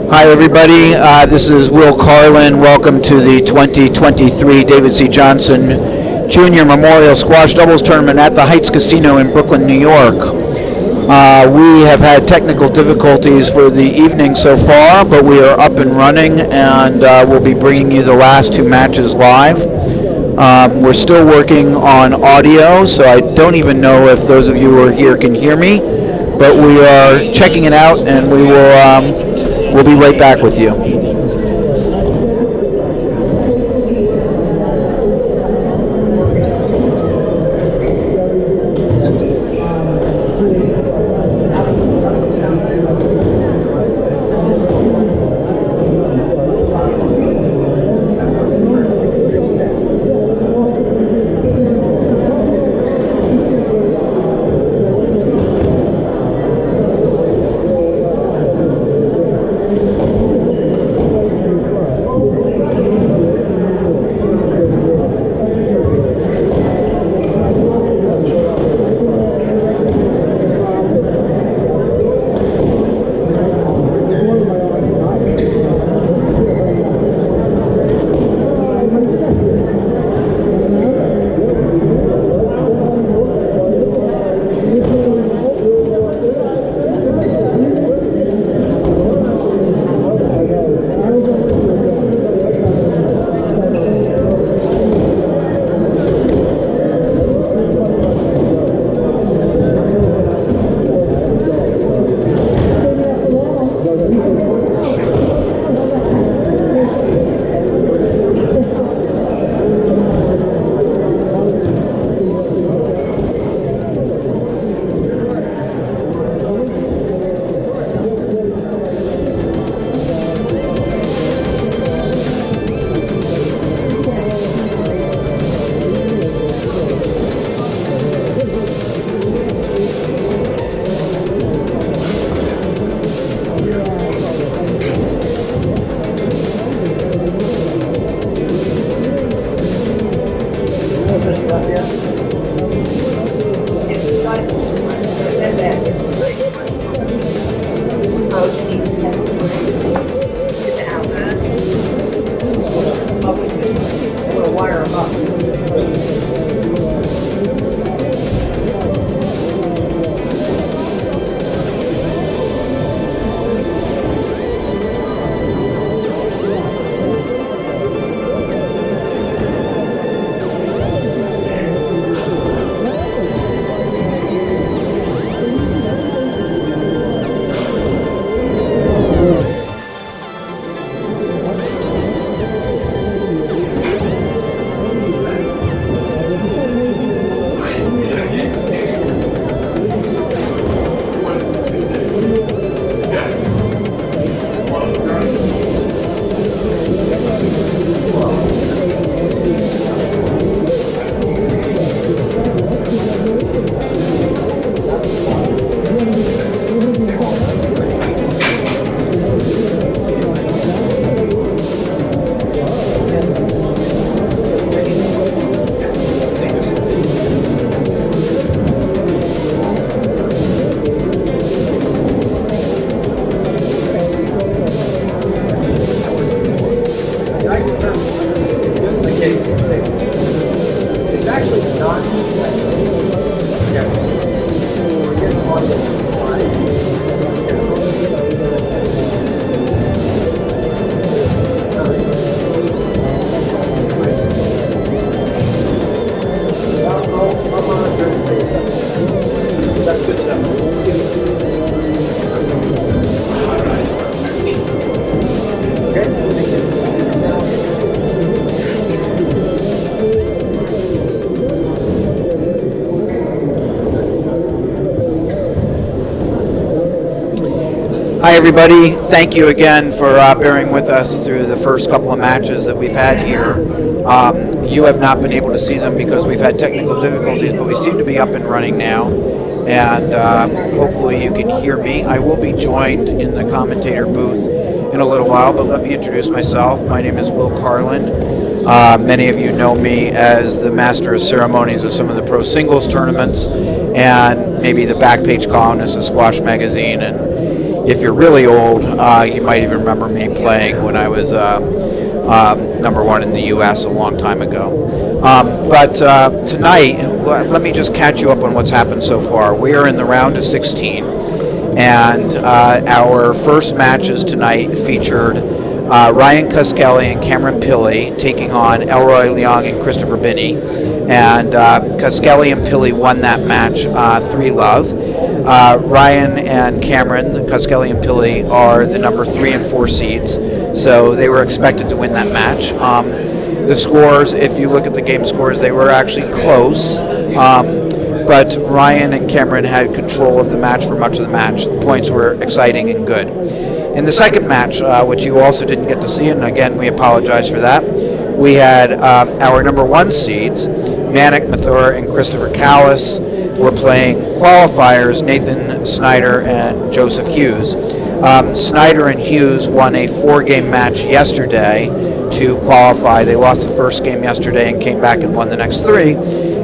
Hi, everybody. This is Will Carlin. Welcome to the 2023 David C. Johnson Jr. Memorial Squash Doubles Tournament at the Heights Casino in Brooklyn, New York. We have had technical difficulties for the evening so far, but we are up and running, and we'll be bringing you the last two matches live. We're still working on audio, so I don't even know if those of you who are here can hear me, but we are checking it out, and we'll be right back with you. Hi, everybody. Thank you again for bearing with us through the first couple of matches that we've had here. You have not been able to see them because we've had technical difficulties, but we seem to be up and running now, and hopefully you can hear me. I will be joined in the commentator booth in a little while, but let me introduce myself. My name is Will Carlin. Many of you know me as the master of ceremonies of some of the pro singles tournaments and maybe the back page columnist of Squash Magazine. And if you're really old, you might even remember me playing when I was number one in the U.S. a long time ago. But tonight, let me just catch you up on what's happened so far. We are in the round of 16, and our first matches tonight featured Ryan Cuskelly and Cameron Pilley taking on Elroy Leong and Christopher Binney. And Cuskelly and Pilley won that match 3-love. Ryan and Cameron, Cuskelly and Pilley, are the number 3 and 4 seeds, so they were expected to win that match. The scores, if you look at the game scores, they were actually close, but Ryan and Cameron had control of the match for much of the match. The points were exciting and good. In the second match, which you also didn't get to see, and again, we apologize for that, we had our number 1 seeds, Manik Mathur and Christopher Callis, were playing qualifiers, Nathan Snyder and Joseph Hughes. Snyder and Hughes won a 4-game match yesterday to qualify. They lost the first game yesterday and came back and won the next 3.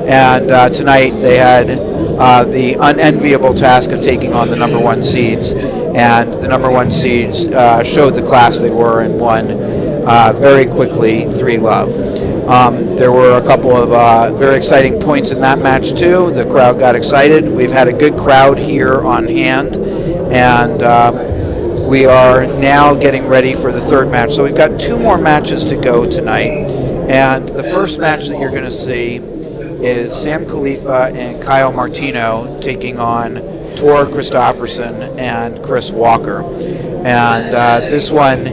And tonight they had the unenviable task of taking on the number 1 seeds. And the number 1 seeds showed the class they were and won very quickly 3-love. There were a couple of very exciting points in that match too. The crowd got excited. We've had a good crowd here on hand, and we are now getting ready for the third match. So we've got 2 more matches to go tonight, and the first match that you're going to see is Sam Khalifa and Kyle-Martino taking on Walker-Christopherson and Chris Walker. And this one,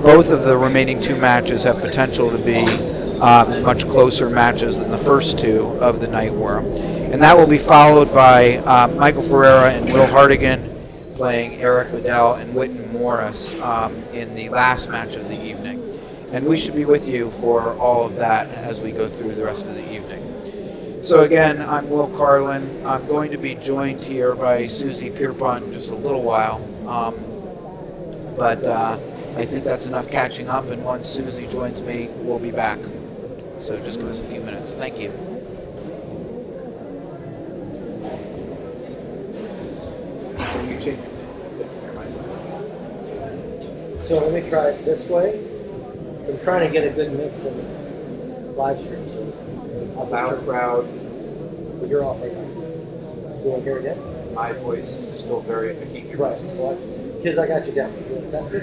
both of the remaining 2 matches have potential to be much closer matches than the first 2 of the night were. And that will be followed by Michael Ferreira and Will Hardigan playing Eric Liddell and Witten Morris in the last match of the evening. And we should be with you for all of that as we go through the rest of the evening. So again, I'm Will Carlin. I'm going to be joined here by Susie Pierpont in just a little while. But I think that's enough catching up, and once Susie joins me, we'll be back. So just give us a few minutes. Thank you. So let me try it this way. So I'm trying to get a good mix in the live stream. So I'll just turn crowd. But you're off right now. You want to hear it again? My voice is still very, I can't hear myself. Because I got you down. You want to test it?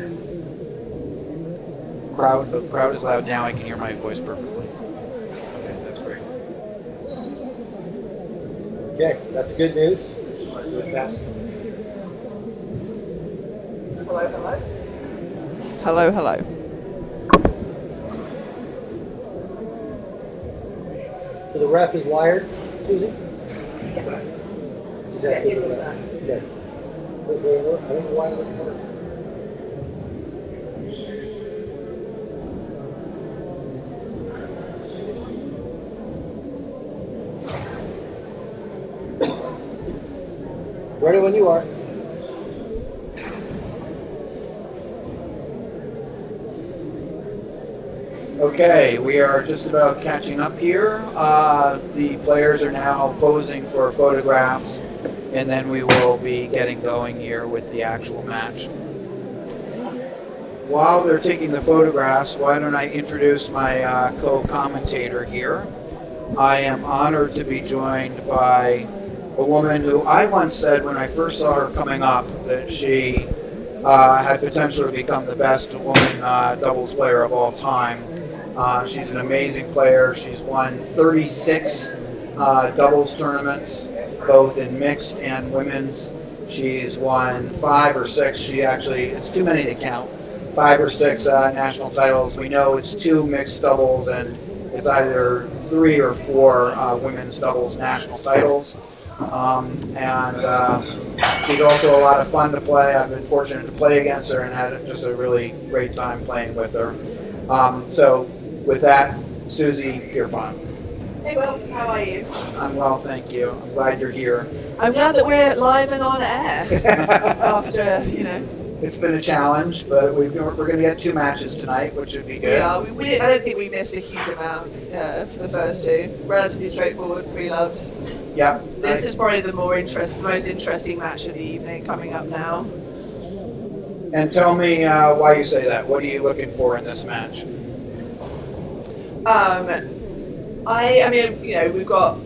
The crowd is loud now. I can hear my voice perfectly. Okay, that's great. Okay, that's good news. Do a test. Hello, hello. Hello, hello. So the ref is wired, Susie? Yes. Just asking. Yeah, Okay. I don't know why it wouldn't work. Ready when you are. Okay, we are just about catching up here. The players are now posing for photographs, and then we will be getting going here with the actual match. While they're taking the photographs, why don't I introduce my co-commentator here. I am honored to be joined by a woman who I once said when I first saw her coming up that she had potential to become the best woman doubles player of all time. She's an amazing player. She's won 36 doubles tournaments, both in mixed and women's. She's won 5 or 6. It's too many to count. 5 or 6 national titles. We know it's 2 mixed doubles, and it's either 3 or 4 women's doubles national titles. She's also a lot of fun to play. I've been fortunate to play against her and had just a really great time playing with her. So with that, Susie Pierpont. Hey Will, how are you? I'm well, thank you. I'm glad you're here. I'm glad that we're live and on air after, It's been a challenge, but we're going to get 2 matches tonight, which would be good. Yeah, I don't think we missed a huge amount for the first 2. Relatively straightforward, 3 loves. Yeah. This is probably the most interesting match of the evening coming up now. And tell me why you say that. What are you looking for in this match? I mean, we've got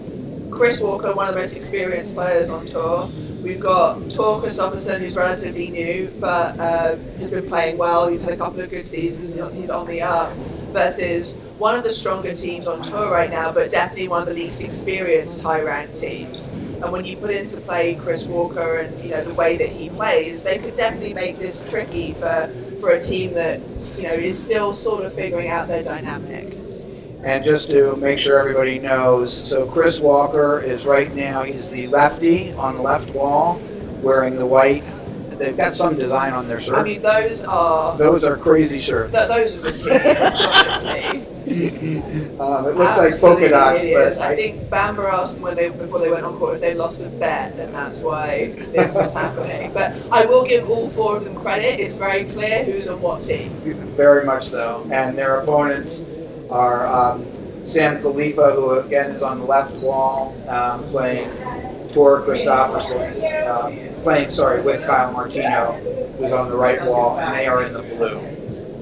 Chris Walker, one of the most experienced players on tour. We've got Walker-Christopherson, who's relatively new, but has been playing well. He's had a couple of good seasons. He's on the up. Versus one of the stronger teams on tour right now, but definitely one of the least experienced high-ranked teams. And when you put into play Chris Walker and the way that he plays, they could definitely make this tricky for a team that is still sort of figuring out their dynamic. And just to make sure everybody knows, so Chris Walker is right now, he's the lefty on the left wall, wearing the white. They've got some design on their shirt. I mean, those are crazy shirts. Those are just hideous, honestly. It looks like polka dots. But I think Bamber asked them before they went on court if they lost a bet, and that's why this was happening. But I will give all four of them credit. It's very clear who's on what team. Very much so. And their opponents are Sam Khalifa, who again is on the left wall, playing Walker-Christopherson, with Khalifa-Martino, who's on the right wall, and they are in the blue.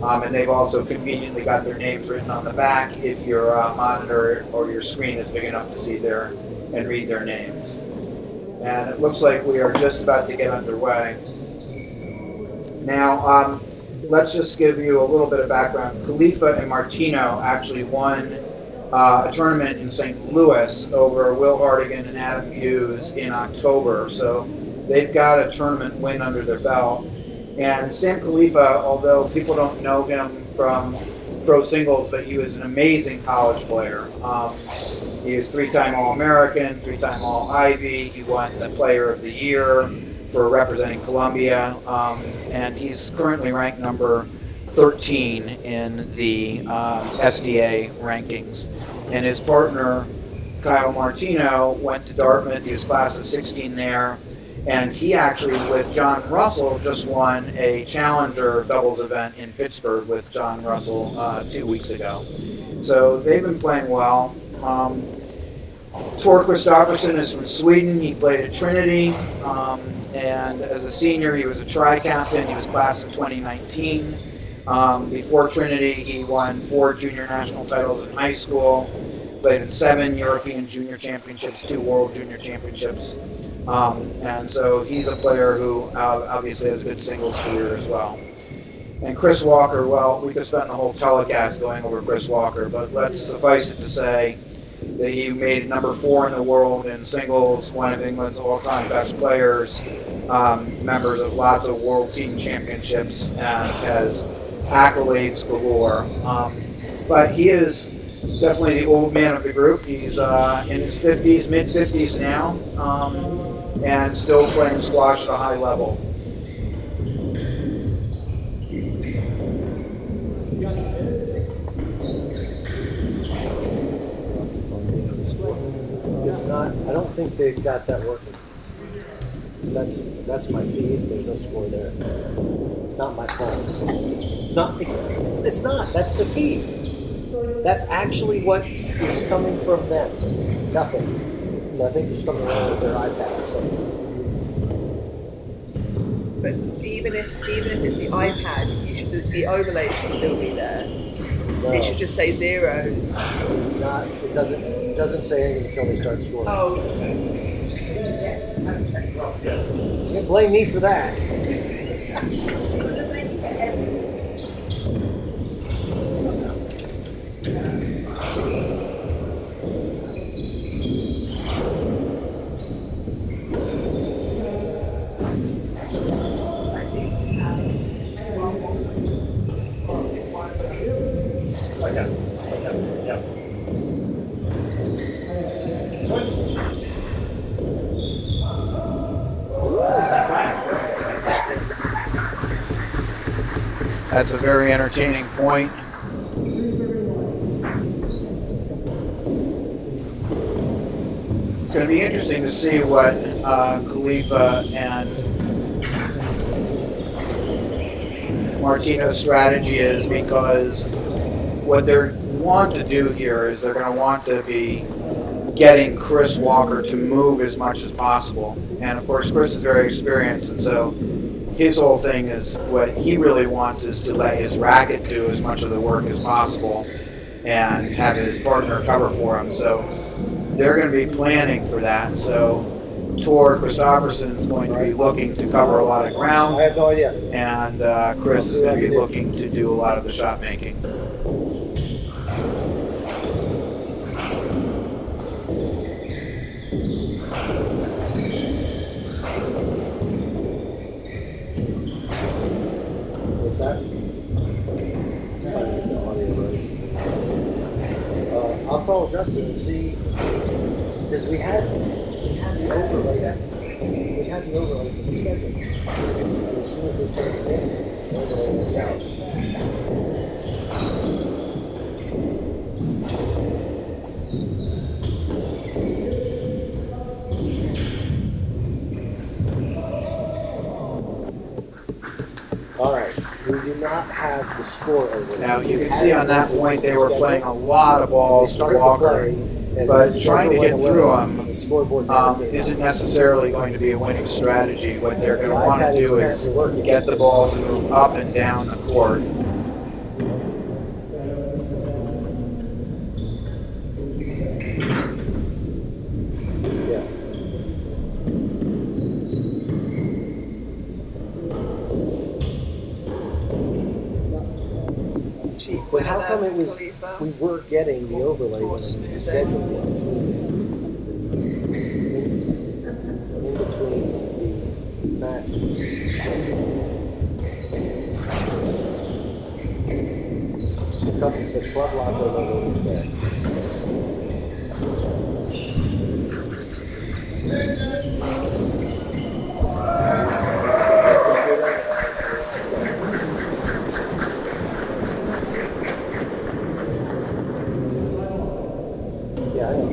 And they've also conveniently got their names written on the back if your monitor or your screen is big enough to see and read their names. And it looks like we are just about to get underway. Now, let's just give you a little bit of background. Khalifa and Martino actually won a tournament in St. Louis over Will Hardigan and Adam Hughes in October. So they've got a tournament win under their belt. And Sam Khalifa, although people don't know him from pro singles, but he was an amazing college player. He was three-time All-American, three-time All-Ivy. He won the Player of the Year for representing Columbia. And he's currently ranked number 13 in the SDA rankings. And his partner, Khalifa-Martino, went to Dartmouth. He was class of 16 there. And he actually, with John Russell, just won a challenger doubles event in Pittsburgh with John Russell 2 weeks ago. So they've been playing well. Walker-Christopherson is from Sweden. He played at Trinity. And as a senior, he was a tri-captain. He was class of 2019. Before Trinity, he won 4 junior national titles in high school. Played in 7 European Junior Championships, 2 World Junior Championships. And so he's a player who obviously has a good singles career as well. And Chris Walker, well, we could spend the whole telecast going over Chris Walker, but let's suffice it to say that he made number 4 in the world in singles, one of England's all-time best players, members of lots of world team championships, and has accolades galore. But he is definitely the old man of the group. He's in his 50s, mid-50s now, and still playing squash at a high level. It's not, I don't think they've got that working. That's my feed. There's no score there. It's not my phone. It's not, that's the feed. That's actually what is coming from them. Nothing. So I think there's something wrong with their iPad or something. But even if it's the iPad, the overlay should still be there. No. It should just say zeros. It doesn't say anything until they start scoring. Oh, yes, I'm checking. You can't blame me for that. That's a very entertaining point. It's going to be interesting to see what Khalifa and Martino's strategy is, because what they want to do here is they're going to want to be getting Chris Walker to move as much as possible. And of course, Chris is very experienced, and so his whole thing is what he really wants is to let his racket do as much of the work as possible and have his partner cover for him. So they're going to be planning for that. So Tor Christopherson is going to be looking to cover a lot of ground. I have no idea. And Chris is going to be looking to do a lot of the shot making. What's that? Trying to get the audio right. I'll call Justin and see, because we had the overlay. We had the overlay for the schedule. And as soon as they started getting it, the overlay went down. All right, we do not have the score over. Now you can see on that point they were playing a lot of balls to Walker, but trying to get through them isn't necessarily going to be a winning strategy. What they're going to want to do is get the ball to move up and down the court. But how come it was, we were getting the overlay when it was the schedule in between the matches? The club locker logo is there. Yeah, I know.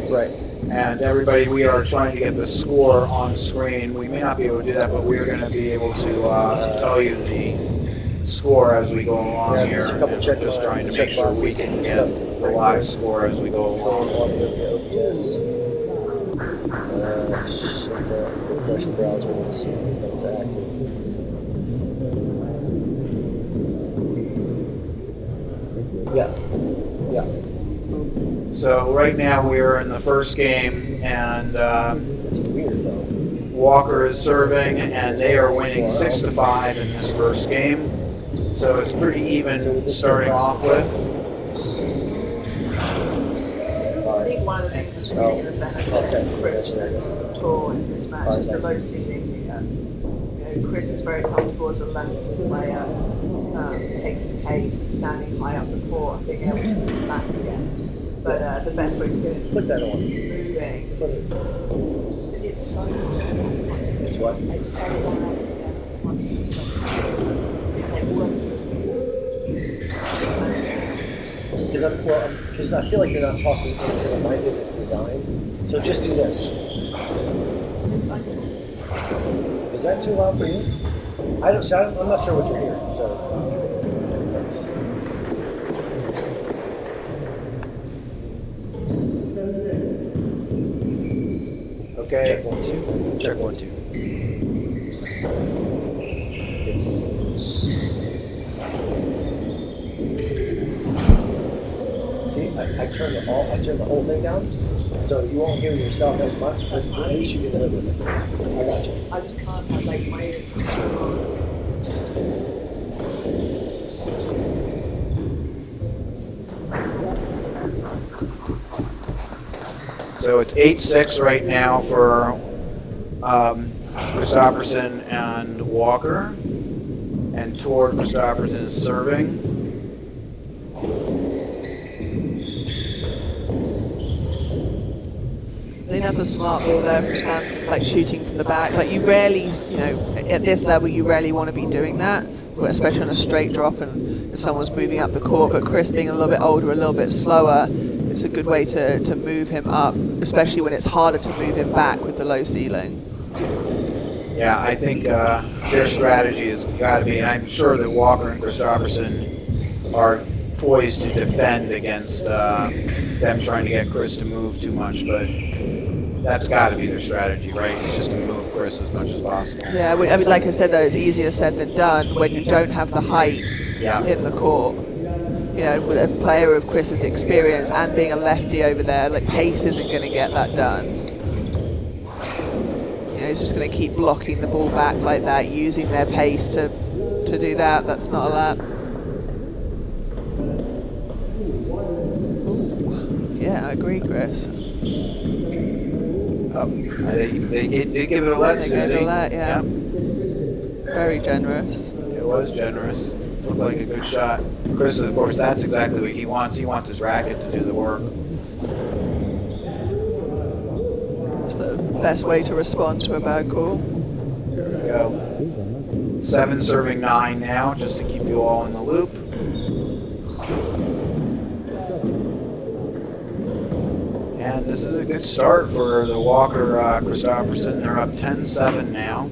Right. And everybody, we are trying to get the score on screen. We may not be able to do that, but we're going to be able to tell you the score as we go along here. We're just trying to make sure we can get the live score as we go along. Refresh the browser and see if it's active. Yeah. Yeah. So right now we are in the first game, and It's weird though. Walker is serving, and they are winning 6-5 in this first game. So it's pretty even starting off with. I think one of the things that's really going to benefit Chris and Tor in this match is the low ceiling here. You know, Chris is very comfortable as a left player, taking pace and standing high up the court and being able to move back again. But the best way to get it Put that on. moving, Put it. it's so hard. It's what? It's so hard. Because I feel like you're not talking into the mic as it's designed. So just do this. Is that too loud for you? I'm not sure what you're hearing. So. Okay. Check 1 2. Check 1 2. It's. See, I turned the whole thing down, so you won't hear yourself as much, but at least you can live with it. I got you. I just can't have like my ears. So it's 8-6 right now for Christopherson and Walker, and Tor Christopherson is serving. I think that's a smart ball there from Sam, like shooting from the back. Like you rarely, you know, at this level, you rarely want to be doing that, especially on a straight drop and if someone's moving up the court. But Chris being a little bit older, a little bit slower, it's a good way to move him up, especially when it's harder to move him back with the low ceiling. Yeah, I think their strategy has got to be, and I'm sure that Walker and Christopherson are poised to defend against them trying to get Chris to move too much, but that's got to be their strategy, right? It's just to move Chris as much as possible. Yeah, I mean, like I said, though, it's easier said than done when you don't have the height in the court. You know, with a player of Chris's experience and being a lefty over there, like pace isn't going to get that done. You know, he's just going to keep blocking the ball back like that, using their pace to do that. That's not a lap. Yeah, I agree, Chris. Oh, they did give it a let, They Susie. gave it a let, yeah. Yep. Very generous. It was generous. Looked like a good shot. Chris, of course, that's exactly what he wants. He wants his racket to do the work. It's the best way to respond to a bad call. There we go. 7 serving 9 now, just to keep you all in the loop. And this is a good start for the Walker-Christopherson. They're up 10-7 now.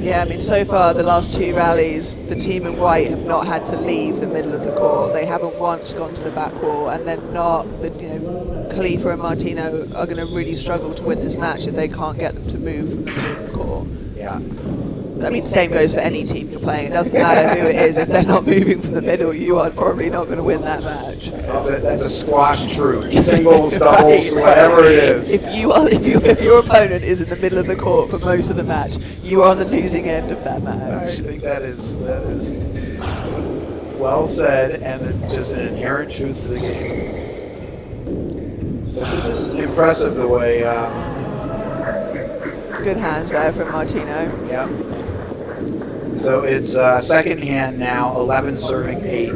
Yeah, I mean, so far the last 2 rallies, the team in white have not had to leave the middle of the court. They haven't once gone to the back wall, and they're not. Khalifa and Martino are going to really struggle to win this match if they can't get them to move from the middle of the court. Yeah. I mean, same goes for any team you're playing. It doesn't matter who it is. If they're not moving from the middle, you are probably not going to win that match. That's a squash truth. Singles, doubles, whatever it is. If your opponent is in the middle of the court for most of the match, you are on the losing end of that I match. think that is well said, and just an inherent truth to the game. But this is impressive the way. Good hands there from Martino. Yeah. So it's second hand now, 11 serving 8.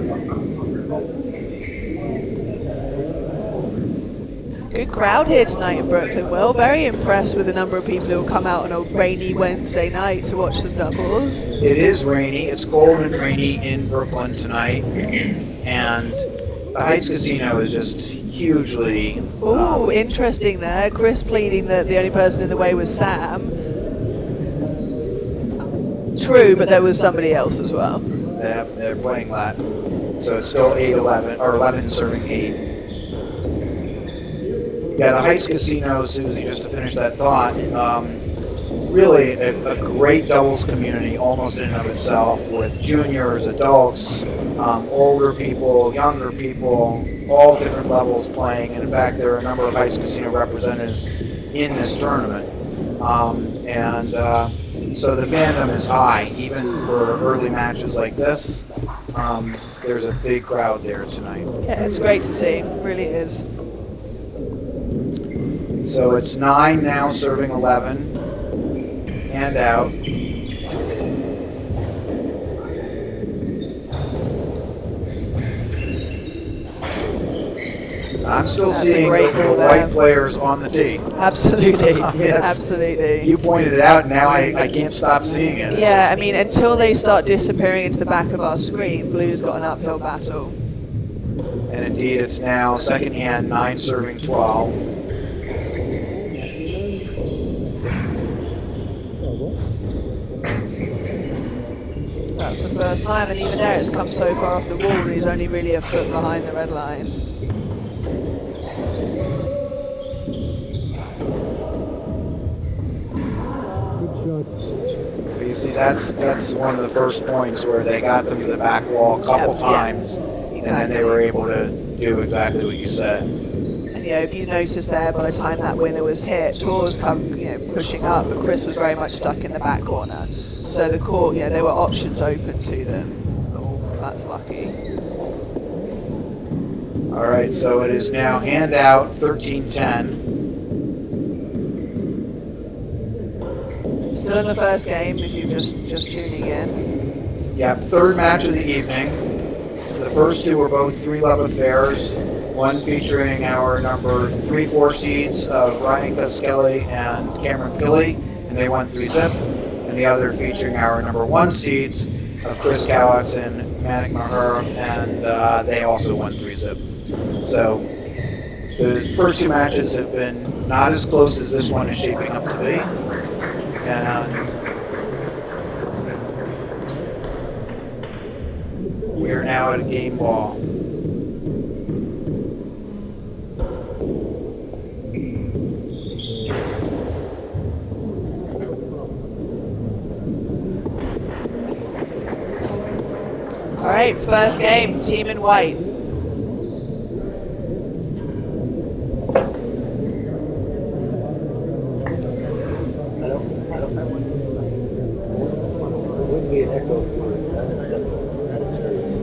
Good crowd here tonight in Brooklyn, Will. Very impressed with the number of people who will come out on a rainy Wednesday night to watch some doubles. It is rainy. It's cold and rainy in Brooklyn tonight. And the Heights Casino is just hugely... Oh, interesting there. Chris pleading that the only person in the way was Sam. True, but there was somebody else as well. They're playing that. So it's still 8-11, or 11 serving 8. Yeah, the Heights Casino, Susie, just to finish that thought, really a great doubles community almost in and of itself, with juniors, adults, older people, younger people, all different levels playing. And in fact, there are a number of Heights Casino representatives in this tournament. So the fandom is high, even for early matches like this. There's a big crowd there tonight. Yeah, it's great to see. It really is. So it's 9 now, serving 11. Hand out. I'm still That's a seeing great the ball white there. players on the tee. Absolutely. Yes. Absolutely. You pointed it out, now I can't stop seeing it. It's Yeah, just- I mean, until they start disappearing into the back of our screen, Blue's got an uphill battle. And indeed, it's now second hand, 9 serving 12. That's the first time, and even there it's come so far off the wall and he's only really a foot behind the red line. You see, that's one of the first points where they got them to the back wall a couple times, and then they were able to do exactly what you said. And if you notice there, by the time that winner was hit, Tor's come pushing up, but Chris was very much stuck in the back corner. So the court, there were options open to them. Oh, that's lucky. All right, so it is now hand out 13-10. Still in the first game, if you're just tuning in. Yeah, third match of the evening. The first two were both 3-love affairs. One featuring our number 3-4 seeds of Ryan Guskelly and Cameron Pilley, and they won 3-zip. And the other featuring our number 1 seeds of Chris Cowitz and Manik Mahar, and they also won 3-zip. So the first two matches have been not as close as this one is shaping up to be. And we are now at a game ball. All right, first game, team in white. It wouldn't be an echo for that space.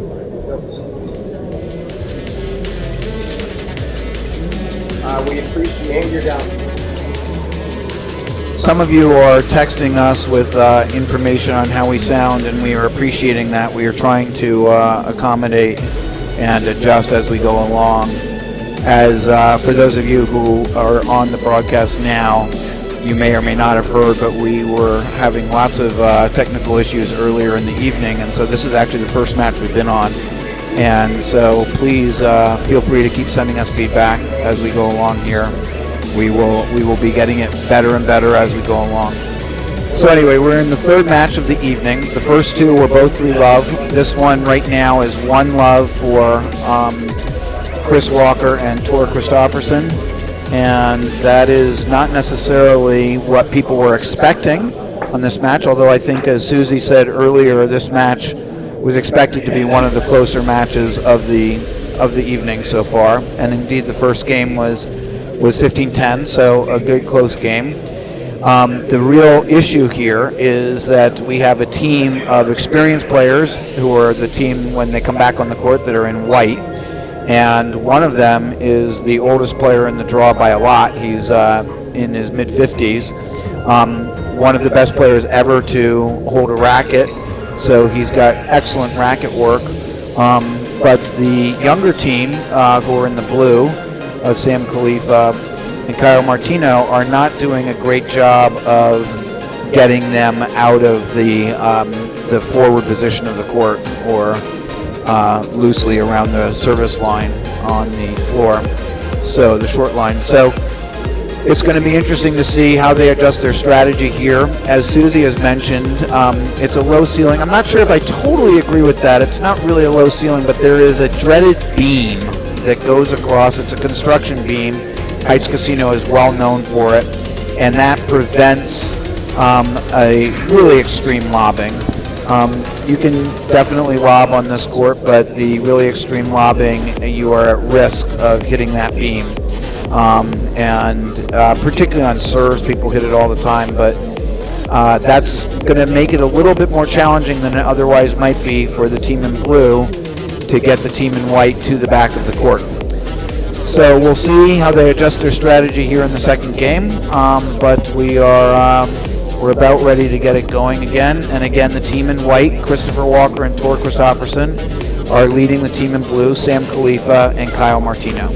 We appreciate your down. Some of you are texting us with information on how we sound, and we are appreciating that. We are trying to accommodate and adjust as we go along. As for those of you who are on the broadcast now, you may or may not have heard, but we were having lots of technical issues earlier in the evening, and so this is actually the first match we've been on. And so please feel free to keep sending us feedback as we go along here. We will be getting it better and better as we go along. So anyway, we're in the third match of the evening. The first two were both 3-love. This one right now is 1-love for Chris Walker and Walker-Christopherson. And that is not necessarily what people were expecting on this match, although I think, as Susie said earlier, this match was expected to be one of the closer matches of the evening so far. And indeed, the first game was 15-10, so a good close game. The real issue here is that we have a team of experienced players who are the team when they come back on the court that are in white, and one of them is the oldest player in the draw by a lot. He's in his mid-50s, one of the best players ever to hold a racket, so he's got excellent racket work. But the younger team, who are in the blue, of Sam Khalifa and Khalifa-Martino, are not doing a great job of getting them out of the forward position of the court, or loosely around the service line on the floor, so the short line. So it's going to be interesting to see how they adjust their strategy here. As Susie has mentioned, it's a low ceiling. I'm not sure if I totally agree with that. It's not really a low ceiling, but there is a dreaded beam that goes across. It's a construction beam. Heights Casino is well known for it, and that prevents a really extreme lobbing. You can definitely lob on this court, but the really extreme lobbing, you are at risk of hitting that beam. And particularly on serves, people hit it all the time, but that's going to make it a little bit more challenging than it otherwise might be for the team in blue to get the team in white to the back of the court. So we'll see how they adjust their strategy here in the second game, but we're about ready to get it going again. And again, the team in white, Christopher Walker and Walker-Christopherson, are leading the team in blue, Sam Khalifa and Khalifa-Martino.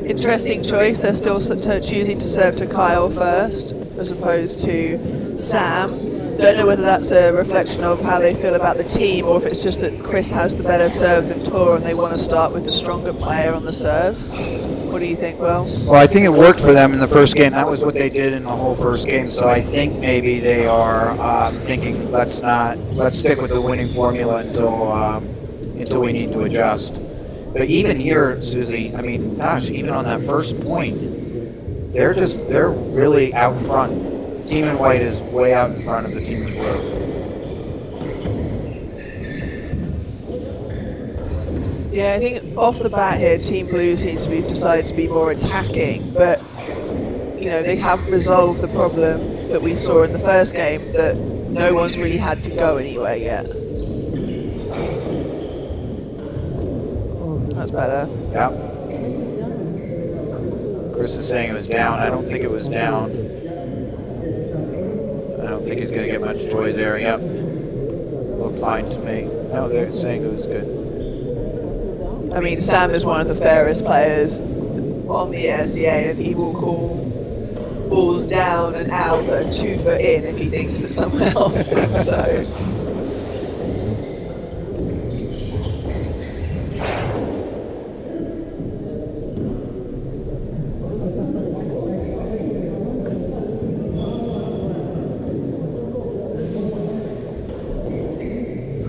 Interesting choice. They're still choosing to serve to Kyle first as opposed to Sam. Don't know whether that's a reflection of how they feel about the team, or if it's just that Chris has the better serve than Tor and they want to start with the stronger player on the serve. What do you think, Will? Well, I think it worked for them in the first game. That was what they did in the whole first game. So I think maybe they are thinking, let's stick with the winning formula until we need to adjust. But even here, Susie, I mean, gosh, even on that first point, they're really out in front. Team in white is way out in front of the team in blue. Yeah, I think off the bat here, Team Blue seems to be decided to be more attacking, but they haven't resolved the problem that we saw in the first game, that no one's really had to go anywhere yet. That's better. Yeah. Chris is saying it was down. I don't think it was down. I don't think he's going to get much joy there. Yep. Looked fine to me. No, they're saying it was good. I mean, Sam is one of the fairest players on the SDA, and he will call balls down and out that are 2 foot in if he thinks that someone else would. So.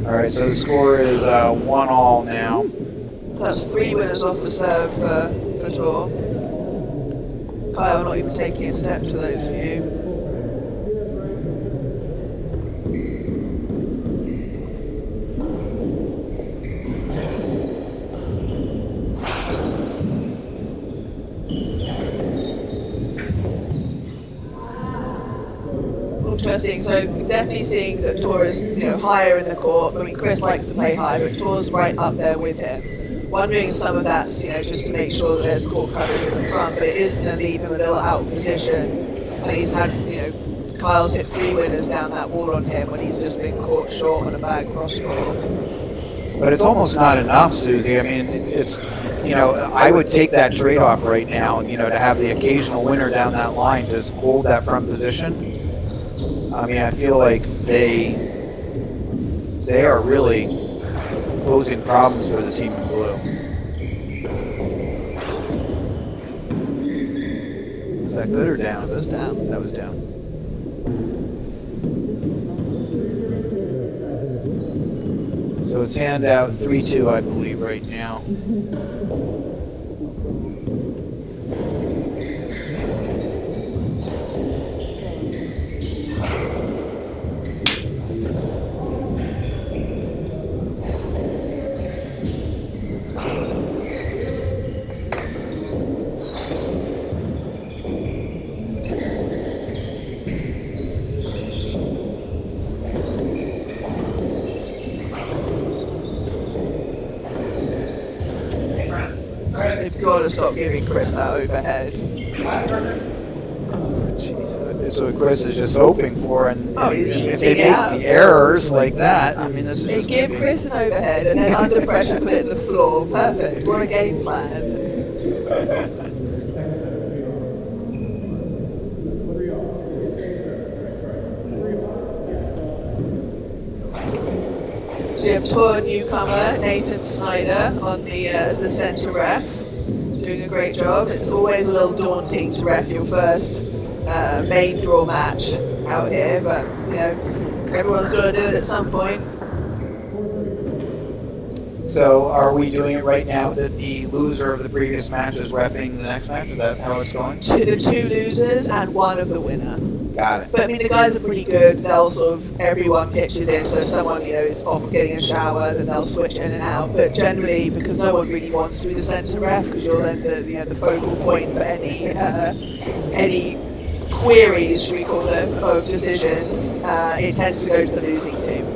All right, so the score is 1-1 now. That's 3 winners off the serve for Tor. Kyle not even taking a step to those few. Interesting. So definitely seeing that Tor is higher in the court. I mean, Chris likes to play high, but Tor's right up there with him. Wondering if some of that's just to make sure that there's court coverage in the front, but it is going to leave him a little out of position. And he's had Kyle's hit 3 winners down that wall on him when he's just been caught short on a bad cross court. But it's almost not enough, Susie. I mean, it's I would take that trade-off right now. To have the occasional winner down that line to hold that front position. I mean, I feel like they are really posing problems for the team in blue. Is that good or down? That was down. That was down. So it's hand out 3-2, I believe, right now. They've got to stop giving Chris that overhead. That's what Chris is just hoping for, and if they make the errors like that, I mean, this is. They give Chris an overhead and then under pressure put it in the floor. Perfect. What a game plan. So you have tour newcomer Nathan Snyder on the centre ref, doing a great job. It's always a little daunting to ref your first main draw match out here, but everyone's got to do it at some point. So are we doing it right now that the loser of the previous match is reffing the next match? Is that how it's going? The 2 losers and 1 of the winner. Got it. But I mean, the guys are pretty good. They'll sort of, everyone pitches in, so if someone is off getting a shower, then they'll switch in and out. But generally, because no one really wants to be the centre ref, because you're then the focal point for any queries, should we call them, of decisions, it tends to go to the losing team.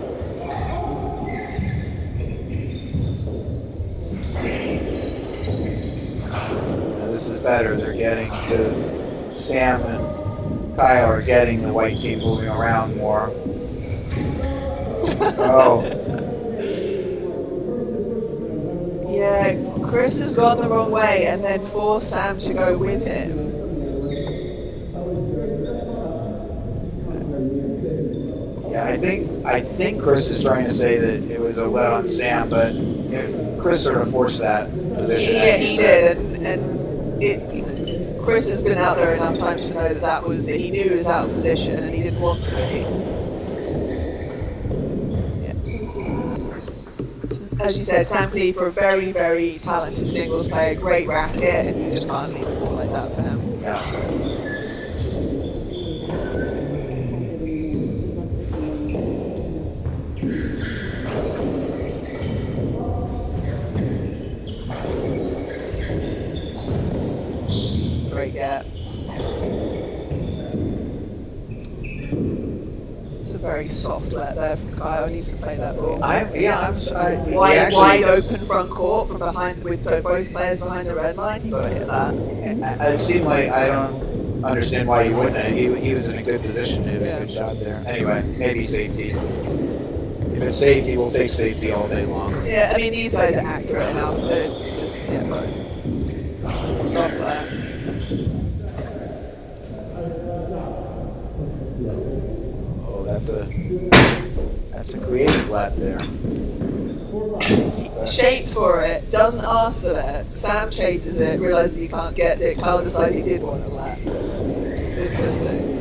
Now this is better. They're getting Sam and Kyle are getting the white team moving around more. Oh. Yeah, Chris has gone the wrong way and then forced Sam to go with him. Yeah, I think Chris is trying to say that it was a let on Sam, but Chris sort of forced that position. Yeah, he did, and it. Chris has been out there enough times to know that he knew he was out of position and he didn't want to be. Yeah. As you said, Sam Khalifa, a very, very talented singles player, great racket, and you just can't leave the ball like that for him. Yeah. Great gap. a very soft let there from Kyle. He needs to play that ball. Wide open front court from behind with both players behind the red line. You got to hit that. It seemed like I don't understand why he wouldn't. He was in a good position to do a good shot there. Anyway, maybe safety. If it's safety, we'll take safety all day long. Yeah, I mean these guys are accurate enough. They're just soft let. Oh, that's a creative let there. Shapes for it, doesn't ask for that. Sam chases it, realizes he can't get it. Kyle decides he did want to let. Interesting.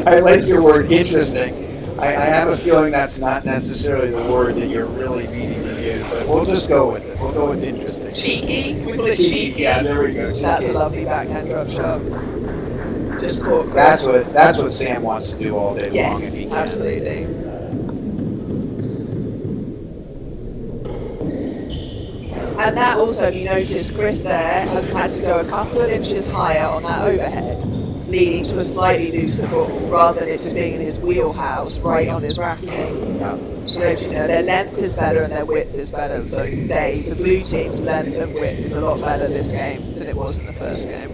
I like your word interesting. I have a feeling that's not necessarily the word that you're really meaning to use, but we'll just go with it. We'll go with interesting. Cheeky? Can we call it cheeky? Yeah, there we go. Cheeky. That's a lovely backhand drop shot. Just caught Chris. That's what Sam wants to do all day long if he can. Absolutely. And that also, if you notice, Chris there has had to go a couple of inches higher on that overhead, leading to a slightly looser ball, rather than it just being in his wheelhouse, right on his racket. Yeah. So their length is better and their width is better. So the blue team's length and width is a lot better this game than it was in the first game.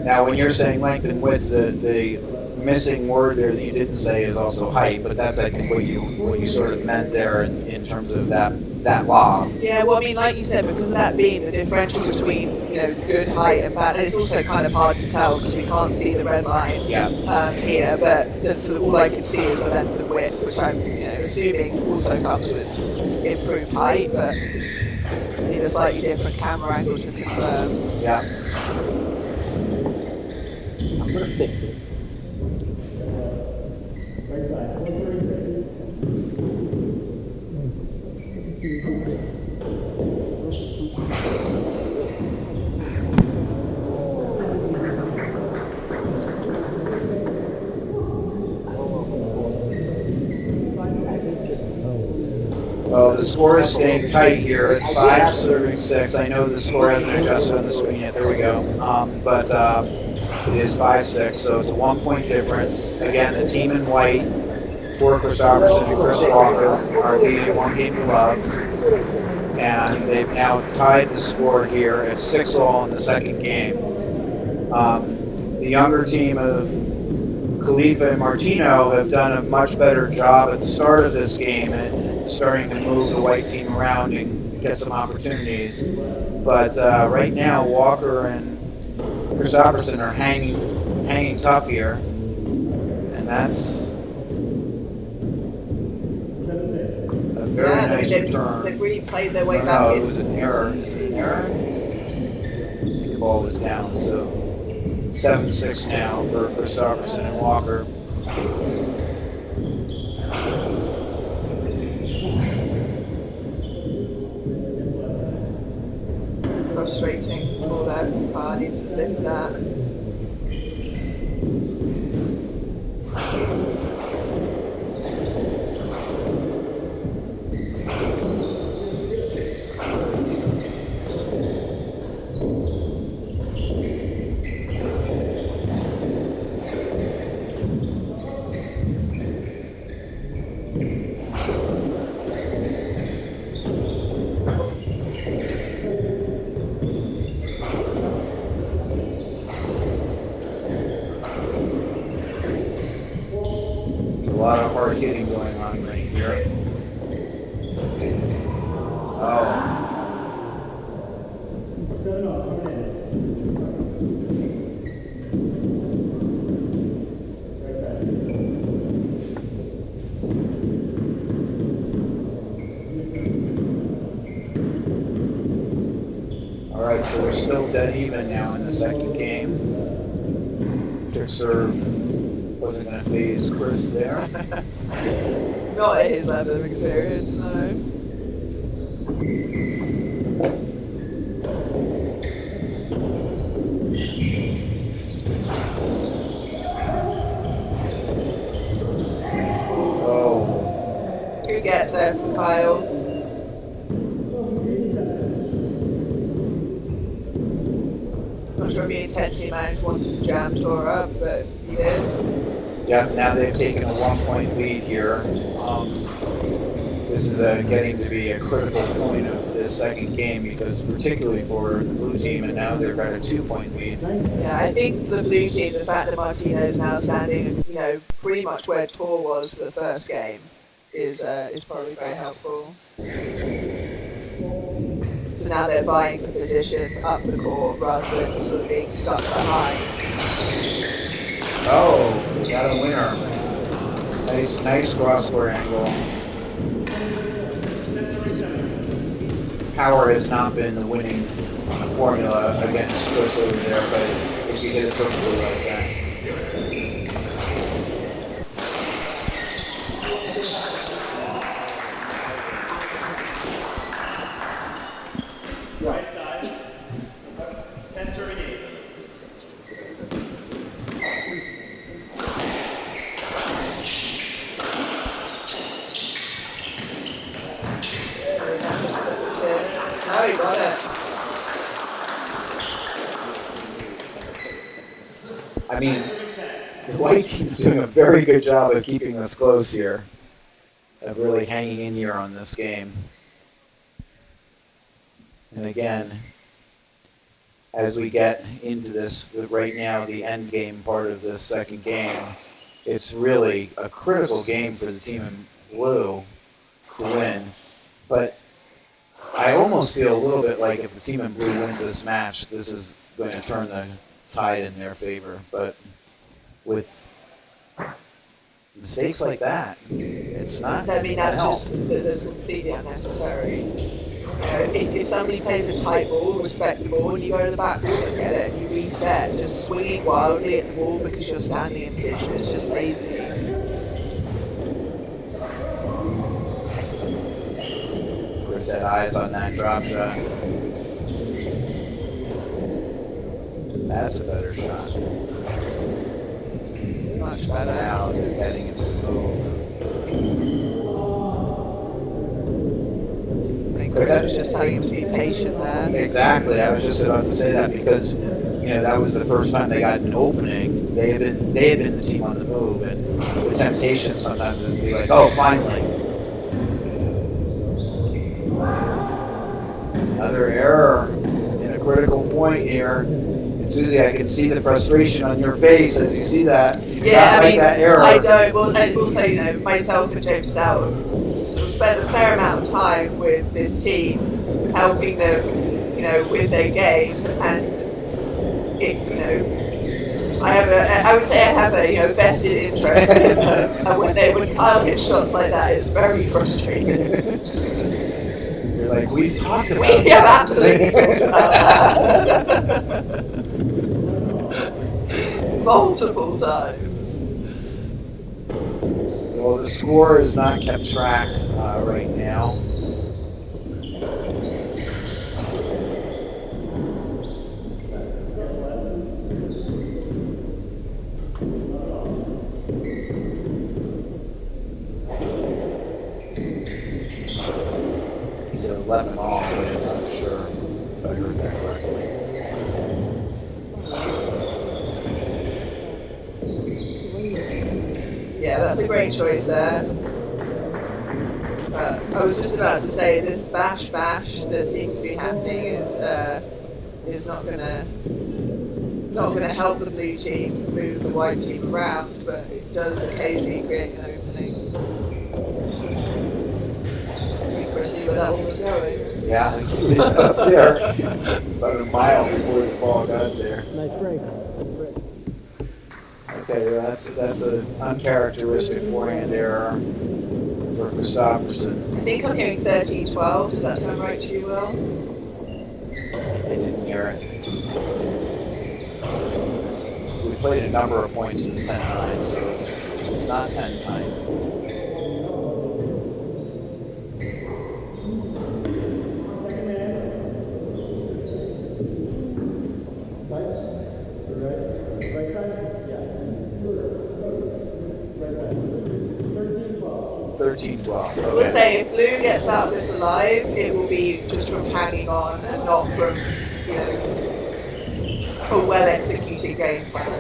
Now, when you're saying length and width, the missing word there that you didn't say is also height, but that's I think what you sort of meant there in terms of that lob. Yeah, well, I mean, like you said, because of that being the differential between good height and bad, and it's also kind of hard to tell because we can't see the red line here, but that's sort of all I can see is the length and width, which I'm assuming also comes with improved height, but need a slightly different camera angle to confirm. Yeah. I'm gonna fix it. Well, the score is staying tight here. It's 5-6. I know the score hasn't adjusted on the screen yet. There we go. But it is 5-6, so it's a 1-point difference. Again, the team in white, Walker-Christopherson and Chris Walker, are leading 1-0. And they've now tied the score here at 6-all in the second game. The younger team of Khalifa-Martino have done a much better job at the start of this game at starting to move the white team around and get some opportunities. But right now, Walker and Christopherson are hanging tough here, and that's a very nice return. They've really played their way back No, in. it was an error. Is it an error? I think the ball was down, so 7-6 now for Christopherson and Walker. Frustrating ball there from Carr, needs to lift that. A lot of hard hitting going on right here. Oh. All right, so we're still dead even now in the second game. Trick serve wasn't going to phase Chris there. Not at his level of experience, no. Oh. Good gets there from Kyle. Not sure if he intentionally wanted to jam Tor up, but he did. Yep, now they've taken a 1-point lead here. This is getting to be a critical point of this second game because particularly for the blue team, and now they've got a 2-point lead. Yeah, I think for the blue team, the fact that Martino is now standing, pretty much where Tor was for the first game is probably very helpful. So now they're vying for position up the court rather than sort of being stuck behind. Oh, we got a winner. Nice cross-court angle. Power has not been the winning formula against Chris over there, but if you hit it perfectly like that. Right side. 10 serving 8. Oh, you got it. I mean, the white team's doing a very good job of keeping us close here, of really hanging in here on this game. And again, as we get into this, right now, the end game part of this second game, it's really a critical game for the team in blue to win. But I almost feel a little bit like if the team in blue wins this match, this is going to turn the tide in their favor. But with mistakes like that, it's not. I mean, that's completely unnecessary. If somebody plays a tight ball, respect the ball, and you go to the back wall and get it, and you reset. Just swinging wildly at the ball because you're standing in position is just lazy. Chris had eyes on that drop shot. That's a better shot. Much better. Now they're getting into the move. Chris was just telling him to be patient there. Exactly. I was just about to say that because that was the first time they got an opening. They had been the team on the move, and the temptation sometimes is to be like, oh, finally. Another error in a critical point here. And Susie, I can see the frustration on your face as you see that. You do not like that error. I don't. Well, and also, myself and James Stout sort of spent a fair amount of time with this team, helping them, with their game, and I would say I have a vested interest in them. And when Kyle hits shots like that, it's very frustrating. You're like, we've talked about We have absolutely talked about that. Multiple times. Well, the score is not kept track right now. He said 11 all, but I'm not sure if I heard that correctly. Yeah, that's a great choice there. I was just about to say this bash that seems to be happening is not gonna help the blue team move the white team around, but it does occasionally create an opening. I think Chris knew where that one was going. Yeah, he was up there about a mile before the ball got there. Nice break. Okay, that's an uncharacteristic forehand error for Christopherson. I think I'm hearing 13-12. Does that sound right to you, Will? I didn't hear it. We played a number of points since 10-9, so it's not 10-9. Right side? Yeah. 13-12. I would say if Blue gets out of this alive, it will be just from hanging on and not from, a well-executed game plan.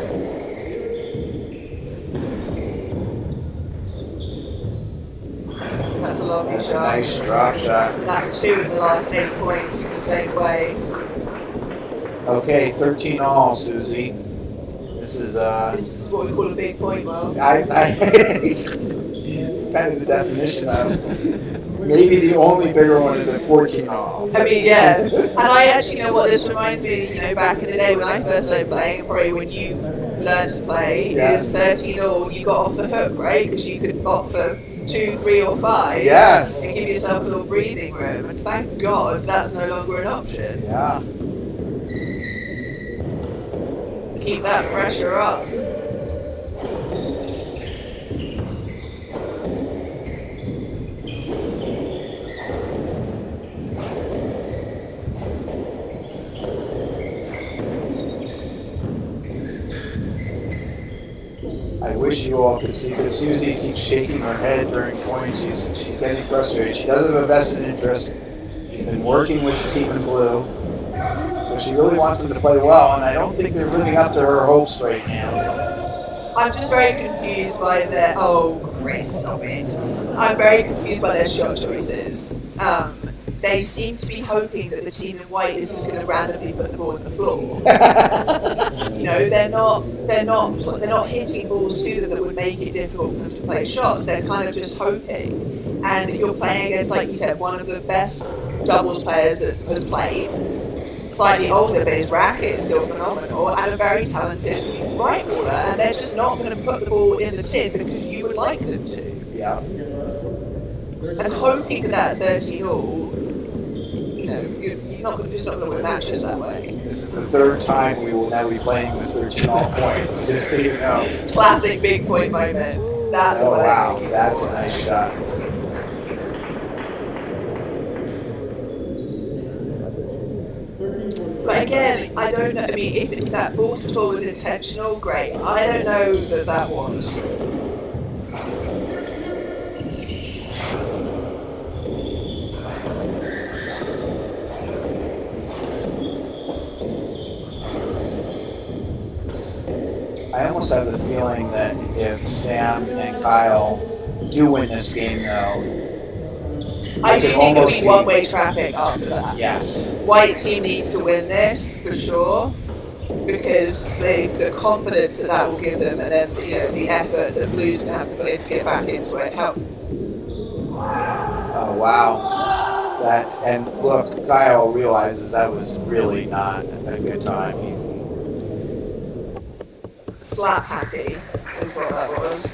That's a lovely That's a shot. nice drop shot. That's 2 in the last 8 points the same way. Okay, 13 all, Susie. This is This is what we call a big point, well. I kind of the definition of maybe the only bigger one is at 14 all. I mean, yeah. And I actually know what this reminds me, back in the day when I first started playing, probably when you learned to play, is 13 all, you got off the hook, right? Because you could opt for 2, 3, or 5. Yes. And give yourself a little breathing room. And thank God that's no longer an option. Yeah. Keep that pressure up. I wish you all could see, because Susie keeps shaking her head during points. She's getting frustrated. She does have a vested interest. She's been working with the team in blue. So she really wants them to play well, and I don't think they're living up to her hopes right now. I'm just very confused by their... Oh, Chris, stop it. I'm very confused by their shot choices. They seem to be hoping that the team in white is just going to randomly put the ball on the floor. They're not hitting balls to them that would make it difficult for them to play shots. They're kind of just hoping. And you're playing against, like you said, one of the best doubles players that has played. Slightly older, but his racket is still phenomenal, and a very talented right baller, and they're just not going to put the ball in the tin because you would like them to. Yeah. And hoping that 13 all, you're just not going to win matches that way. This is the third time we will now be playing this 13 all point, just so you know. Classic big point moment. That's what wow, I think. that's a nice shot. But again, I don't know. I mean, if that ball to tour was intentional, great. I don't know that was. I almost have the feeling that if Sam and Kyle do win this game, though, I do think it'll be one-way traffic after that. Yes. White team needs to win this for sure, because the confidence that will give them, and then the effort that Blue's going to have to put in to get back into it. Help. Oh wow. And look, Kyle realizes that was really not a good time. Slap happy is what that was.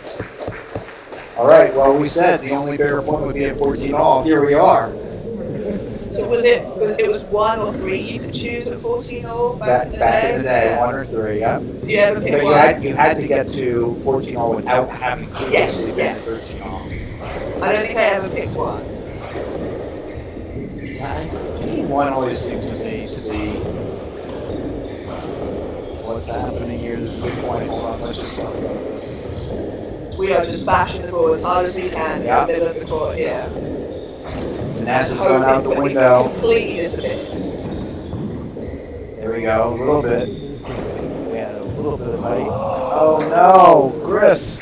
All right. Well, we said the only bigger point would be at 14 all. Here we are. So it was 1 or 3 you could choose at 14 all back in the day? Yeah. 1 or 3, yeah. Did you ever pick But one? you had to get to 14 all without having previously been Yes. to 13 all. I don't think I ever picked one. Picking one always seems to me to be what's happening here. This is a good point. Hold on, let's just talk about this. We are just bashing the ball as hard as we can in the middle of the court, yeah. Finesse is going out the window. Completely disappeared. There we go, a little bit. We had a little bit of height. Oh no, Chris.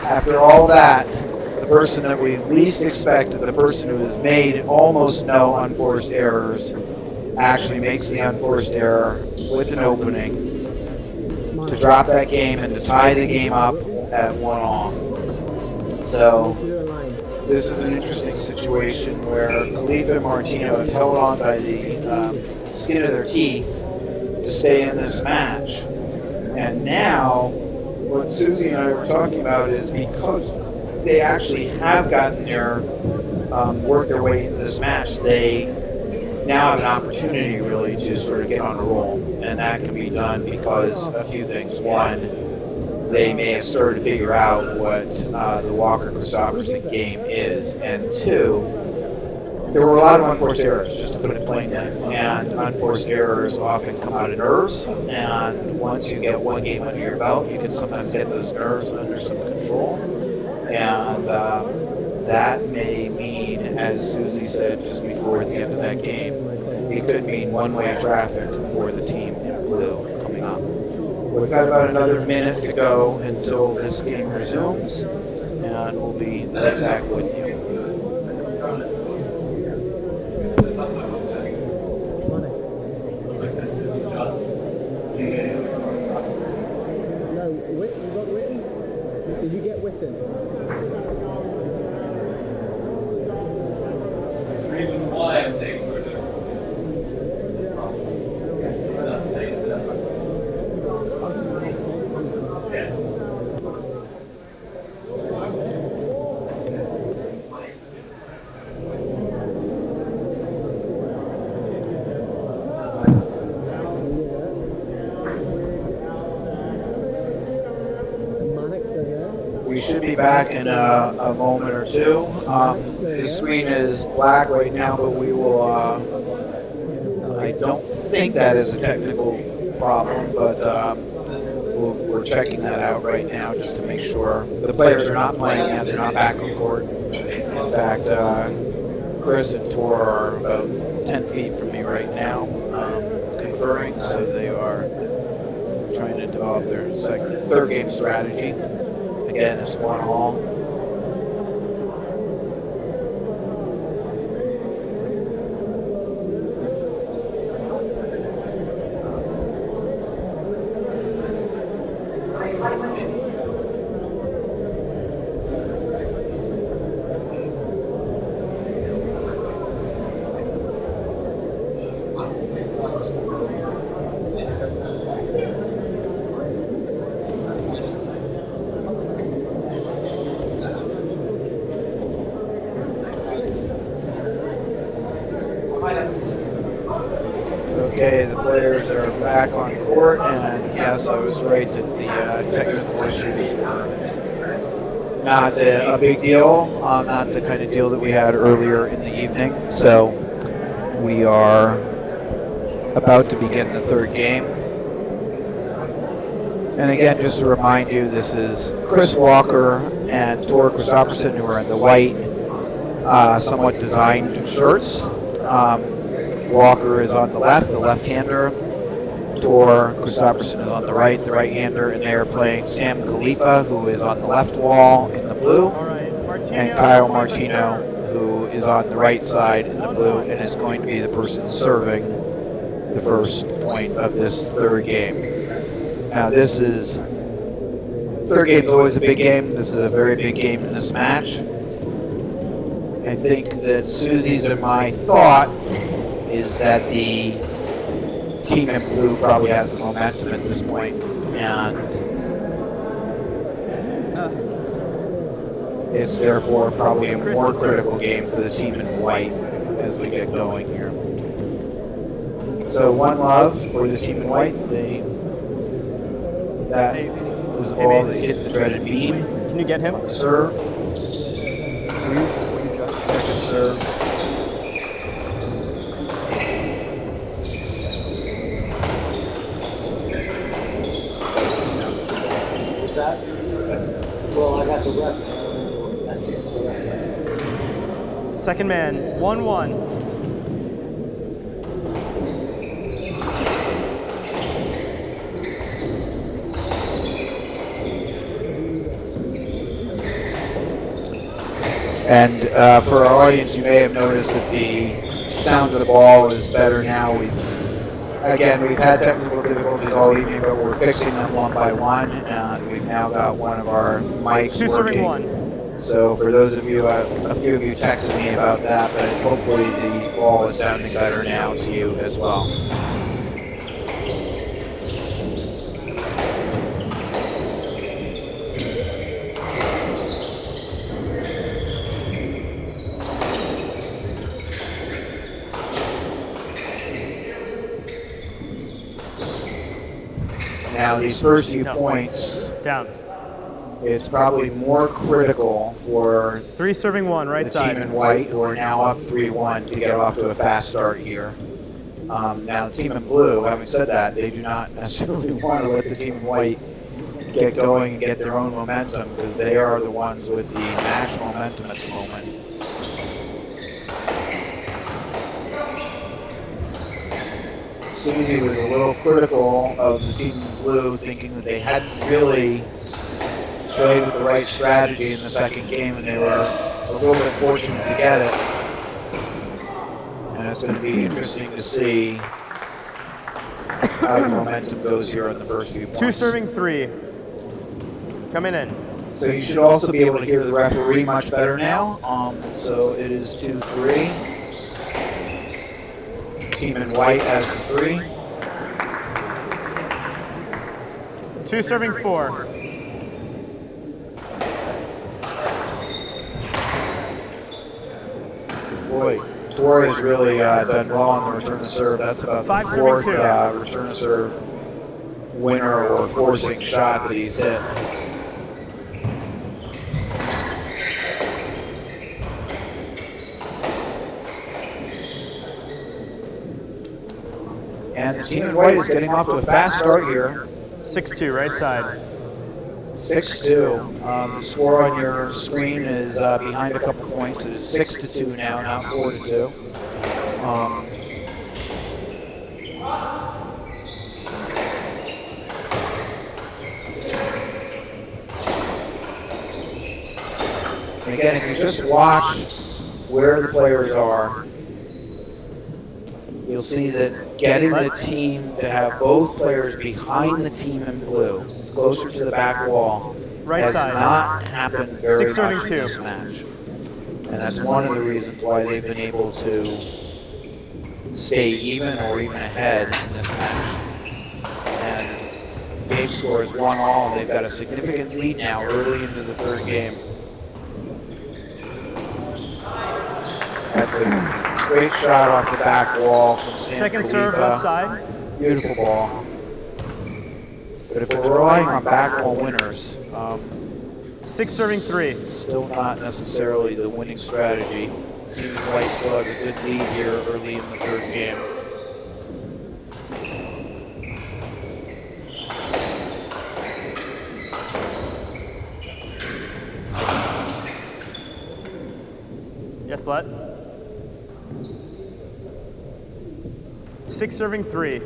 After all that, the person that we least expected, the person who has made almost no unforced errors, actually makes the unforced error with an opening to drop that game and to tie the game up at 1 all. So this is an interesting situation where Khalifa-Martino have held on by the skin of their teeth to stay in this match. And now, what Susie and I were talking about is because they actually have gotten their worked their way into this match, they now have an opportunity really to sort of get on a roll, and that can be done because a few things. One, they may have started to figure out what the Walker-Christopherson game is, and two, there were a lot of unforced errors, just to put it plainly, and unforced errors often come out of nerves, and once you get one game under your belt, you can sometimes get those nerves under some control, and that may mean, as Susie said just before at the end of that game, it could mean one-way traffic for the team in blue coming up. We've got about another minute to go until this game resumes, and we'll be right back with you. No, you got Witten? Did you get Witten? Reason why I'm staying for the We should be back in a moment or two. The screen is black right now, but we will. I don't think that is a technical problem, but we're checking that out right now just to make sure. The players are not playing yet; they're not back on court. In fact, Chris and Tor are about 10 feet from me right now, conferring. So they are trying to develop their third game strategy. Again, it's 1-all. Okay, the players are back on court, and yes, I was right that the technical issues were not a big deal, not the kind of deal that we had earlier in the evening. So we are about to begin the third game. And again, just to remind you, this is Chris Walker and Walker-Christopherson, who are in the white, somewhat designed shirts. Walker is on the left-hander. Walker-Christopherson is on the right-hander, and they are playing Sam Khalifa, who is on the left wall in the blue, and Khalifa-Martino, who is on the right side in the blue, and is going to be the person serving the first point of this third game. Now, third game is always a big game. This is a very big game in this match. I think that Susie's and my thought is that the team in blue probably has the momentum at this point, and it's therefore probably a more critical game for the team in white as we get going here. So 1-love for the team in white. That was the ball that hit the dreaded beam. Can you get him? On the serve. Second serve. What's that? Well, I got the ref. That's the ref. Second man, 1-1. And for our audience, you may have noticed that the sound of the ball is better now. We've had technical difficulties all evening, but we're fixing them one by one, and we've now got one of our mics working. One. So for those of you, a few of you texted me about that, but hopefully the ball is sounding better now to you as well. Now, these first few points, Down. it's probably more critical for 3 serving 1, right the side. team in white, who are now up 3-1, to get off to a fast start here. Now, the team in blue, having said that, they do not necessarily want to let the team in white get going and get their own momentum, because they are the ones with the national momentum at the moment. Susie was a little critical of the team in blue, thinking that they hadn't really played with the right strategy in the second game, and they were a little bit fortunate to get it. And it's going to be interesting to see how the momentum goes here on the first few points. 2 serving 3. Coming in. So you should also be able to hear the referee much better now. So it is 2-3. Team in white has the 3. 2 serving 4. Boy, Tor has really done well on the return to serve. That's about the 4th return to serve winner or forcing shot that he's hit. And the team in white is getting off to a fast start here. 6-2, right side. 6-2. The score on your screen is behind a couple points. It is 6-2 now, not 4-2. And again, if you just watch where the players are, you'll see that getting the team to have both players behind the team in blue, closer to the back wall, Right has side. not happened very Six much serving in two. this match. And that's one of the reasons why they've been able to stay even or even ahead in this match. And game score is 1-all. They've got a significant lead now early into the third game. That's a great shot off the back wall from San Second serve Khalifa. left side. Beautiful ball. But if we're relying on back wall winners, 6 serving 3. still not necessarily the winning strategy. Team White still has a good lead here early in the third game. Yes, let. 6 serving 3.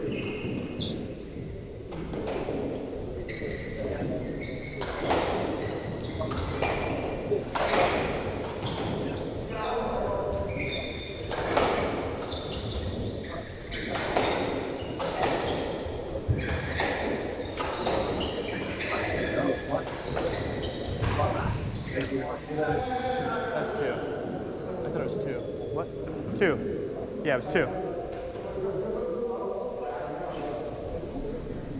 That's 2. I thought it was 2. What? 2. Yeah, it was 2.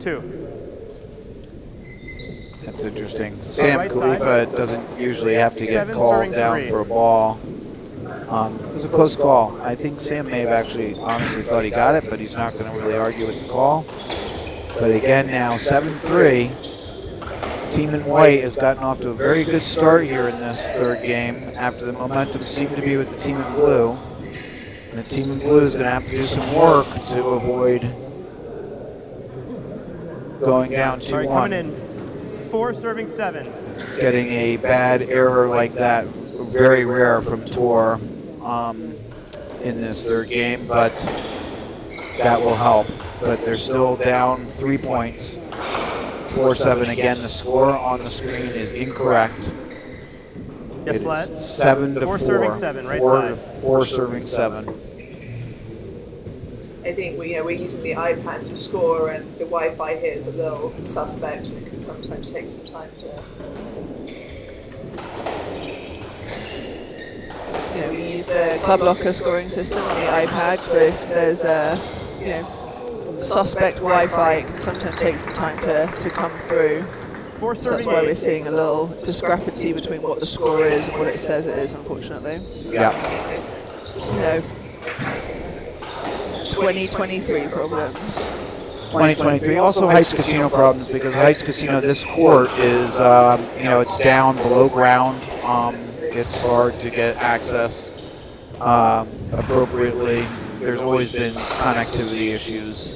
2. That's interesting. Sam right Khalifa side. doesn't usually have to get 7 called serving down 3. for a ball. It was a close call. I think Sam may have actually honestly thought he got it, but he's not going to really argue with the call. But again now, 7-3. Team in white has gotten off to a very good start here in this third game after the momentum seemed to be with the team in blue. And the team in blue is going to have to do some work to avoid going down All right, coming 2-1. in. 4 serving 7. Getting a bad error like that, very rare from Tor in this third game, but that will help. But they're still down 3 points. 4-7 again. The score on the screen is incorrect. Yes, It let. is 7-4. 4 serving 7, right 4 side. 4 serving 7. I think we're using the iPad to score, and the Wi-Fi here is a little suspect, and it can sometimes take some time to. We use the Club Locker scoring system on the iPad, but if there's suspect Wi-Fi, it can sometimes take some time to come through. 4 So that's serving why we're 8. seeing a little discrepancy between what the score is and what it says it is, unfortunately. Yeah. 2023 problems. 2023. Also Heights Casino problems because Heights Casino, this court is, it's down below ground. It's hard to get access appropriately. There's always been connectivity issues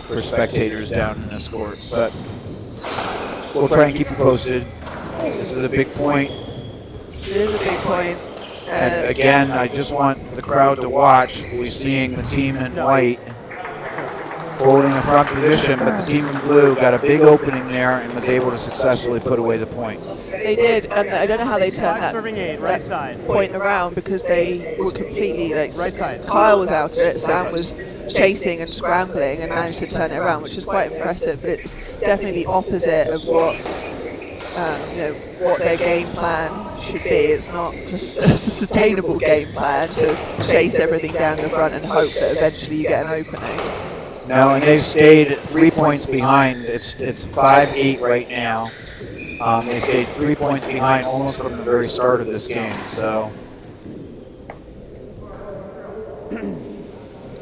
for spectators down in this court, but we'll try and keep you posted. This is a big point. It is a big point. And again, I just want the crowd to watch. We're seeing the team in white holding a front position, but the team in blue got a big opening there and was able to successfully put away the point. They did, and I don't know how they turned 5 that, serving 8, right that side. point around because they were completely like Right side. Kyle was out of it, Sam was chasing and scrambling and managed to turn it around, which is quite impressive. But it's definitely the opposite of what what their game plan should be. It's not a sustainable game plan to chase everything down the front and hope that eventually you get an opening. No, and they've stayed 3 points behind. It's 5-8 right now. They stayed 3 points behind almost from the very start of this game. So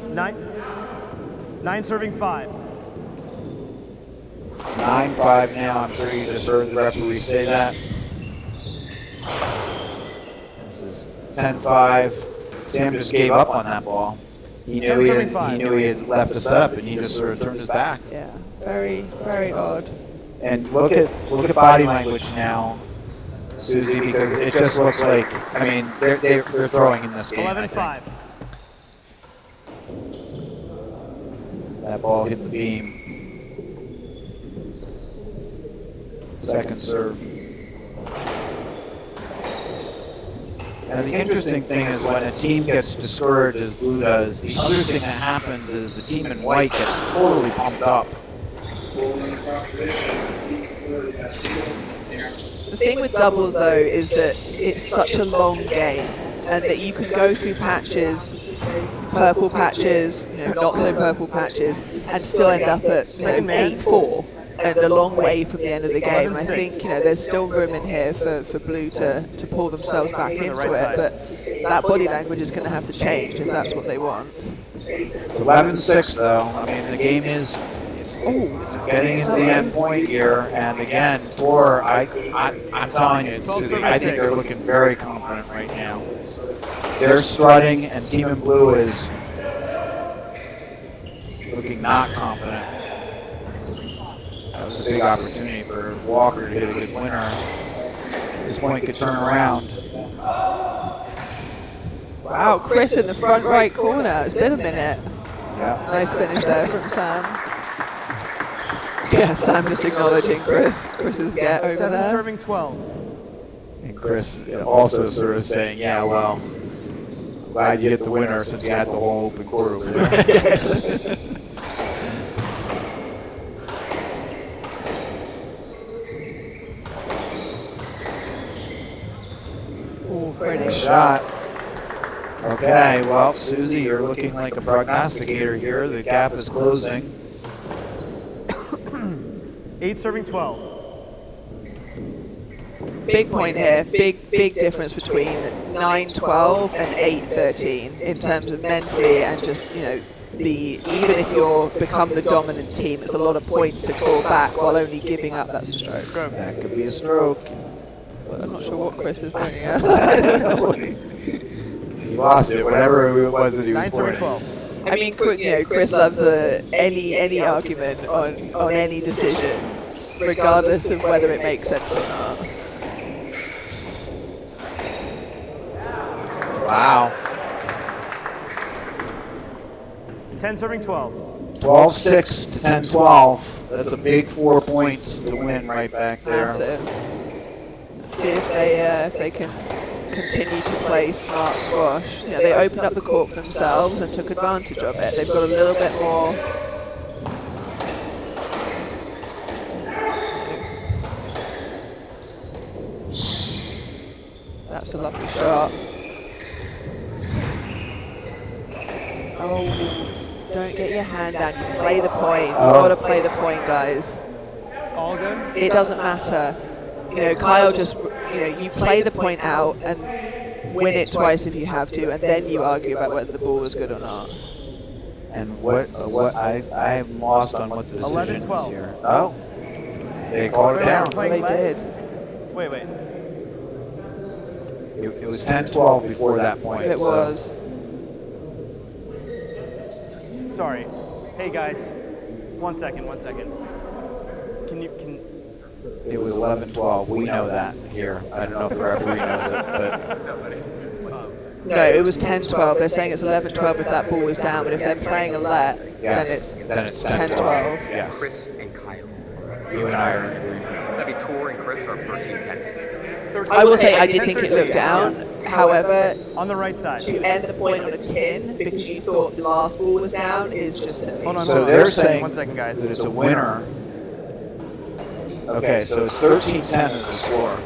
9 serving 5. 9-5 now. I'm sure you just heard the referee say that. This is 10-5. Sam just gave up on that ball. He knew he had left a setup, and he just sort of turned his back. Yeah, very, very odd. And look at body language now, Susie, because it just looks like, I mean, they're throwing in this game. 11-5. That ball hit the beam. Second serve. Now the interesting thing is when a team gets discouraged, as Blue does, the other thing that happens is the team in white gets totally pumped up. The thing with doubles, though, is that it's such a long game, and that you can go through patches, purple patches, not so purple patches, and still end up at 8-4, and a long way from the end of the game. I think there's still room in here for Blue to pull themselves back into it, but that body language is going to have to change if that's what they want. It's 11-6 though. I mean, the game is it's getting into the end point here, and again, Tor, I'm telling you, Susie, I think they're looking very confident right now. They're strutting, and Team in Blue is looking not confident. That was a big opportunity for Walker to hit a good winner. This point could turn around. Wow, Chris in the front right corner. It's been a minute. Yeah. Nice finish there from Sam. Yeah, Sam just acknowledging Chris's get over 7 there. serving 12. And Chris also sort of saying, yeah, well, glad you hit the winner since you had the whole open court over there. Ooh, pretty Nice shot. Okay, well, Susie, you're looking like a prognosticator here. The gap is closing. 8 serving 12. Big point here. Big difference between 9-12 and 8-13 in terms of mentally and just, even if you're become the dominant team, it's a lot of points to claw back while only giving up that stroke. That could be a stroke. But I'm not sure what Chris is pointing at. He lost it, whatever it was that he was 9 serving pointing. 12. I mean, Chris loves any argument on any decision, regardless of whether it makes sense or not. Wow. 10 serving 12. 12-6 to 10-12. That's a big 4 points to win right back there. Massive. Let's see if they can continue to play smart squash. They opened up the court for themselves and took advantage of it. They've got a little bit more. That's a lovely shot. Oh, don't get your hand down. You play the point. You've got to play the point, guys. All good? It doesn't matter. Kyle just, you play the point out and win it twice if you have to, and then you argue about whether the ball was good or not. And what I'm lost on what the decision is 11-12. here. Oh, they called it down. Well, they did. Wait. It was 10-12 before that point. It was. Sorry. Hey guys, one second. Can It was 11-12. We know that here. I don't know if the referee knows it, but No, it was 10-12. They're saying it's 11-12 if that ball is down, but if they're playing a let, Yes, then it's 10-12. 10-12. Yes. Chris and Kyle. You and I are in agreement. That'd be Tor and Chris are 13-10. I will say I did think it looked down. However, On the right side. to end the point on a 10 because you thought the last ball was down is just silly. Hold on, So hold on. they're saying 1 second, guys. that it's a winner. Okay, so it's 13-10 is the score.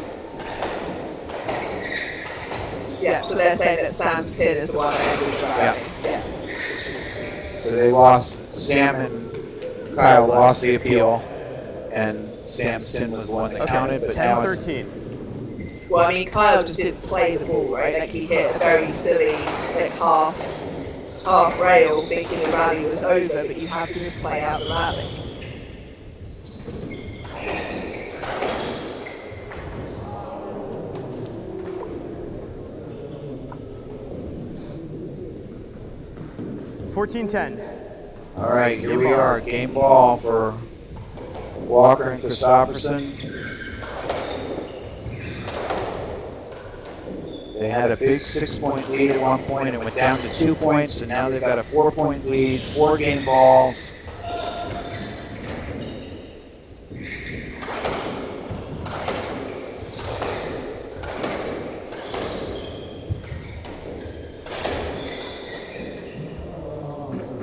Yeah, so they're saying that Sam's 10 is the one that was driving. Yeah. So they lost, Sam and Kyle lost the appeal, and Sam's 10 was the one that counted, but now it's 10-13. Well, I mean, Kyle just didn't play the ball, right? Like, he hit a very silly, like, half rail thinking the rally was over, but you have to just play out the rally. All right, here we are, game ball for Walker and Christopherson. They had a big 6-point lead at one point and went down to 2 points, and now they've got a 4-point lead, 4 game balls.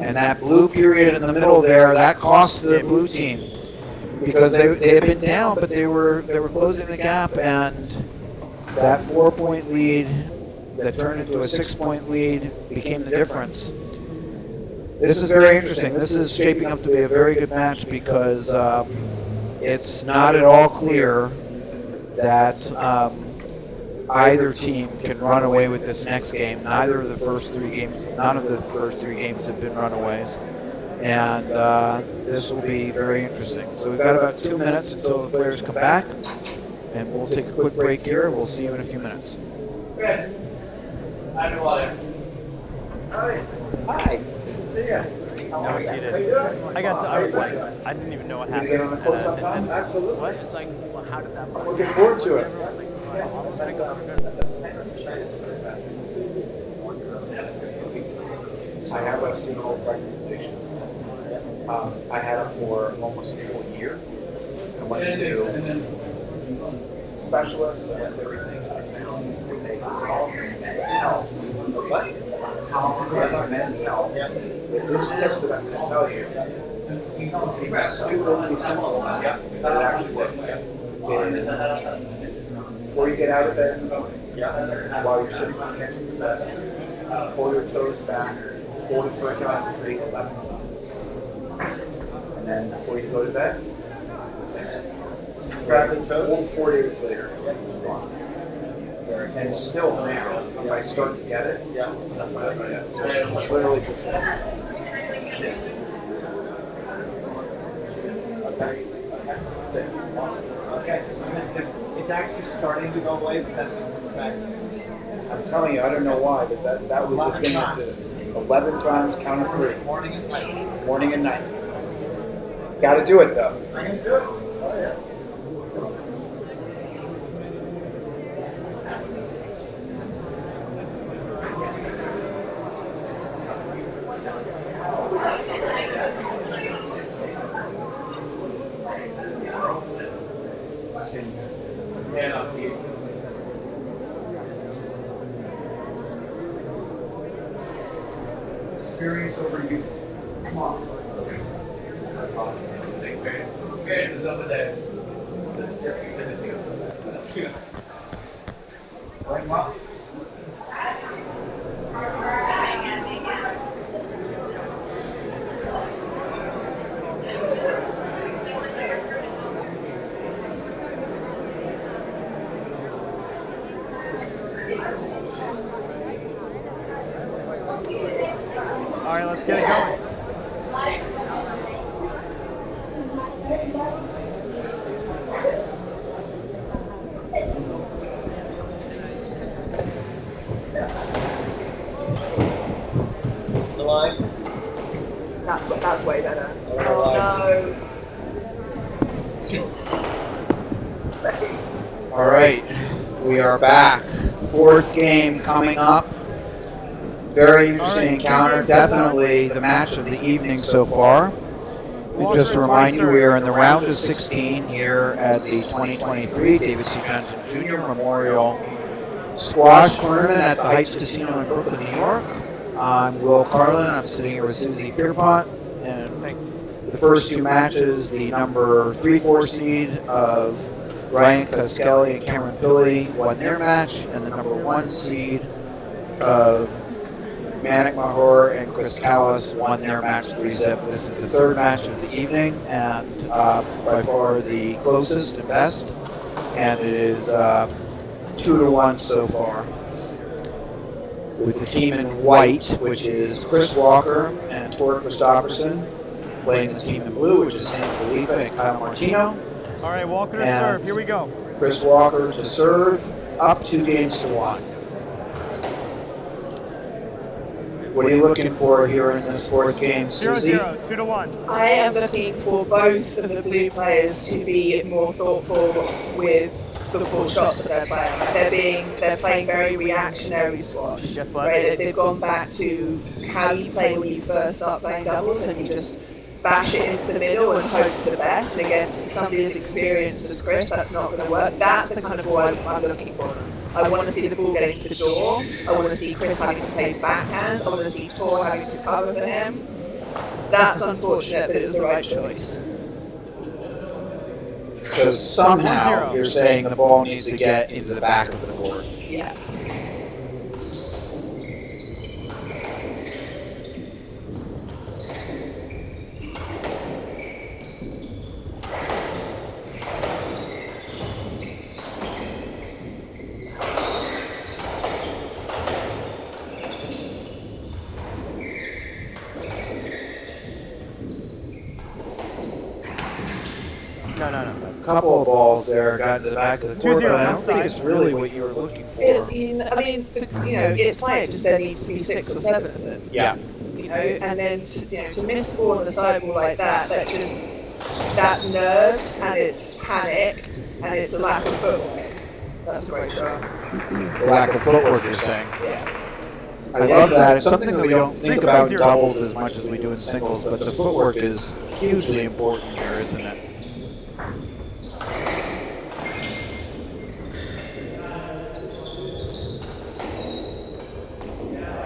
And that blue period in the middle there, that cost the blue team because they had been down, but they were closing the gap, and that 4-point lead that turned into a 6-point lead became the difference. This is very interesting. This is shaping up to be a very good match because it's not at all clear that either team can run away with this next game. None of the first 3 games have been runaways. And this will be very interesting. So we've got about 2 minutes until the players come back. And we'll take a quick break here. We'll see you in a few minutes. Chris, underwater. Hi. Good to see you. Now we're seated. I was like, I didn't even know what happened. Get on the court sometime? Absolutely. What? It's like, well, how did that work? Looking forward to it. I have a single recommendation. I had it for almost a full year. I went to specialists and everything. I found they call men's health. What? Men's health. This tip that I'm going to tell you seems stupidly simple, but it actually works. Before you get out of bed in the morning, while you're sitting on the edge of your bed, pull your toes back, hold it for a count of 3, 11 times. And then before you go to bed, grab the toes, 4 days later, gone. And still now, if I start to get it, that's what I do. So it's literally just this. Okay. That's it. Okay. It's actually starting to go away, but then it comes back. I'm telling you, I don't know why, but that was the thing that did it. 11 times, count of 3. Morning and night. Morning and night. Got to do it though. I'm going to do it. Oh, yeah. Experience over you. Come on. Experience is over there. Just keep it together. Right, Mom? All right, let's get it going. This is the line. That's way better. Oh, no. All right, we are back. 4th game coming up. Very interesting encounter. Definitely the match of the evening so far. And just to remind you, we are in the round of 16 here at the 2023 David C. Johnson Jr. Memorial Squash Tournament at the Heights Casino in Brooklyn, New York. I'm Will Carlin. I'm sitting here with Susie Pierpont. And the first two matches, the number 3-4 seed of Ryan Coskelly and Cameron Pilley won their match, and the number 1 seed of Manik Mahor and Chris Callis won their match 3-zip. This is the third match of the evening, and by far the closest and best. And it is 2-1 so far. With the team in white, which is Chris Walker and Walker-Christopherson, playing the team in blue, which is Sam Khalifa and Khalifa-Martino. All right, Walker to serve. Here we go. Chris Walker to serve, up 2-1. What are you looking for here in this fourth game, Susie? 0-0, 2-1. I am looking for both of the blue players to be more thoughtful with the ball shots that they're playing. They're playing very reactionary squash. Yes, right? They've gone back to how you play when you first start playing doubles, and you just bash it into the middle and hope for the best. And against somebody as experienced as Chris, that's not going to work. That's the kind of ball I'm looking for. I want to see the ball getting to the door. I want to see Chris having to play backhand. I want to see Tor having to cover for him. That's unfortunate, but it was the right choice. So somehow 1-0. you're saying the ball needs to get into the back of the court. Yeah. No. A couple of balls there got to the back of the court, 2-0 but I don't outside. think it's really what you were looking for. It's fine. Just there needs to be 6 or 7 of them. Yeah. And then to miss the ball on the sidewall like that's nerves and it's panic and it's a lack of footwork. That's a great shot. The lack of footwork, you're saying. Yeah. I love that. It's something that we don't think about in 3-0. doubles as much as we do in singles, but the footwork is hugely important here, isn't it?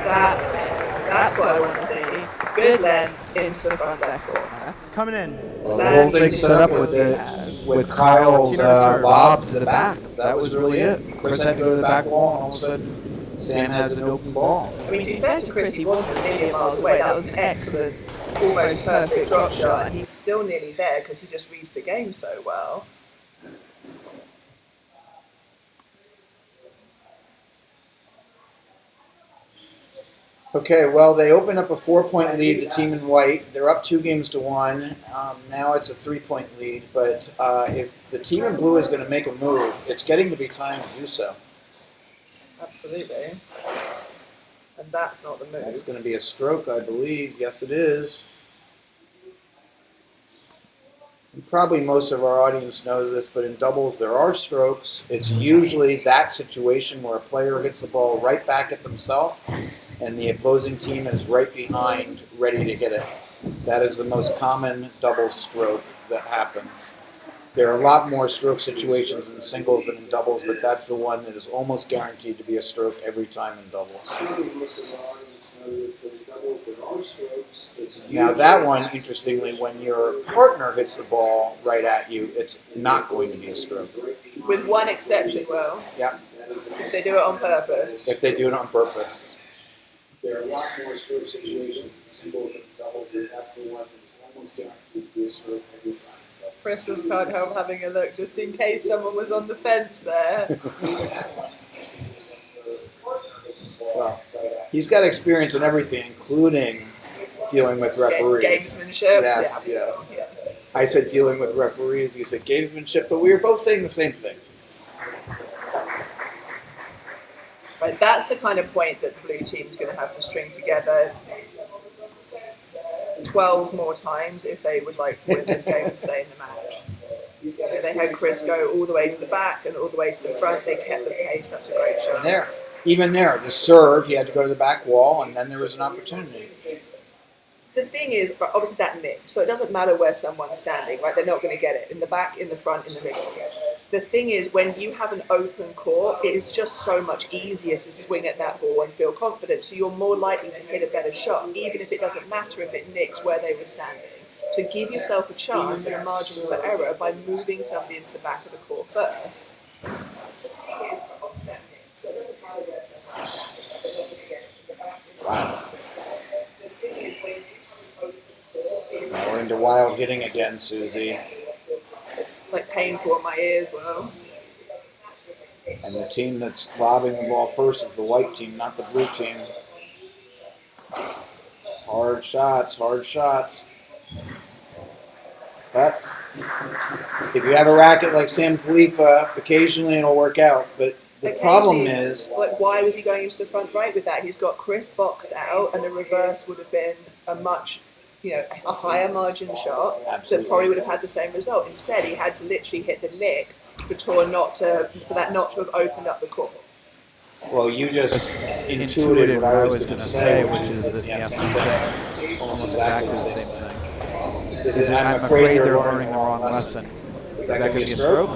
That's what I want to see. Good length into the front left corner. Coming in. Well, the whole thing set up with Kyle's lob to the back. That was really it. Chris had to go to the back wall, and all of a sudden, Sam has an open ball. I mean, to be fair to Chris, he wasn't a million miles away. That was an excellent, almost perfect drop shot, and he's still nearly there because he just reads the game so well. Okay, well, they open up a 4-point lead, the team in white. They're up 2-1. Now it's a 3-point lead, but if the team in blue is going to make a move, it's getting to be time to do so. Absolutely. And that's not the move. It's going to be a stroke, I believe. Yes, it is. And probably most of our audience knows this, but in doubles there are strokes. It's usually that situation where a player hits the ball right back at themselves, and the opposing team is right behind, ready to hit it. That is the most common double stroke that happens. There are a lot more stroke situations in singles than in doubles, but that's the one that is almost guaranteed to be a stroke every time in doubles. Now that one, interestingly, when your partner hits the ball right at you, it's not going to be a stroke. With one exception, Will. Yeah. If they do it on purpose. If they do it on purpose. There are a lot more stroke situations in singles and doubles, but that's the one that is almost guaranteed to be a stroke every time. Chris just can't help having a look just in case someone was on the fence there. Well, he's got experience in everything, including dealing with referees. Gamesmanship. Yes. I said dealing with referees, you said gamesmanship, but we were both saying the same thing. Right, that's the kind of point that the blue team's going to have to string together 12 more times if they would like to win this game and stay in the match. They had Chris go all the way to the back and all the way to the front. They kept the pace. That's a great shot. There. even there, the serve, he had to go to the back wall, and then there was an opportunity. The thing is, obviously that nick, so it doesn't matter where someone's standing, right? They're not going to get it in the back, in the front, in the middle. The thing is, when you have an open court, it is just so much easier to swing at that ball and feel confident. So you're more likely to hit a better shot, even if it doesn't matter if it nicks where they were standing. So give yourself a chance and a margin for error by moving somebody into the back of the court first. Wow. Now we're into wild hitting again, Susie. It's like painful in my ears, well. And the team that's lobbing the ball first is the white team, not the blue team. Hard shots, hard shots. But if you have a racket like Sam Khalifa, occasionally it'll work out. But the problem is... Like, why was he going into the front right with that? He's got Chris boxed out, and the reverse would have been a much, a higher margin shot that probably would have had the same result. Instead, he had to literally hit the nick for that not to have opened up the court. Well, you just intuited what I was going to say, which is that the same thing. Almost exactly the same thing. I'm afraid they're learning the wrong lesson. Is that going to be a stroke?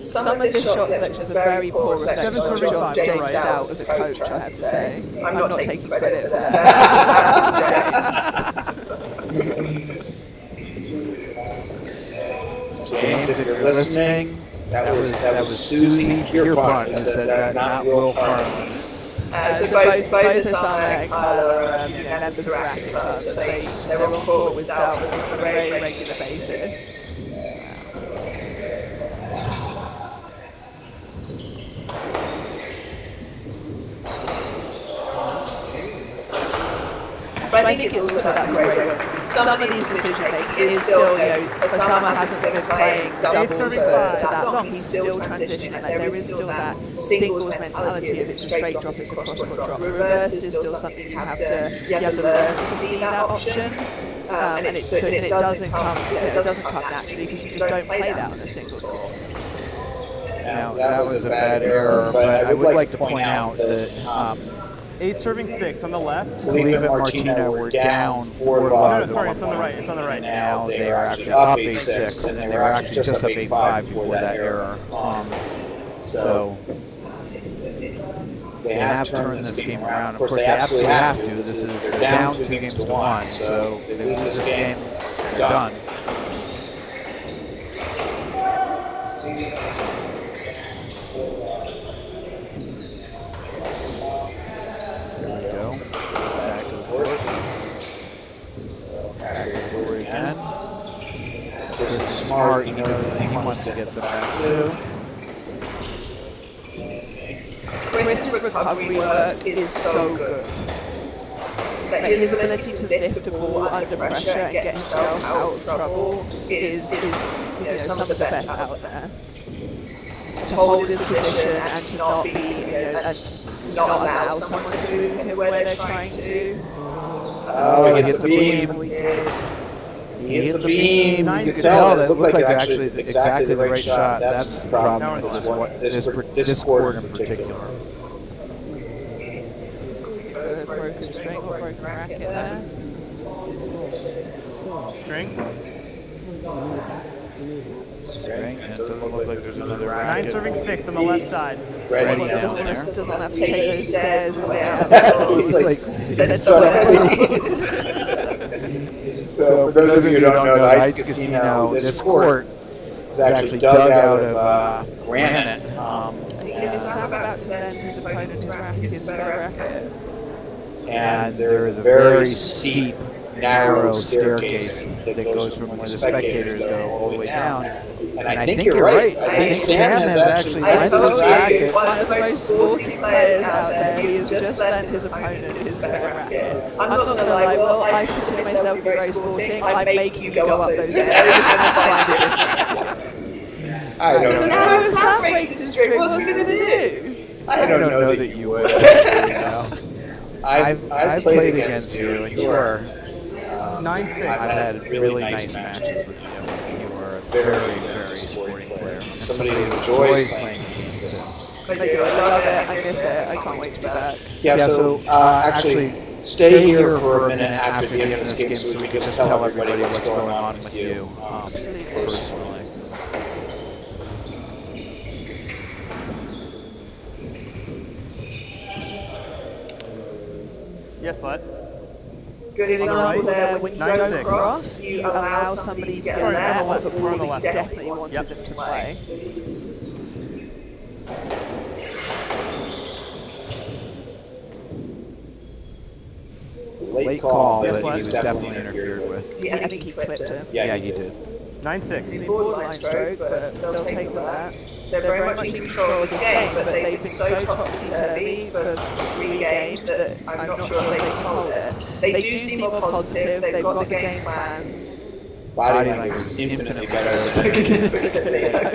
Some of the shot selections are very poor reflection on John J. Stout as a coach, I have to say. I'm not taking credit for that. James, if you're listening, that was Susie Pierpont who said that, not Will Carlin. So both Osama and Kyla are members of the racket club, so they're on court with Stout on a very regular basis. But I think it's also that some of these decision making is still, Osama hasn't been playing doubles for that long. He's still transitioning. Like, there is still that singles mentality of it's a straight drop, it's a cross court drop. Reverse is still something you have to learn to see that option. And it doesn't come naturally because you just don't play that on a singles court. Now, that was a bad error, but I would like to point out that 8 serving 6 on the left. Khalifa-Martino were down 4 love. No, sorry, it's on the right. It's on the right. Now they are actually up 8-6, and they were actually just up 8-5 before that error. So they have turned this game around. Of course, they absolutely have to. They're down 2 games to 1, so if they lose this game, they're done. This is smart. He knows that he wants to get the pass too. Chris's recovery work is so good. That his ability to lift the ball under pressure and get himself out of trouble is some of the best out there. To hold his position and to not be, not allow someone to move him where they're trying to. Oh, he hit the beam. He hit the beam. You could tell that looked like actually exactly the right shot. That's the problem with this court in particular. Broken string or broken racket there. String. String. And it doesn't look like there's another 9 racket. serving 6 on the left side. Ready Doesn't down there. have to take those stairs all the way out. So for those of you who don't know, the Heights Casino, this court is actually dug out of granite. He's about to lend his opponent his spare racket. And there is a very steep, narrow staircase that goes from where the spectators go all the way down. And I think you're right. I think Sam has actually lent his racket. One of the most sporty players out there. He has just lent his opponent his spare racket. I'm not going to lie, Will, I consider myself to be very sporting. I make you go up those stairs and find it. I don't know. Now if Sam breaks his string, what's he going to do? I don't know that you would. Actually, I've played against you, and you are. 9-6. I've had really nice matches with you. You are a very, very sporting player. Somebody who enjoys playing games too. I do. I love it. I miss it. I can't wait to be back. Yeah, so actually, stay here for a minute after the end of this game so we can just tell everybody what's going on with you personally. Yes, lad. Good example there. When you don't 9-6. cross, you allow somebody to get in Sorry, there on the off left. the ball On the that left. you definitely wanted Yep. them to play. Late call, Yes, but he lad. was definitely interfered with. Yeah, I think he clipped him. Yeah, he did. 9-6. Borderline stroke, but they'll take that. They're very much in control of this game, but they've been so topsy-turvy for 3 games that I'm not sure if they can hold it. They do seem more positive, they've got the game plan. Body language was infinitely better than at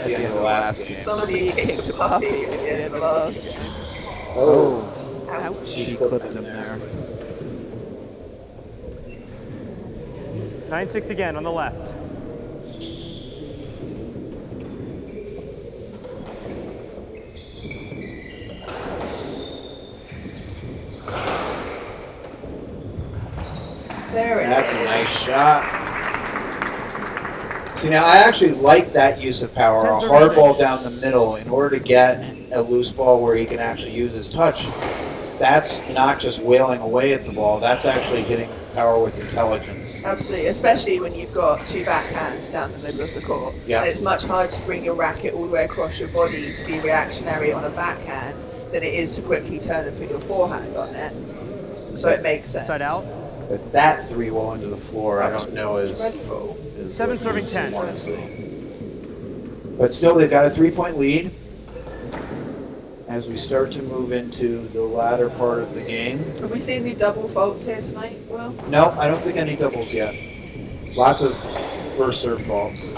the end of the last game. Somebody kicked a puppy at the end of the last game. Oh, Ouch. she clipped him there. 9-6 again on the left. There it That's is. a nice shot. See, now I actually like that use of power, a hard ball down the middle in order to get a loose ball where he can actually use his touch. That's not just wailing away at the ball, that's actually hitting power with intelligence. Absolutely, especially when you've got 2 backhands down the middle of the court. Yeah. And it's much harder to bring your racket all the way across your body to be reactionary on a backhand than it is to quickly turn and put your forehand on it. So it makes sense. Side out. But that 3-wall into the floor, I don't know is Dreadful. 7 serving 10. honestly. But still, they've got a 3-point lead as we start to move into the latter part of the game. Have we seen any double faults here tonight, Will? No, I don't think any doubles yet. Lots of first serve faults.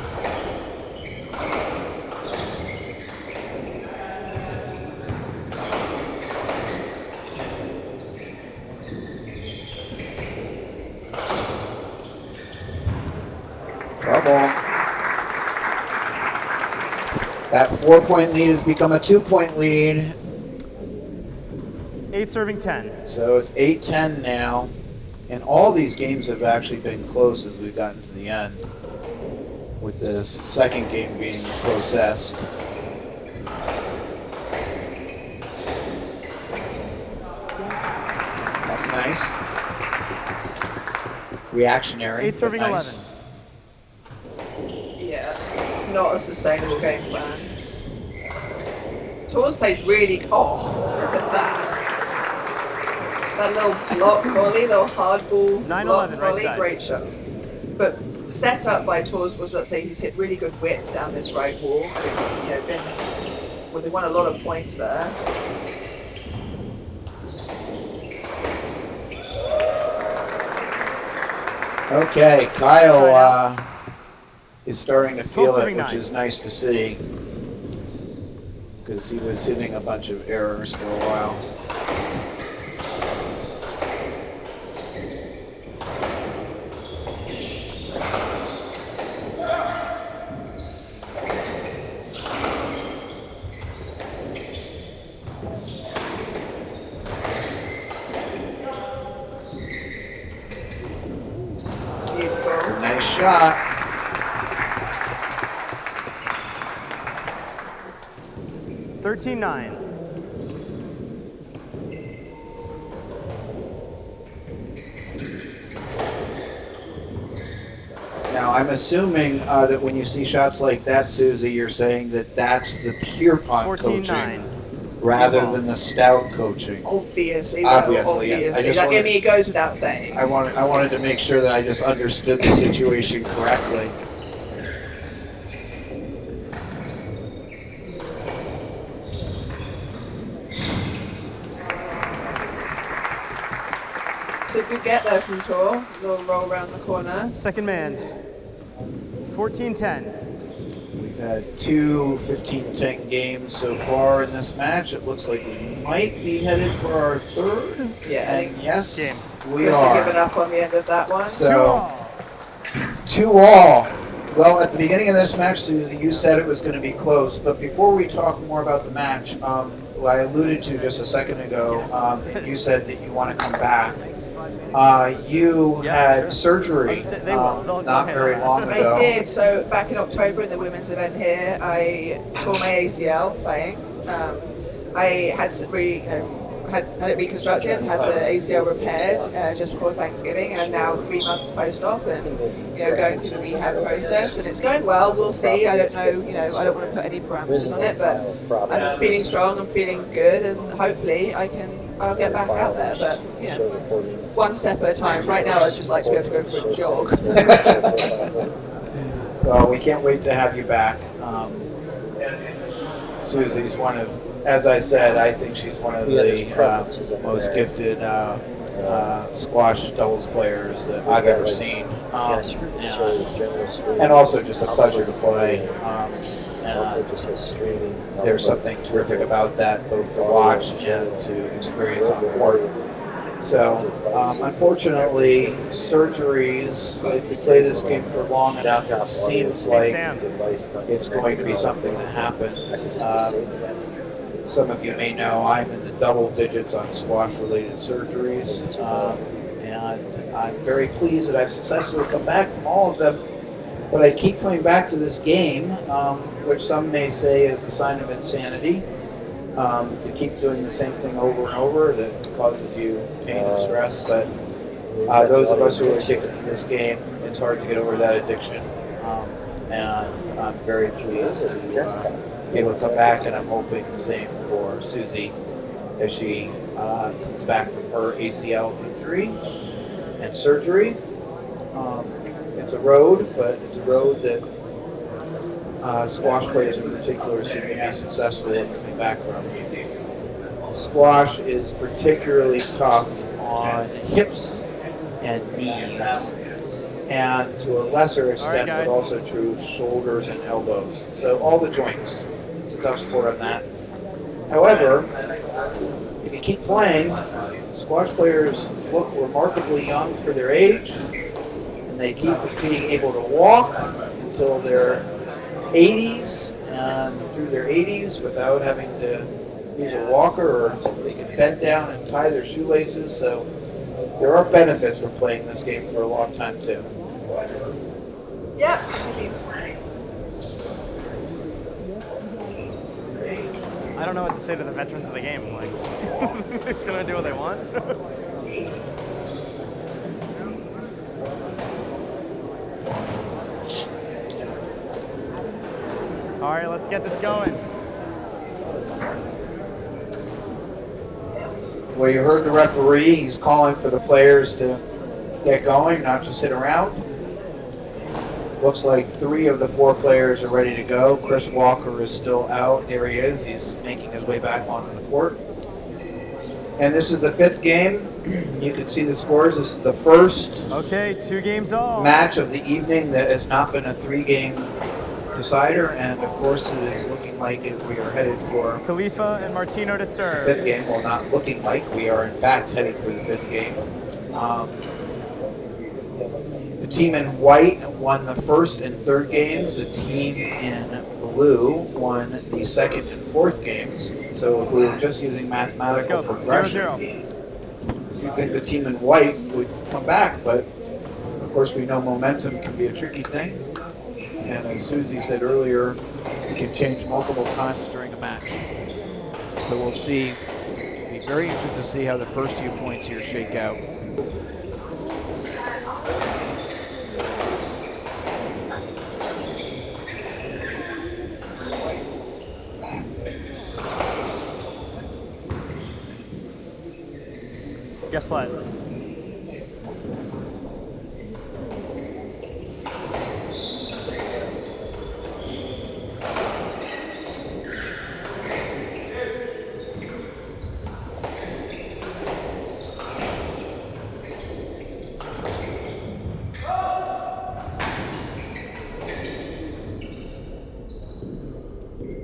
Trouble. That 4-point lead has become a 2-point lead. 8 serving 10. So it's 8-10 now. And all these games have actually been close as we've gotten to the end, with this second game being the closest. That's nice. Reactionary. 8 serving but nice. 11. Yeah, not a sustainable game plan. Torres plays really. Oh, look at that. That little block volley, little hard ball 9-11, block right volley, side. great shot. But set up by Torres was, let's say, he's hit really good width down this right wall. It's, well, they won a lot of points there. Okay, Kyle is starting to feel it, 12-39. which is nice to see, because he was hitting a bunch of errors for a while. Beautiful. Nice shot. Thirteen 9. Now, I'm assuming that when you see shots like that, Susie, you're saying that that's the Pierpont 14 coaching 9. rather than the Stout coaching. Obviously, Obviously, yes. I obviously. just Like, I wanted- mean, it goes without saying. I wanted to make sure that I just understood the situation correctly. So good get there from Tor. Little roll around the corner. Second man. 14-10. We've had two 15-10 games so far in this match. It looks like we might be headed for our third. Yeah, I And think yes, we Chris had given are. up on the end of that one. So, 2-all. Well, at the beginning of this match, Susie, you said it was going to be close. But before we talk more about the match, what I alluded to just a second ago, you said that you want to come back. You had surgery not very long ago. I did. So back in October in the women's event here, I tore my ACL playing. I had to had it reconstructed, had the ACL repaired just before Thanksgiving, and I'm now 3 months post-op and going through the rehab process, and it's going well. We'll see. I don't know. I don't want to put any parameters on it, but I'm feeling strong. I'm feeling good, and hopefully I'll get back out there. But one step at a time. Right now, I'd just like to be able to go for a jog. Well, we can't wait to have you back. Susie's one of, as I said, I think she's one of the most gifted squash doubles players that I've ever seen. And also just a pleasure to play. There's something terrific about that, both to watch and to experience on court. So, unfortunately, surgeries, if you play this game for long enough, it seems like it's going to be something that happens. Some of you may know I'm in the double digits on squash-related surgeries, and I'm very pleased that I've successfully come back from all of them. But I keep coming back to this game, which some may say is a sign of insanity, to keep doing the same thing over and over that causes you pain and stress. But those of us who are addicted to this game, it's hard to get over that addiction. And I'm very pleased to be able to come back, and I'm hoping the same for Susie as she comes back from her ACL injury and surgery. It's a road, but it's a road that squash players in particular seem to be successful in coming back from. Squash is particularly tough on hips and knees, and to a lesser extent, but also true, shoulders and elbows. So all the joints. It's a tough sport on that. However, if you keep playing, squash players look remarkably young for their age, and they keep being able to walk until their 80s, and through their 80s without having to use a walker, or they can bend down and tie their shoelaces. So there are benefits from playing this game for a long time too. Yeah. I don't know what to say to the veterans of the game. Like, they're gonna do what they want. All right, let's get this going. Well, you heard the referee. He's calling for the players to get going, not just sit around. Looks like 3 of the 4 players are ready to go. Chris Walker is still out. There he is. He's making his way back onto the court. And this is the 5th game. You can see the scores. This is the first 2 games all. match of the evening that has not been a 3-game decider. And, of course, it is looking like we are headed for Khalifa-Martino to serve. the 5th game. Well, not looking like. We are, in fact, headed for the 5th game. The team in white won the 1st and 3rd games. The team in blue won the 2nd and 4th games. So if we were just using mathematical progression, 0-0. you'd think the team in white would come back. But, of course, we know momentum can be a tricky thing. And as Susie said earlier, it can change multiple times during a match. So we'll see. It'll be very interesting to see how the first few points here shake out. Guess what?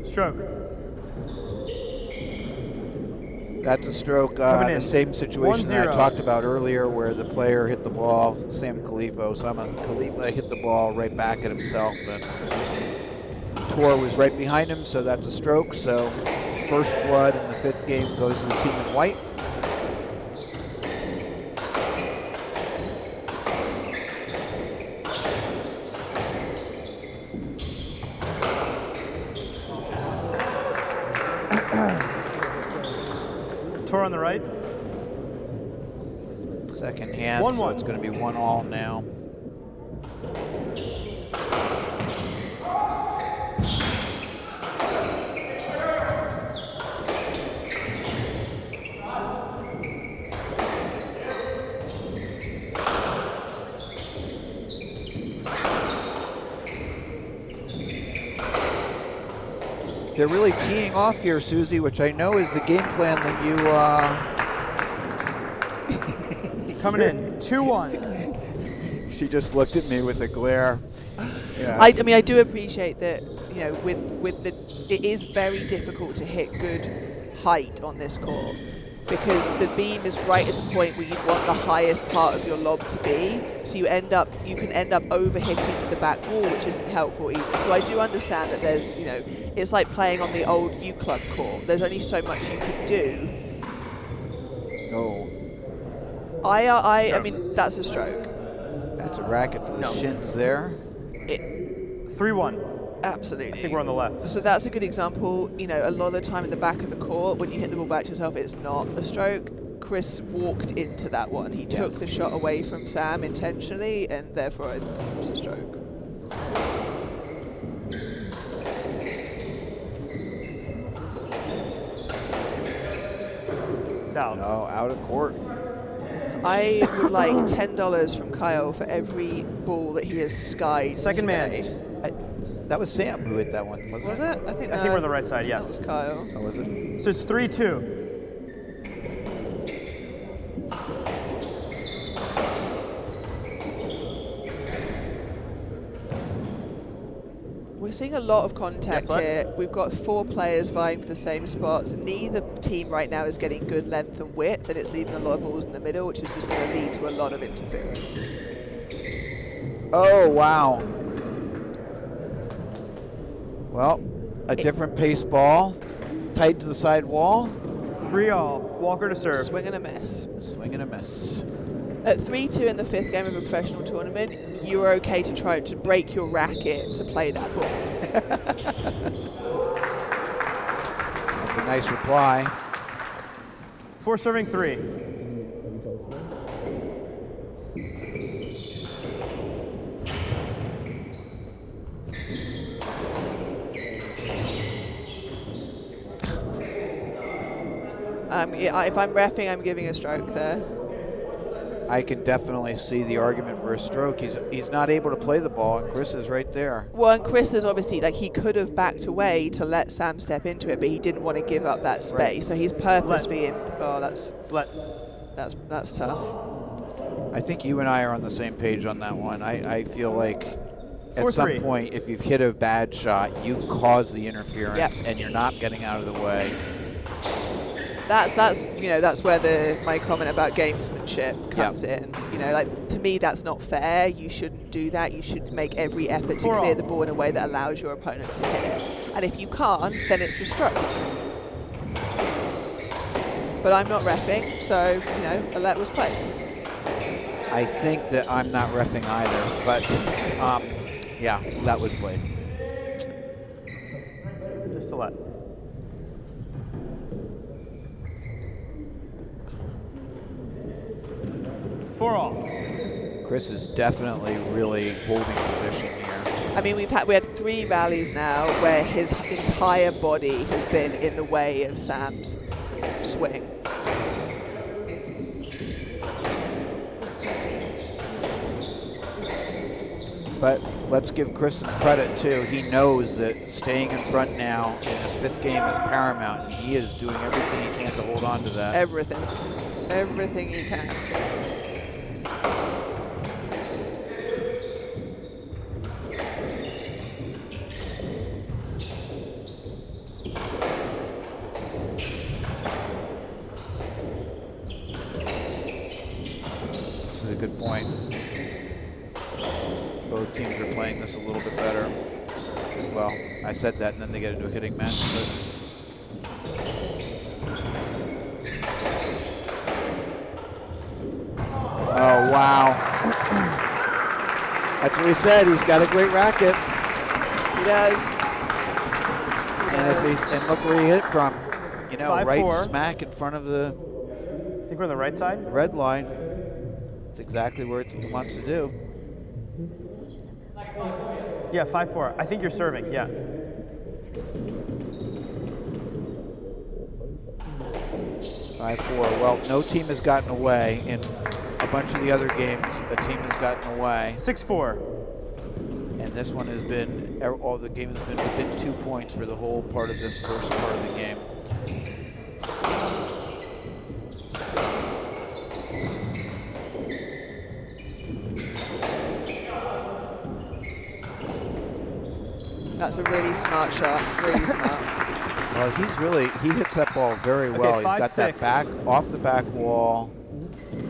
Stroke. That's a stroke. Coming The in. same situation that I 1-0. talked about earlier where the player hit the ball, Khalifa hit the ball right back at himself, and Tor was right behind him, so that's a stroke. So first blood in the 5th game goes to the team in white. Tor on the right. Second hand, so 1-1. it's going to be 1-1 now. They're really teeing off here, Susie, which I know is the game plan that you Coming in. 2-1. She just looked at me with a glare. Yeah, I mean, I do appreciate that. You know, it is very difficult to hit good height on this court because the beam is right at the point where you'd want the highest part of your lob to be. So you can end up overhitting to the back wall, which isn't helpful either. So I do understand that there's, you know, it's like playing on the old U Club court. There's only so much you can do. no, I mean, that's a stroke. that's a racket to the shins there. 3-1. Absolutely. I think we're on the left. So that's a good example. You know, a lot of the time in the back of the court, when you hit the ball back to yourself, it's not a stroke. Chris walked into that one. He took the shot away from Sam intentionally, and therefore it was a stroke. It's out. No, out of court. I would like $10 from Kyle for every ball that he has skied. Second man. today. That was Sam who hit that one, wasn't Was it? it? I think we're on the right side, yeah. That was Kyle. Oh, was it? So it's 3-2. We're seeing a lot of contact Yes, lad. here. We've got 4 players vying for the same spots. Neither team right now is getting good length and width, and it's leaving a lot of balls in the middle, which is just going to lead to a lot of interference. Oh, wow. Well, a different pace ball, tight to the side wall. 3-all. Walker to serve. Swing and a miss. Swing and a miss. At 3-2 in the 5th game of a professional tournament, you're okay to try to break your racket to play that ball. That's a nice reply. 4 serving 3. If I'm reffing, I'm giving a stroke there. I can definitely see the argument for a stroke. He's not able to play the ball, and Chris is right there. Well, and Chris is obviously, like, he could have backed away to let Sam step into it, but he didn't want to give up that space. Right. So he's purposely in. Oh, that's tough. I think you and I are on the same page on that one. I feel like at 4-3. some point, if you've hit a bad shot, you've caused the interference, and you're not getting out of the way. That's where my comment about gamesmanship comes in. You know, like, to me, that's not fair. You shouldn't do that. You should make every effort to 4-all. clear the ball in a way that allows your opponent to hit it. And if you can't, then it's a stroke. But I'm not reffing, so, you know, a let was played. I think that I'm not reffing either, but yeah, that was played. Just a let. All. Chris is definitely really holding position here. I mean, we had 3 rallies now where his entire body has been in the way of Sam's swing. But let's give Chris some credit too. He knows that staying in front now in his 5th game is paramount, and he is doing everything he can to hold on to that. Everything he can. point. Both teams are playing this a little bit better. Well, I said that, and then they get into a hitting match. But oh, wow. That's what he said. He's got a great racket. He does. And look where he hit it from. You know, 5-4. right smack in front of the I think we're on the right side. red line. It's exactly what he wants to do. Yeah, 5-4. I think you're serving. Yeah. Five, 4. Well, no team has gotten away. In a bunch of the other games, a team has gotten away. 6-4. And this one has been, all the game has been within 2 points for the whole part of this first part of the game. That's a really smart shot. Really smart. Well, he hits that ball very well. He's got 5-6. that back, off the back wall,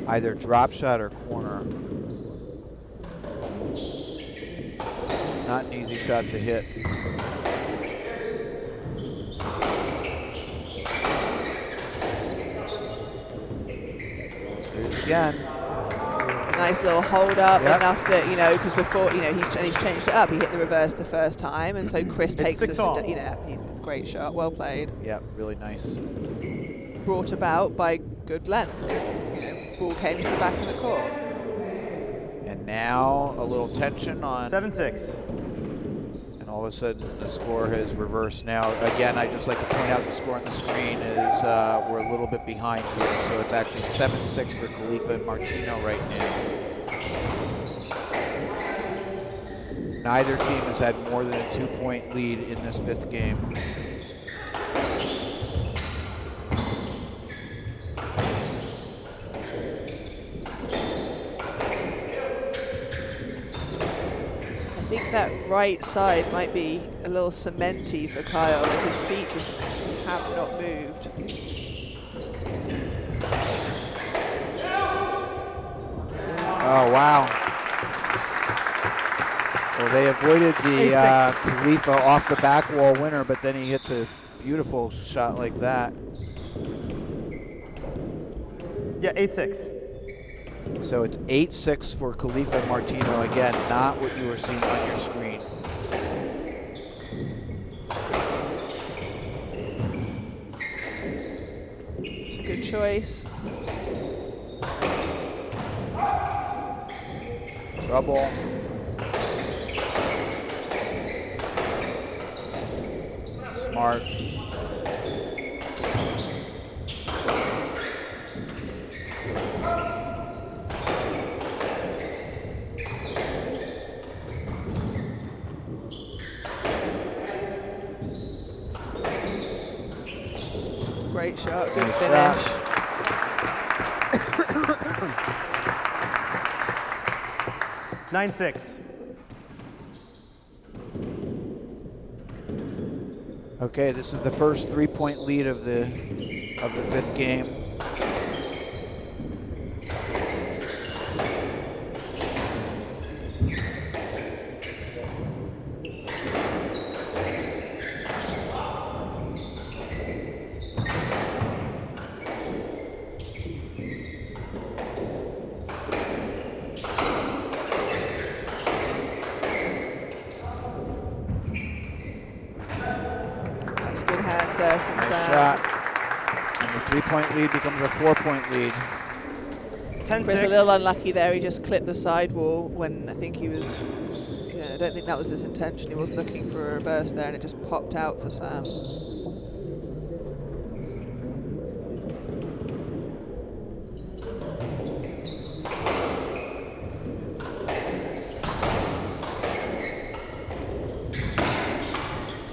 either drop shot or corner. Not an easy shot to hit. There's again. Nice little hold up, Yep. enough that, you know, because before, you know, he's changed it up. He hit the reverse the first time, and so Chris takes the, 6-all. you know, it's a great shot, well played. Yeah, really nice. Brought about by good length. You know, ball came to the back of the court. And now a little tension on. 7-6. And all of a sudden the score has reversed. Now, again, I just like to point out the score on the screen is we're a little bit behind here. So it's actually 7-6 for Khalifa-Martino right now. Neither team has had more than a 2-point lead in this fifth game. I think that right side might be a little cementy for Kyle, and his feet just have not moved. Oh, wow. Well, they avoided the Khalifa off the back wall winner, but then he hits a beautiful shot like that. Yeah, 8-6. So it's 8-6 for Khalifa-Martino. Again, not what you were seeing on your screen. It's a good choice. Trouble. Smart. Great shot, good Nice finish. shot. 9-6. Okay, this is the first 3-point lead of the fifth game. That's good hands there from Nice Sam. shot. And the 3-point lead becomes a 4-point lead. 10-6. Chris a little unlucky there. He just clipped the sidewall when I think he was, you know, I don't think that was his intention. He wasn't looking for a reverse there, and it just popped out for Sam.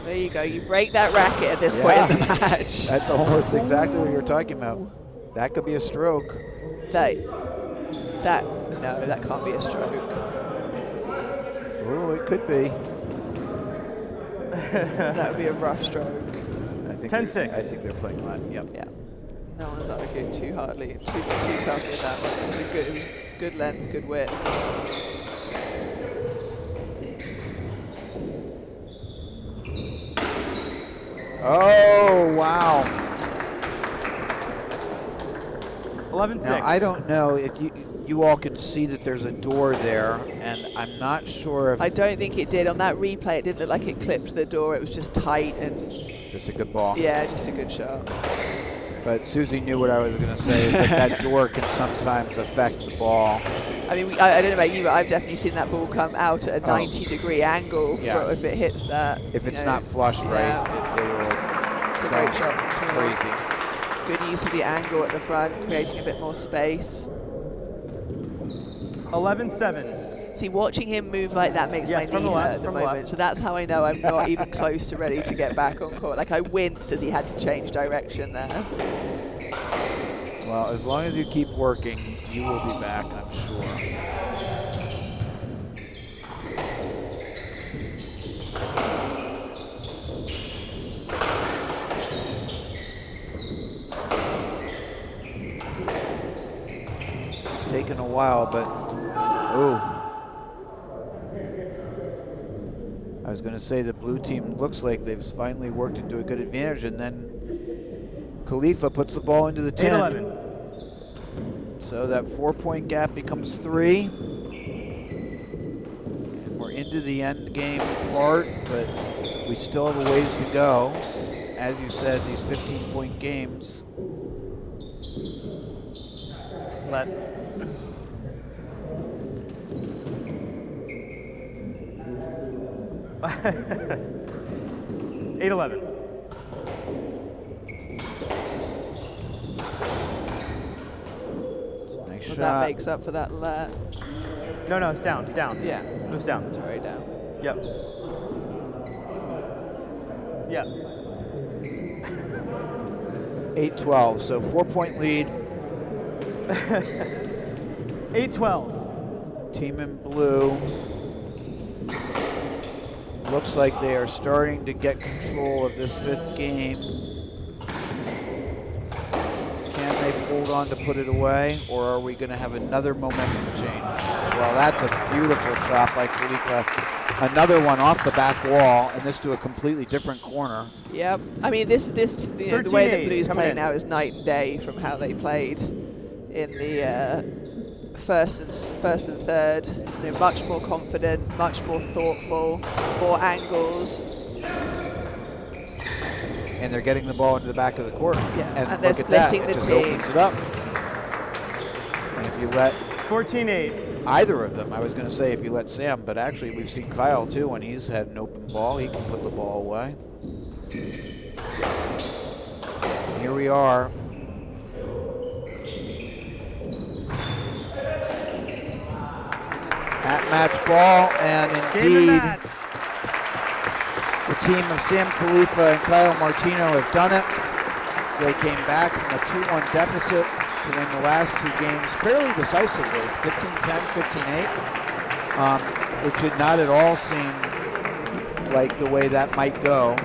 There you go. You break that racket at this point in the match. That's almost exactly what you were talking about. That could be a stroke. No, that can't be a stroke. Oh, it could be. That would be a rough stroke. I think 10-6. I think they're playing a lot. Yep. Yeah. No one's arguing too hardly, too tough with that one. It was a good, good length, good width. Oh, wow. 11-6. Now, I don't know if you all can see that there's a door there, and I'm not sure if... I don't think it did. On that replay, it didn't look like it clipped the door. It was just tight and... Just a good ball. Yeah, just a good shot. But Susie knew what I was going to say, is that door can sometimes affect the ball. I mean, I don't know about you, but I've definitely seen that ball come out at a 90-degree angle for if it hits that. If it's not flush right, it will... It's a great shot. Crazy. Good use of the angle at the front, creating a bit more space. 11-7. See, watching him move like that makes my knee hurt at the moment. So that's how I know I'm not even close to ready to get back on court. Like, I winced as he had to change direction there. Well, as long as you keep working, you will be back, I'm sure. It's taken a while, but I was going to say the blue team looks like they've finally worked into a good advantage, and then Khalifa puts the ball into the 10. 8-11. So that 4-point gap becomes 3. And we're into the end game part, but we still have a ways to go. As you said, these 15-point games. Let. $8-11. Nice Well, shot. that makes up for that let. No, it's down. Yeah. It was down. It's very down. Yep. Yeah. 8-12, so 4-point lead. 8-12. Team in blue. Looks like they are starting to get control of this 5th game. Can they hold on to put it away, or are we going to have another momentum change? Well, that's a beautiful shot by Khalifa. Another one off the back wall, and this to a completely different corner. Yep. I mean, the way the Blues play now is night and day from how they played in the first and third. They're much more confident, much more thoughtful, more angles. And they're getting the ball into the back of the court. Yeah, and look they're at that, splitting the it just team. opens it up. And if you let 14-8. either of them, I was going to say if you let Sam, but actually we've seen Kyle too when he's had an open ball, he can put the ball away. Here we are. At match ball, and indeed the team of Sam Khalifa and Khalifa-Martino have done it. They came back from a 2-1 deficit to win the last 2 games fairly decisively, 15-10, 15-8, which did not at all seem like the way that might go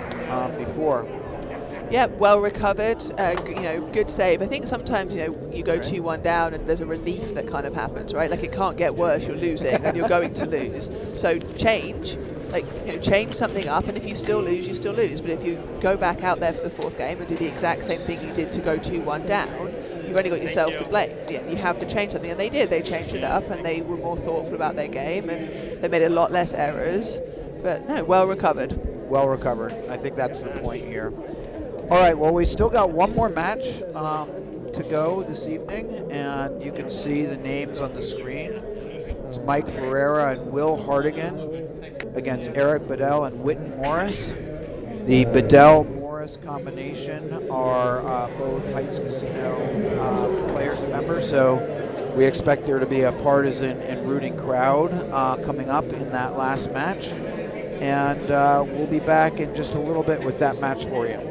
before. Yeah, well recovered. Good save. I think sometimes you go 2-1 down and there's a relief that kind of happens, right? Like it can't get worse. You're losing and you're going to lose. So change something up, and if you still lose, you still lose. But if you go back out there for the 4th game and do the exact same thing you did to go 2-1 down, you've only got yourself to blame. Yeah, you have to change something, and they did. They changed it up, and they were more thoughtful about their game, and they made a lot less errors. But no, well recovered. Well recovered. I think that's the point here. All right, well, we still got one more match to go this evening, and you can see the names on the screen. It's Mike Ferreira and Will Hardigan against Eric Bedell and Witten Morris. The Bedell-Morris combination are both Heights Casino players and members, so we expect there to be a partisan and rooting crowd coming up in that last match. And we'll be back in just a little bit with that match for you.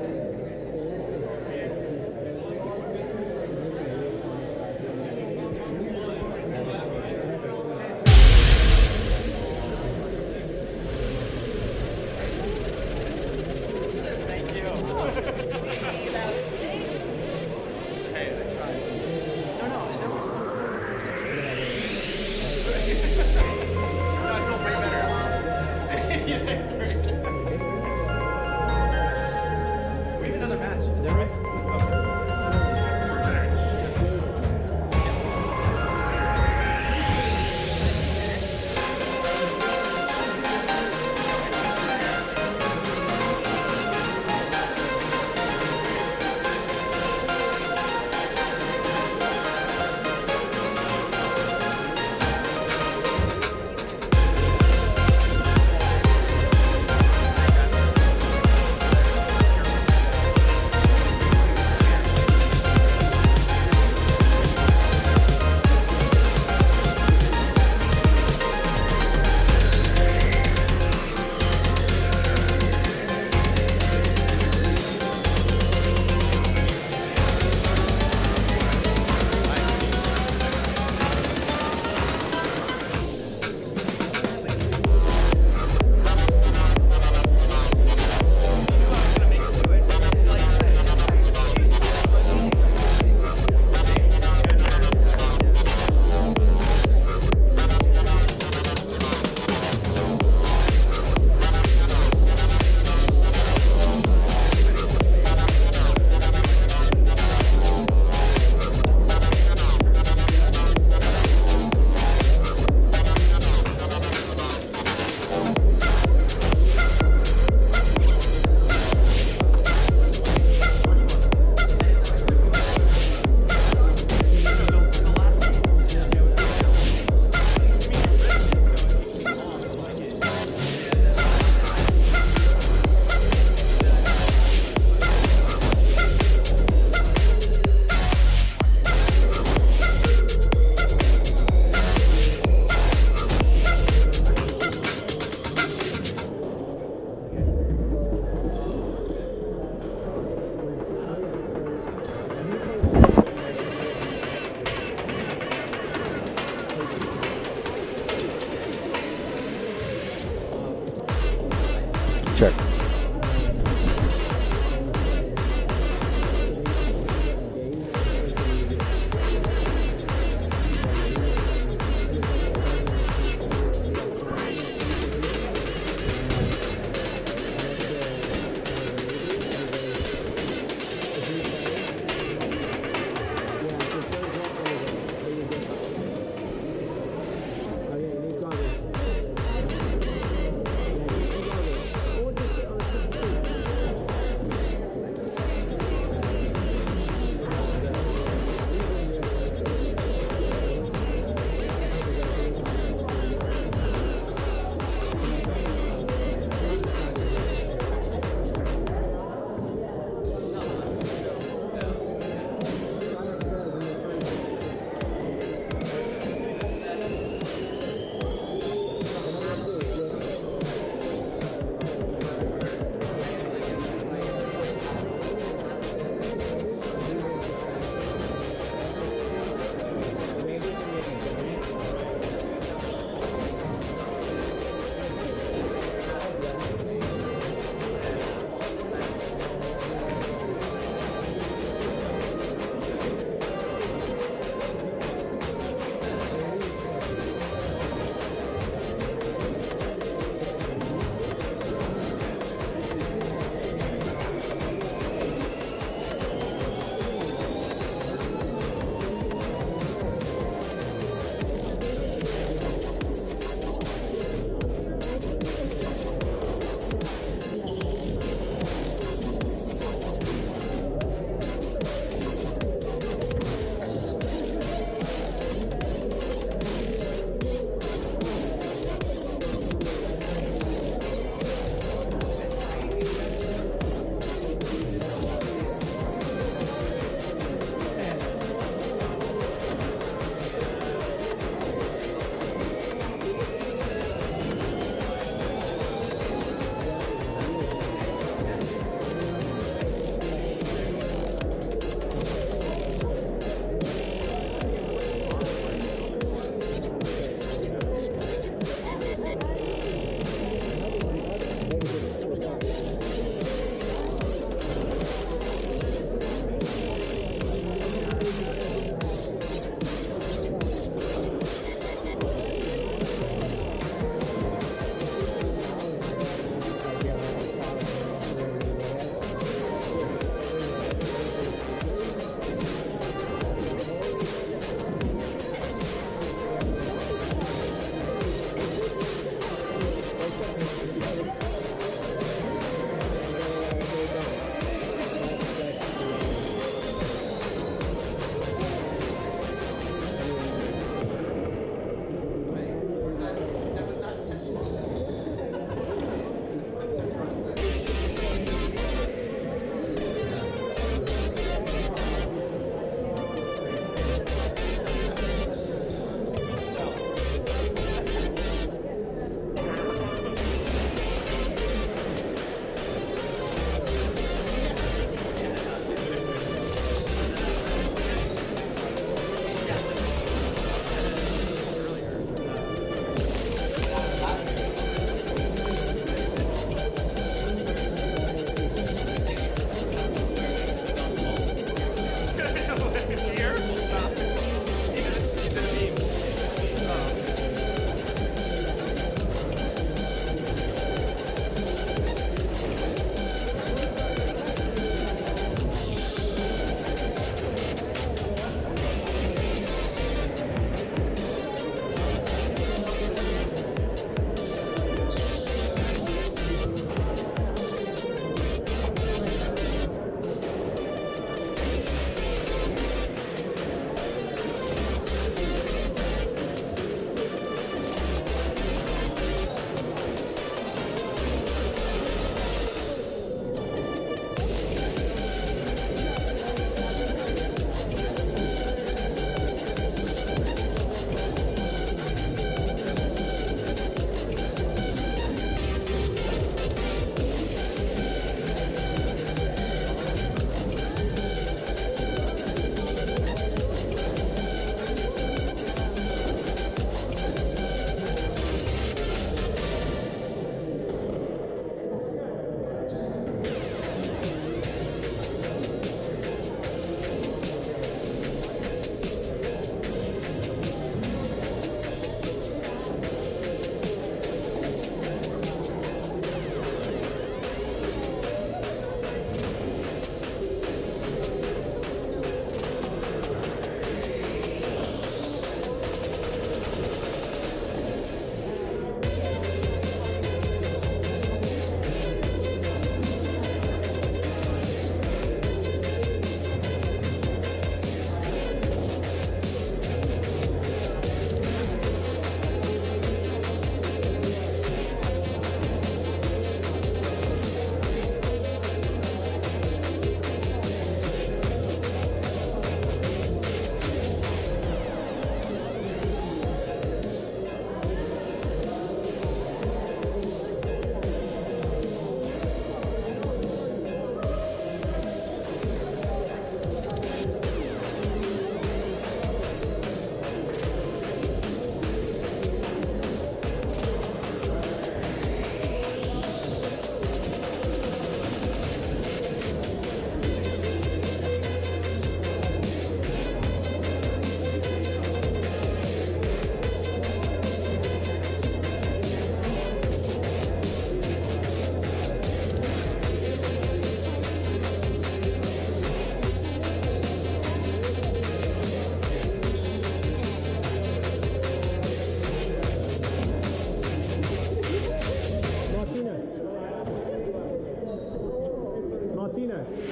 Walker-Christopherson.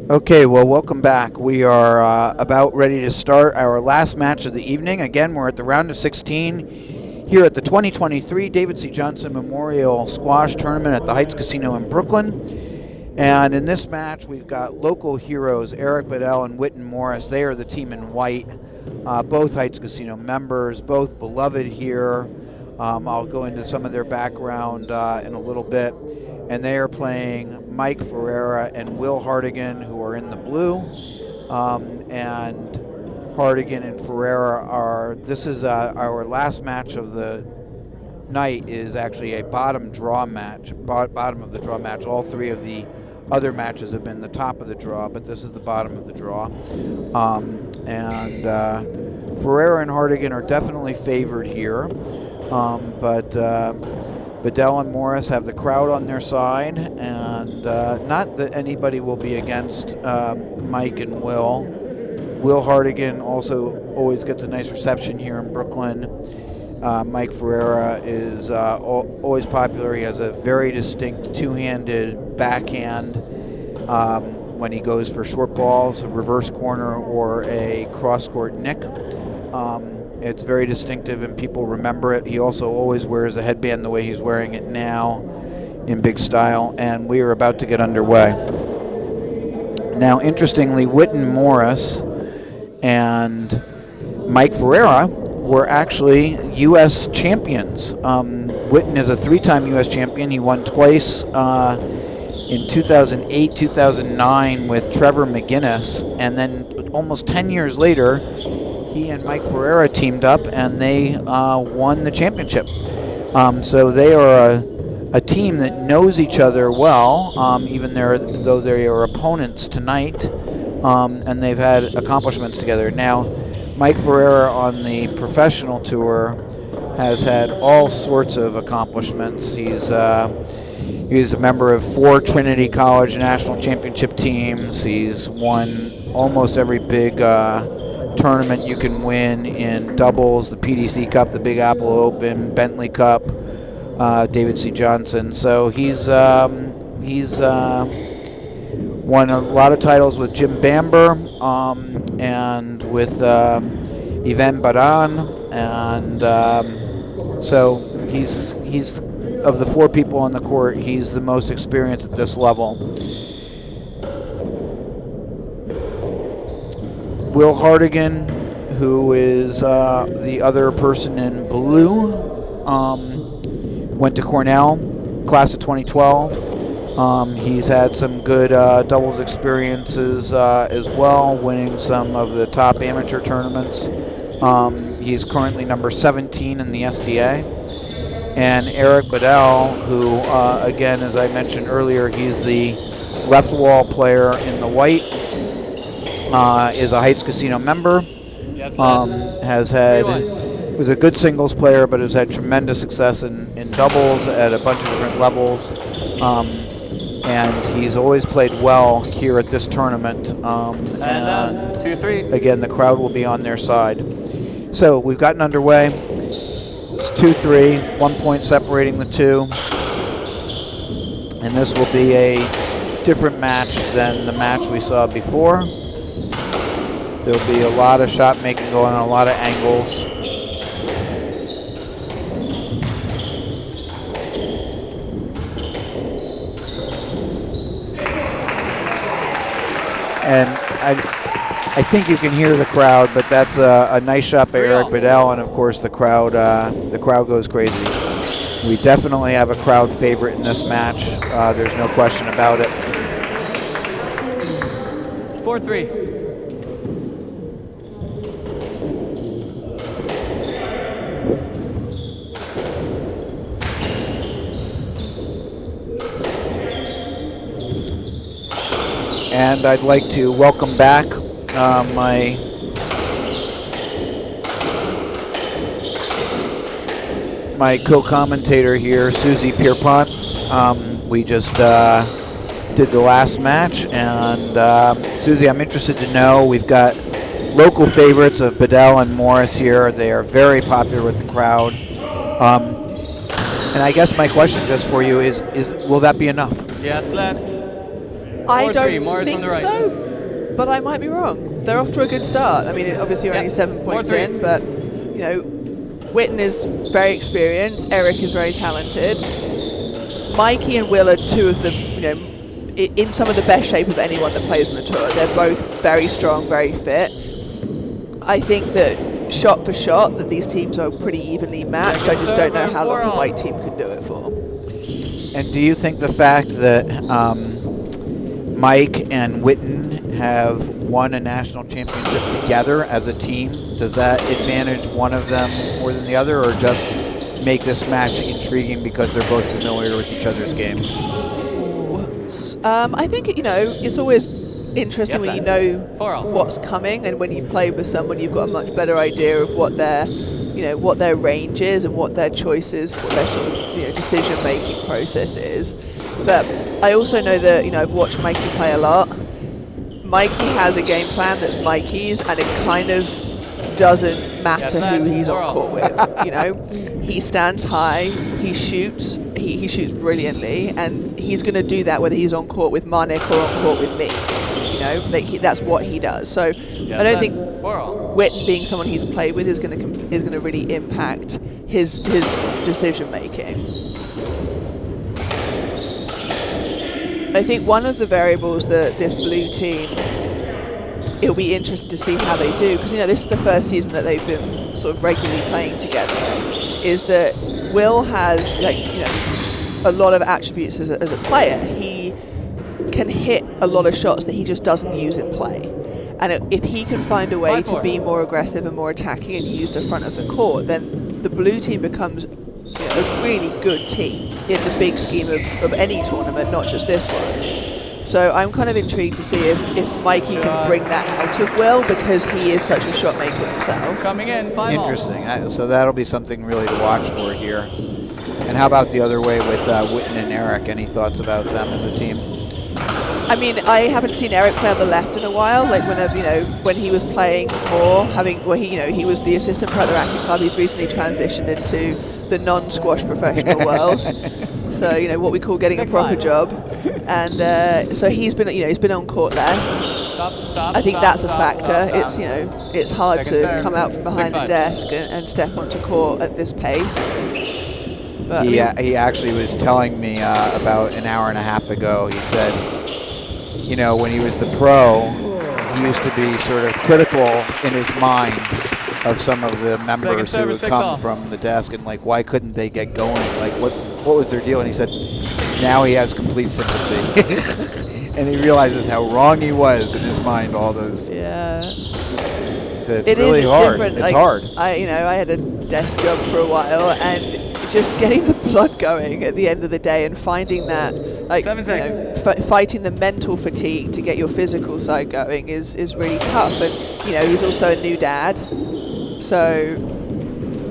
Okay, well, welcome back. We are about ready to start our last match of the evening. Again, we're at the round of 16 here at the 2023 David C. Johnson Memorial Squash Tournament at the Heights Casino in Brooklyn. And in this match, we've got local heroes Eric Bedell and Witten Morris. They are the team in white, both Heights Casino members, both beloved here. I'll go into some of their background in a little bit. And they are playing Mike Ferreira and Will Hardigan, who are in the blue. And Hardigan and Ferreira are, this is our last match of the night, is actually a bottom draw match, bottom of the draw match. All three of the other matches have been the top of the draw, but this is the bottom of the draw. Ferreira and Hardigan are definitely favored here, but Bedell and Morris have the crowd on their side, and not that anybody will be against Mike and Will. Will Hardigan also always gets a nice reception here in Brooklyn. Mike Ferreira is always popular. He has a very distinct two-handed backhand when he goes for short balls, a reverse corner, or a cross-court nick. It's very distinctive and people remember it. He also always wears a headband the way he's wearing it now in big style, and we are about to get underway. Now, interestingly, Witten Morris and Mike Ferreira were actually U.S. champions. Witten is a three-time U.S. champion. He won twice in 2008, 2009 with Trevor McGinnis, and then almost 10 years later, he and Mike Ferreira teamed up and they won the championship. So they are a team that knows each other well, even though they are opponents tonight, and they've had accomplishments together. Now, Mike Ferreira on the professional tour has had all sorts of accomplishments. He's a member of 4 Trinity College national championship teams. He's won almost every big tournament you can win in doubles, the PDC Cup, the Big Apple Open, Bentley Cup, David C. Johnson. So he's won a lot of titles with Jim Bamber and with Yvan Baran, and so he's of the 4 people on the court, he's the most experienced at this level. Will Hardigan, who is the other person in blue, went to Cornell, class of 2012. He's had some good doubles experiences as well, winning some of the top amateur tournaments. He's currently number 17 in the SDA. And Eric Bedell, who, again, as I mentioned earlier, he's the left wall player in the white, is a Heights Casino member. Yes, Was a good singles player, but has had tremendous success in doubles at a bunch of different levels. And he's always played well here at this tournament. And 2-3. again, the crowd will be on their side. So we've gotten underway. It's 2-3, 1 point separating the two. And this will be a different match than the match we saw before. There'll be a lot of shot making going on, a lot of angles. And I think you can hear the crowd, but that's a nice shot by Eric Bedell, and of course the crowd goes crazy. We definitely have a crowd favorite in this match. There's no question about it. 4-3. And I'd like to welcome back my co-commentator here, Susie Pierpont. We just did the last match, and Susie, I'm interested to know, we've got local favorites of Bedell and Morris here. They are very popular with the crowd. And I guess my question just for you is will that be enough? Yes, left. I 4-3, don't Morris on think the right. so, but I might be wrong. They're off to a good start. I mean, obviously you're only 7 points 4-3. in, but you know, Witten is very experienced. Eric is very talented. Mikey and Will are two of the, you know, in some of the best shape of anyone that plays on the tour. They're both very strong, very fit. I think that shot for shot, that these teams are pretty evenly matched. I just don't know how long the white team can do it for. And do you think the fact that Mike and Witten have won a national championship together as a team, does that advantage one of them more than the other, or just make this match intriguing because they're both familiar with each other's games? I think, you know, it's always interesting when you know 4-all. what's coming, and when you've played with someone, you've got a much better idea of what their, you know, what their range is and what their choices, what their sort of, you know, decision-making process is. But I also know that, you know, I've watched Mikey play a lot. Mikey has a game plan that's Mikey's, and it kind of doesn't matter who he's on court with. You know, he stands high, he shoots, he shoots brilliantly, and he's going to do that whether he's on court with Marnik or on court with me. You know, that's what he does. So I don't think Witten, being someone he's played with, is going to really impact his decision making. I think one of the variables that this blue team, it'll be interesting to see how they do, because, you know, this is the first season that they've been sort of regularly playing together, is that Will has, like, you know, a lot of attributes as a player. He can hit a lot of shots that he just doesn't use in play. And if he can find a way to be more aggressive and more attacking and use the front of the court, then the blue team becomes, you know, a really good team in the big scheme of any tournament, not just this one. So I'm kind of intrigued to see if Mikey can bring that out of Will, because he is such a shot maker himself. Coming in, 5-all. Interesting. So that'll be something really to watch for here. And how about the other way with Witten and Eric? Any thoughts about them as a team? I mean, I haven't seen Eric play on the left in a while. Like, whenever, you know, when he was playing more, he was the assistant pro at the Racket Club. He's recently transitioned into the non-squash professional world. So, you know, what we call getting a proper job. And so he's been on court less. I think that's a factor. It's, you know, it's hard to come out from behind the desk and step onto court at this pace. But, He actually was telling me about an hour and a half ago, he said, you know, when he was the pro, he used to be sort of critical in his mind of some of the members who would come from the desk, and like, why couldn't they get going? Like, what was their deal? And he said, now he has complete sympathy. And he realizes how wrong he was in his mind all those. Yeah. He said, It's really hard. different. It's like, hard. I had a desk job for a while, and just getting the blood going at the end of the day and finding that, like, you know, fighting the mental fatigue to get your physical side going is really tough. And, you know, he's also a new dad, so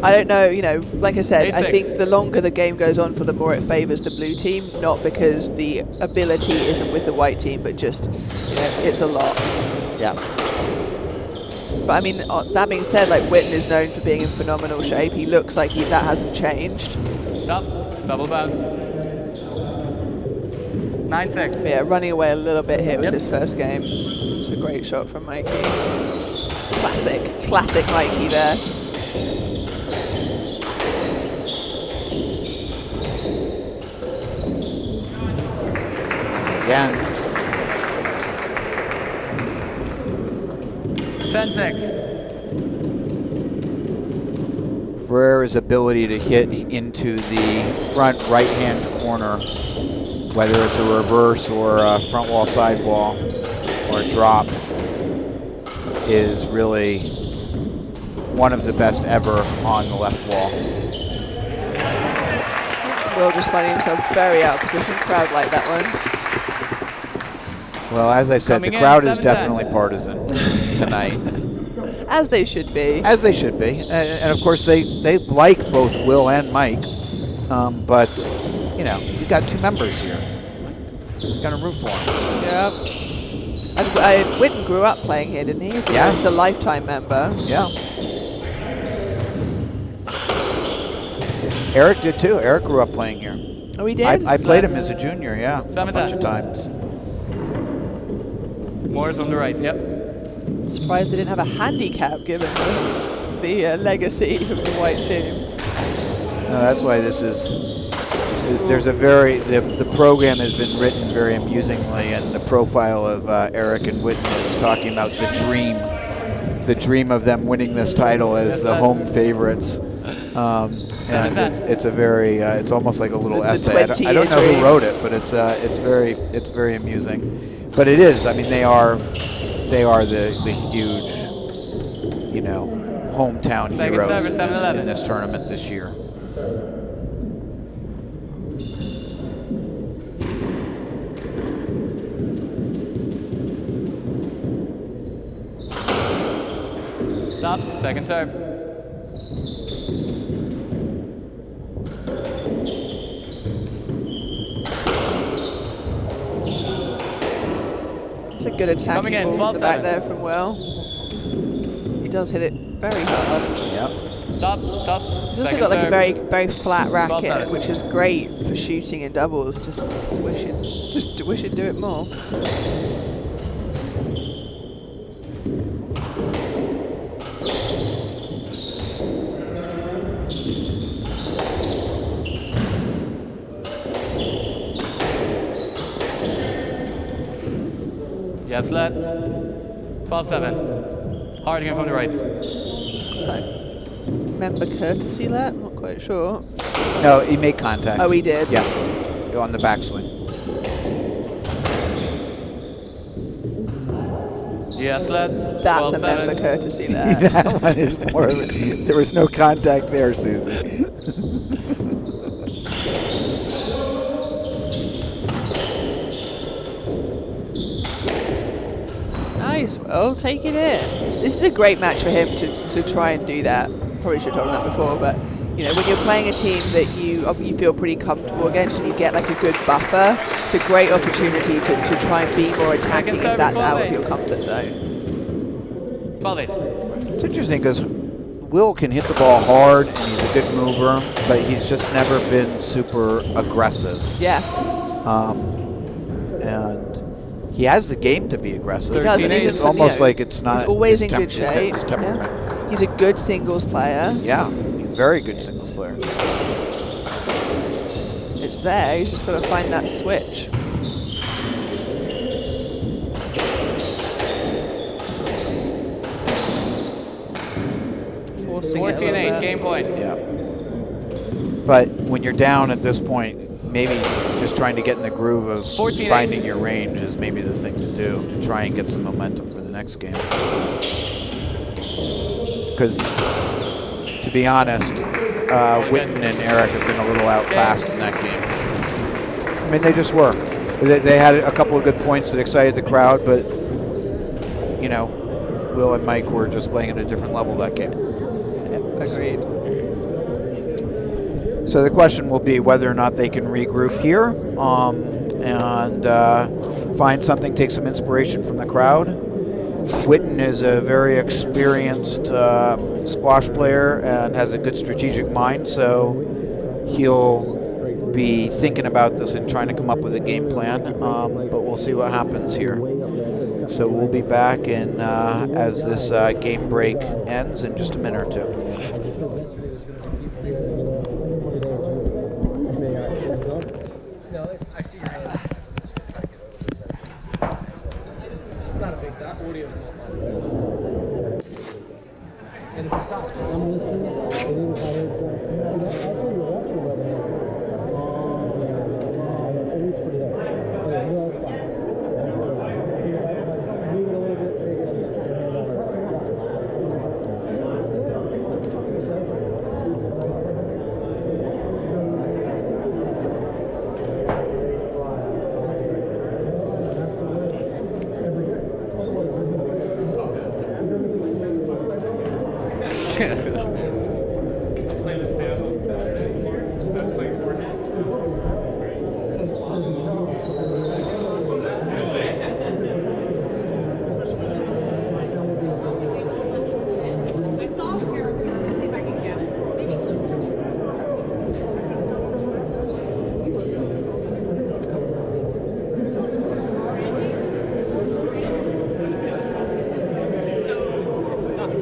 I don't know, you know, like I said, I think the longer the game goes on, for the more it favors the blue team, not because the ability isn't with the white team, but just, you know, it's a lot. Yeah. But I mean, that being said, like, Witten is known for being in phenomenal shape. He looks like that hasn't changed. Stop. Double bounce. 9-6. Yeah, running away a little bit here with this first game. It's a great shot from Mikey. Classic Mikey there. Again. 10-6. Ferrera's ability to hit into the front right-hand corner, whether it's a reverse or a front wall, side wall, or a drop, is really one of the best ever on the left wall. Will just finding himself very out of position. Crowd like that one. Well, as I said, Coming the in, crowd is 7-10. definitely partisan tonight, As they should be. as they should be. And of course, they like both Will and Mike. But, you know, you got two members here. You're going to root for them. Yeah. And Witten grew up playing here, didn't he? Yes. He's a lifetime member. Yeah. Eric did too. Eric grew up playing here. Oh, he did? I played him as a junior, yeah, a 7-10. bunch of times. Moore's on the right, yep. Surprised they didn't have a handicap given the legacy of the white team. That's why this is. There's a the program has been written very amusingly, and the profile of Eric and Witten is talking about the dream of them winning this title as the home favorites. And it's a very it's almost like a little essay. I don't know who wrote it, but it's very amusing. But it is. I mean, they are the huge, you know, hometown Second heroes server, 7-11. in this tournament this year. Stop. Second serve. It's a good attacking Coming in, ball from the back 12-7. there from Will. He does hit it very hard. Yep. Stop. He's also Second got like a serve. very, very flat racket, 12-7. which is great for shooting in doubles. Just wish he'd do it more. Yes, lad. 12-7. Hard again from the right. So, member courtesy let? I'm not quite sure. No, he made contact. Oh, he did? Yeah, on the backswing. Yes, lad. That's a 12-7. member courtesy let. That one is more of it. There was no contact there, Susie. Nice, Will. Take it in. This is a great match for him to try and do that. Probably should have told him that before, but you know, when you're playing a team that you feel pretty comfortable against and you get like a good buffer, it's a great opportunity to try and be more attacking if that's out of your comfort zone. 12-8. It's interesting because Will can hit the ball hard and he's a good mover, but he's just never been super aggressive. Yeah. And he has the game to be aggressive. He does, and he's It's in- almost you know, like it's not. He's always his in good his shape. temperament. Yeah. He's a good singles player. Yeah, he's a very good singles player. It's there. He's just got to find that switch. Forcing it a little 14-8. bit. Game point. Yeah. But when you're down at this point, maybe just trying to get in the groove of 14-8. finding your range is maybe the thing to do to try and get some momentum for the next game. Because, to be honest, Witten and Eric have been a little outclassed in that game. I mean, they just were. They had a couple of good points that excited the crowd, but, you know, Will and Mike were just playing at a different level that game. Agreed. So the question will be whether or not they can regroup here and find something, take some inspiration from the crowd. Witten is a very experienced squash player and has a good strategic mind, so he'll be thinking about this and trying to come up with a game plan, but we'll see what happens here. So we'll be back in as this game break ends in just a minute or two. I see your hand. It's not a big that audio is not bad. And besides, I'm listening. It is how it's actually you're actually right now. It is pretty hard. Okay, no, it's fine. Move it a little bit. Take it. Played with Sam on Saturday. I was playing Fortnite. I saw a pair of them. Let's see if I can get it. It's nuts.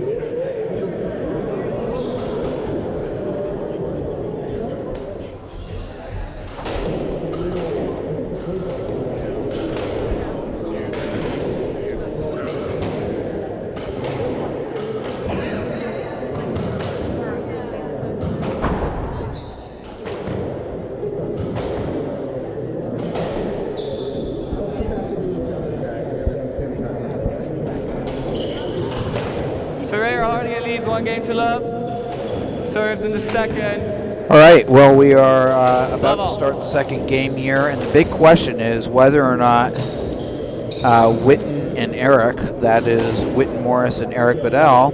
Ferrer Hardy leads 1-0. Serves in the second. All right, well, we are about to start the second game here, and the big question is whether or not Witten and Eric, that is Witten Morris and Eric Bedell,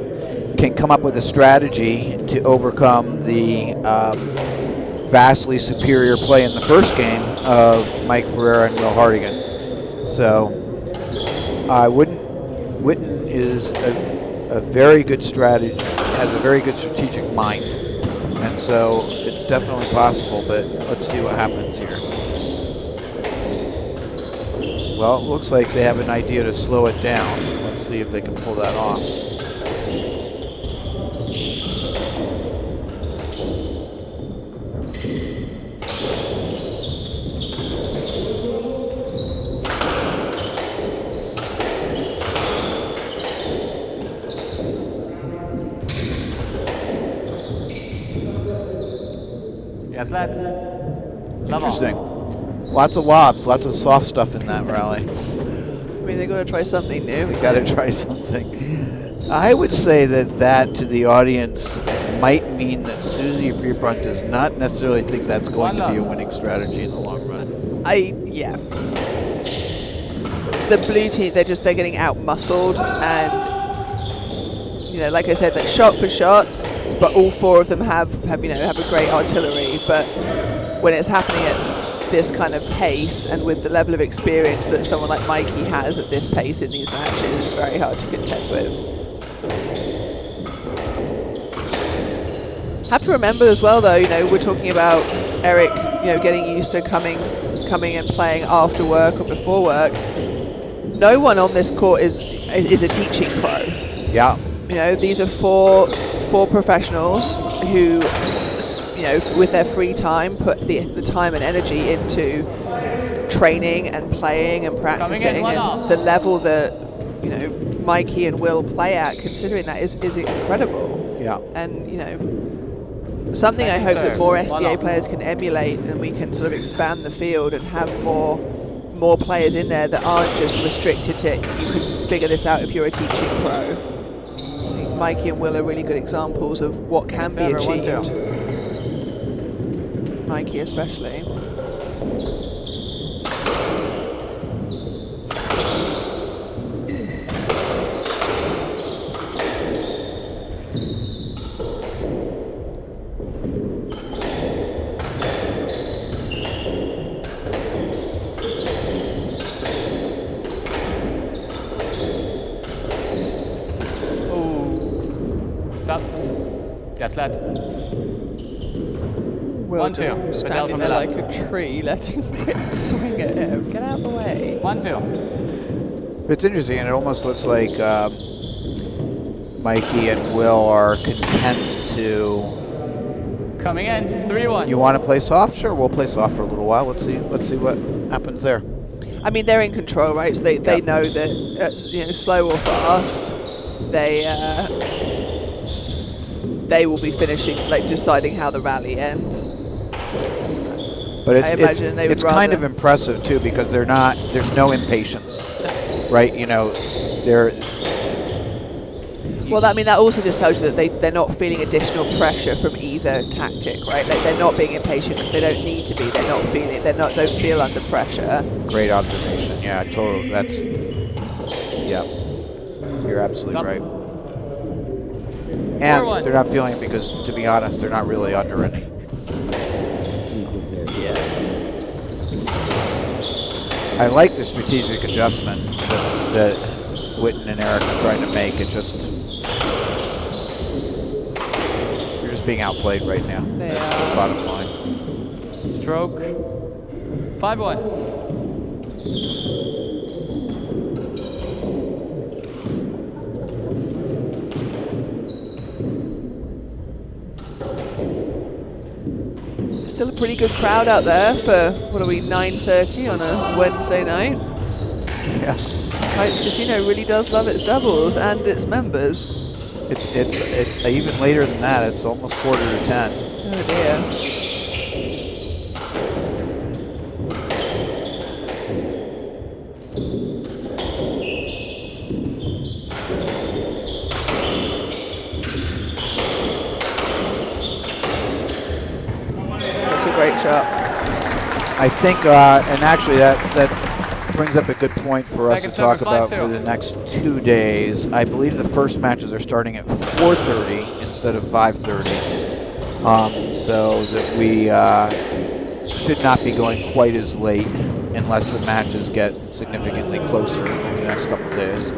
can come up with a strategy to overcome the vastly superior play in the first game of Mike Ferreira and Will Hardigan. So, Witten is a very good strategy, has a very good strategic mind. And so it's definitely possible, but let's see what happens here. Well, it looks like they have an idea to slow it down. Let's see if they can pull that off. Yes, lads. Interesting. Lots of lobs, lots of soft stuff in that rally. I mean, they got to try something new. They got to try something. I would say that to the audience might mean that Susie Pierpont does not necessarily think that's going to be a winning strategy in the long run. Yeah. The blue team, they're getting out muscled, and like I said, that shot for shot. But all four of them have a great artillery. But when it's happening at this kind of pace and with the level of experience that someone like Mikey has at this pace in these matches, it's very hard to contend with. Have to remember as well, though, we're talking about Eric, getting used to coming and playing after work or before work. No one on this court is a teaching pro. Yeah. These are four professionals who, with their free time, put the time and energy into training and playing and practicing. And the level that, Mikey and Will play at, considering that, is incredible. Yeah. And, something I hope that more SDA players can emulate, and we can sort of expand the field and have more players in there that aren't just restricted to, you can figure this out if you're a teaching pro. Mikey and Will are really good examples of what can be achieved. Mikey especially. Yes, lad. Will just standing there like a tree, letting Witten swing at him. Get out of the way. 1-2. But it's interesting, and it almost looks like Mikey and Will are content to... Coming in, 3-1. You want to play soft? Sure, we'll play soft for a little while. Let's see what happens there. I mean, they're in control, right? So they know that, slow or fast, they will be finishing, deciding how the rally ends. But it's kind of impressive too, because there's no impatience, right? They're. Well, that also just tells you that they're not feeling additional pressure from either tactic, right? They're not being impatient because they don't need to be. Don't feel under pressure. Great observation. Yeah, totally. You're absolutely right. And 4-1. they're not feeling it because, to be honest, they're not really under it. I like the strategic adjustment that Witten and Eric are trying to make. It just, you're just being outplayed right now. They That's are. the bottom line. Stroke. 5-1. Still a pretty good crowd out there for, what are we, 9:30 on a Wednesday night. Yeah. Heights Casino really does love its doubles and its members. It's even later than that. It's almost 9:45. Oh dear. That's a great shot. I think, and actually that brings up a good point for us to Second talk server, about 5-2. for the next 2 days. I believe the first matches are starting at 4:30 instead of 5:30, so that we should not be going quite as late unless the matches get significantly closer over the next couple of days.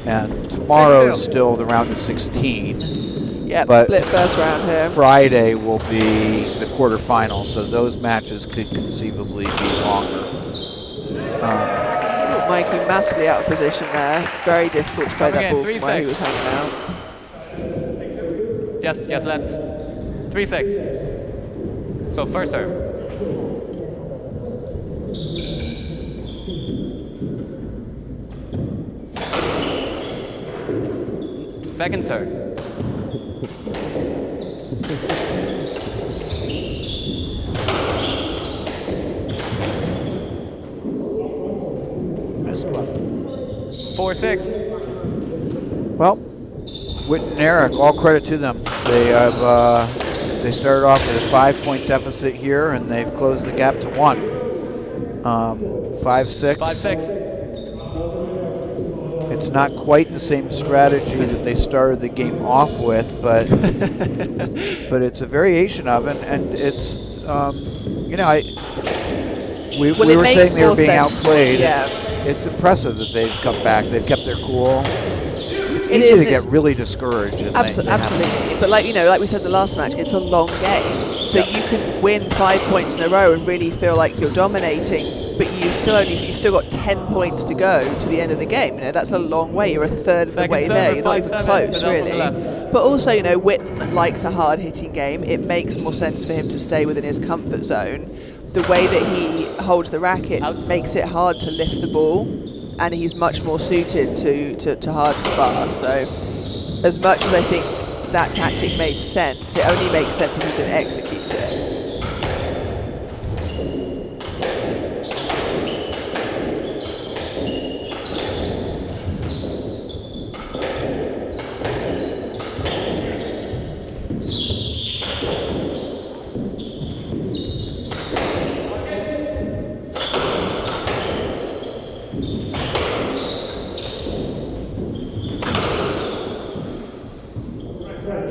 And tomorrow is 6-2. still the round of 16. Yep, But split first round here. Friday will be the quarterfinals, so those matches could conceivably be longer. Mikey massively out of position there. Very difficult to play Coming that in, ball from where he 3-6. was hanging out. Yes, let. 3-6. So first serve. Second serve. Missed one. 4-6. Well, Witten and Eric, all credit to them. They have they started off with a 5-point deficit here, and they've closed the gap to 1. 5-6. 5-6. It's not quite the same strategy that they started the game off with, but but it's a variation of it, and it's we Well, were it makes saying they were more being sense. outplayed. Yeah. It's impressive that they've come back. They've kept their cool. It's It easy is, to it's- get really discouraged. And they have- Absolutely. But like we said in the last match, it's a long game. So you can win 5 points in a row and really feel like you're dominating, but you've still got 10 points to go to the end of the game. That's a long way. You're a third of the Second way server, there. You're not even 5-7, close, but up on the really. left. But also, Witten likes a hard-hitting game. It makes more sense for him to stay within his comfort zone. The way that he holds the racket Out. makes it hard to lift the ball, and he's much more suited to hard and fast. So as much as I think that tactic made sense, it only makes sense if you can execute it.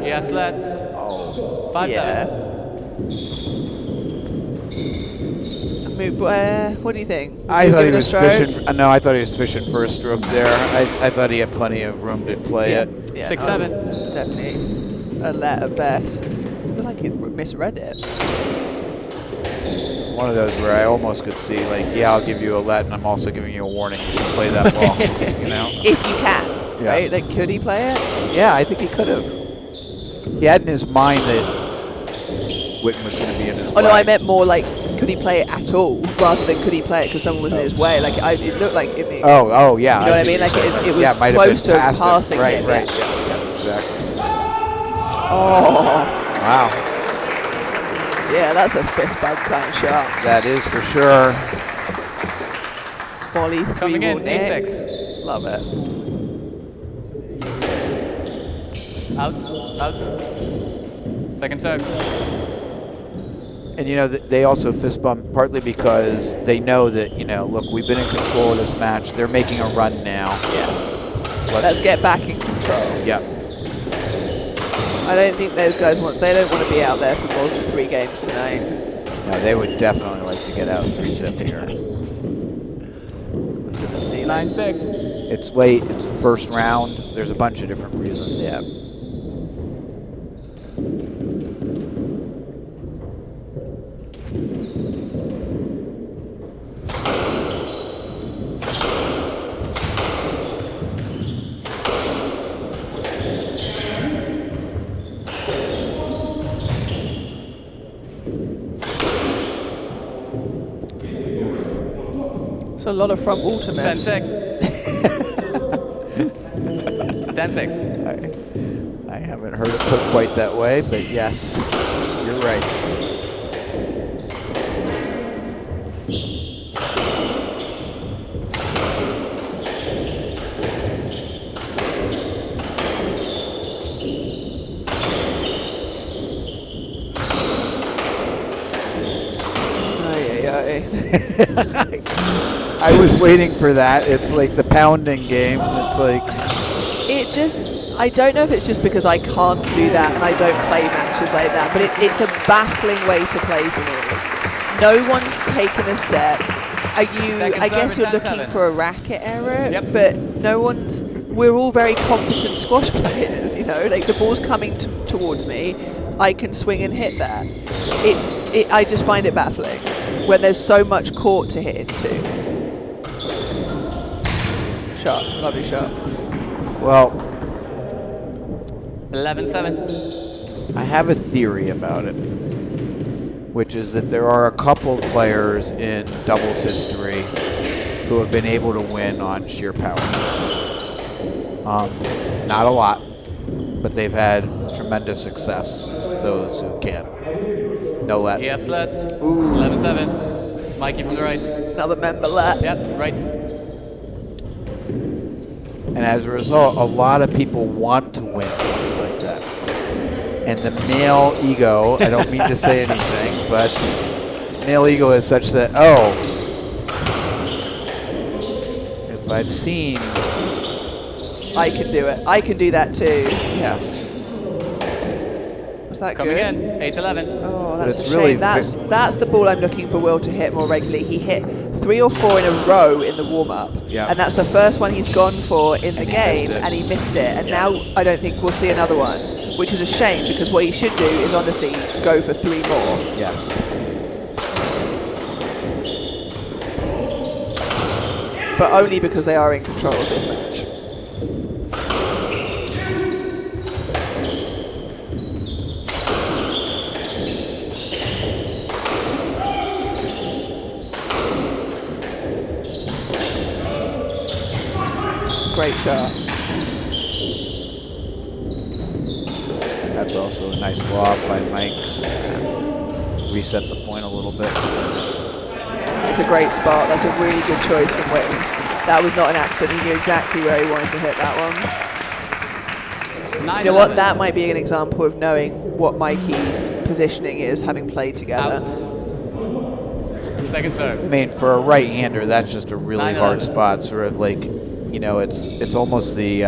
Yes, let. Oh, 5-7. Yeah. What do you think? I You thought he give it a was stroke? fishing. No, I thought he was fishing for a stroke there. I thought he had plenty of room to play it. Yeah, 6-7. Definitely a let at best. I feel like it misread it. It's one of those where I almost could see, like, yeah, I'll give you a let, and I'm also giving you a warning. You should play that ball. If you can, Yeah. right? Like, could he play it? Yeah, I think he could have. He had in his mind that Witten was going to be in his way. Oh no, I meant more like, could he play it at all, rather than could he play it because someone was in his way? Like, it looked like it. Oh, yeah. You know what I see mean? Like, you're saying. it was Yeah, might have close been to past him. passing Right, him, right. yeah. Yeah, exactly. Oh, Wow, yeah, that's a fist bump kind of shot. that is for sure. Volley, Coming in, 3-1 net. 8-6. Love it. Out. Second serve. And they also fist bump partly because they know that look, we've been in control of this match. They're making a run now. Yeah. Let's get back in control. Yep. I don't think those guys they don't want to be out there for more than 3 games tonight. No, they would definitely like to get out 3-zip here. To the ceiling. 9-6. It's late. It's the first round. There's a bunch of different reasons. Yeah. It's a lot of front water mess. 10-6. 10-6. I haven't heard it put quite that way, but yes, you're right. I was waiting for that. It's like the pounding game. It's like I don't know if it's just because I can't do that and I don't play matches like that, but it's a baffling way to play for me. No one's taken a step. I guess you're looking for a racket error, but we're all very competent squash players, you know, like the ball's coming towards me, I can swing and hit that. I just find it baffling when there's so much court to hit into. Shot, lovely shot. Well, 11-7. I have a theory about it, which is that there are a couple of players in doubles history who have been able to win on sheer power. Not a lot, but they've had tremendous success, those who can. No let. Yes, let. 11-7. Mikey from the right. Another member let. Yep, right. And as a result, a lot of people want to win things like that. And the male ego, I don't mean to say anything, but male ego is such that, if I've seen... I can do it. I can do that too. Yes. Was that Coming good? in, 8-11. Oh, that's But a it's really shame. That's the ball I'm looking for Will to hit more regularly. He hit 3 or 4 in a row in the warm-up, and that's the first one he's gone for in the game, and he missed it. And now I don't think we'll see another one, which is a shame because what he should do is honestly go for 3 more. Yes. But only because they are in control of this match. Great shot. That's also a nice lob by Mike. Reset the point a little bit. It's a great spot. That's a really good choice from Whitney. That was not an accident. He knew exactly where he wanted to hit that one. You know what? That might be an example of knowing what Mikey's positioning is, having played together. Out. Second serve. I mean, for a right-hander, that's just a really 9-11. hard spot. Sort of like, you know, it's almost the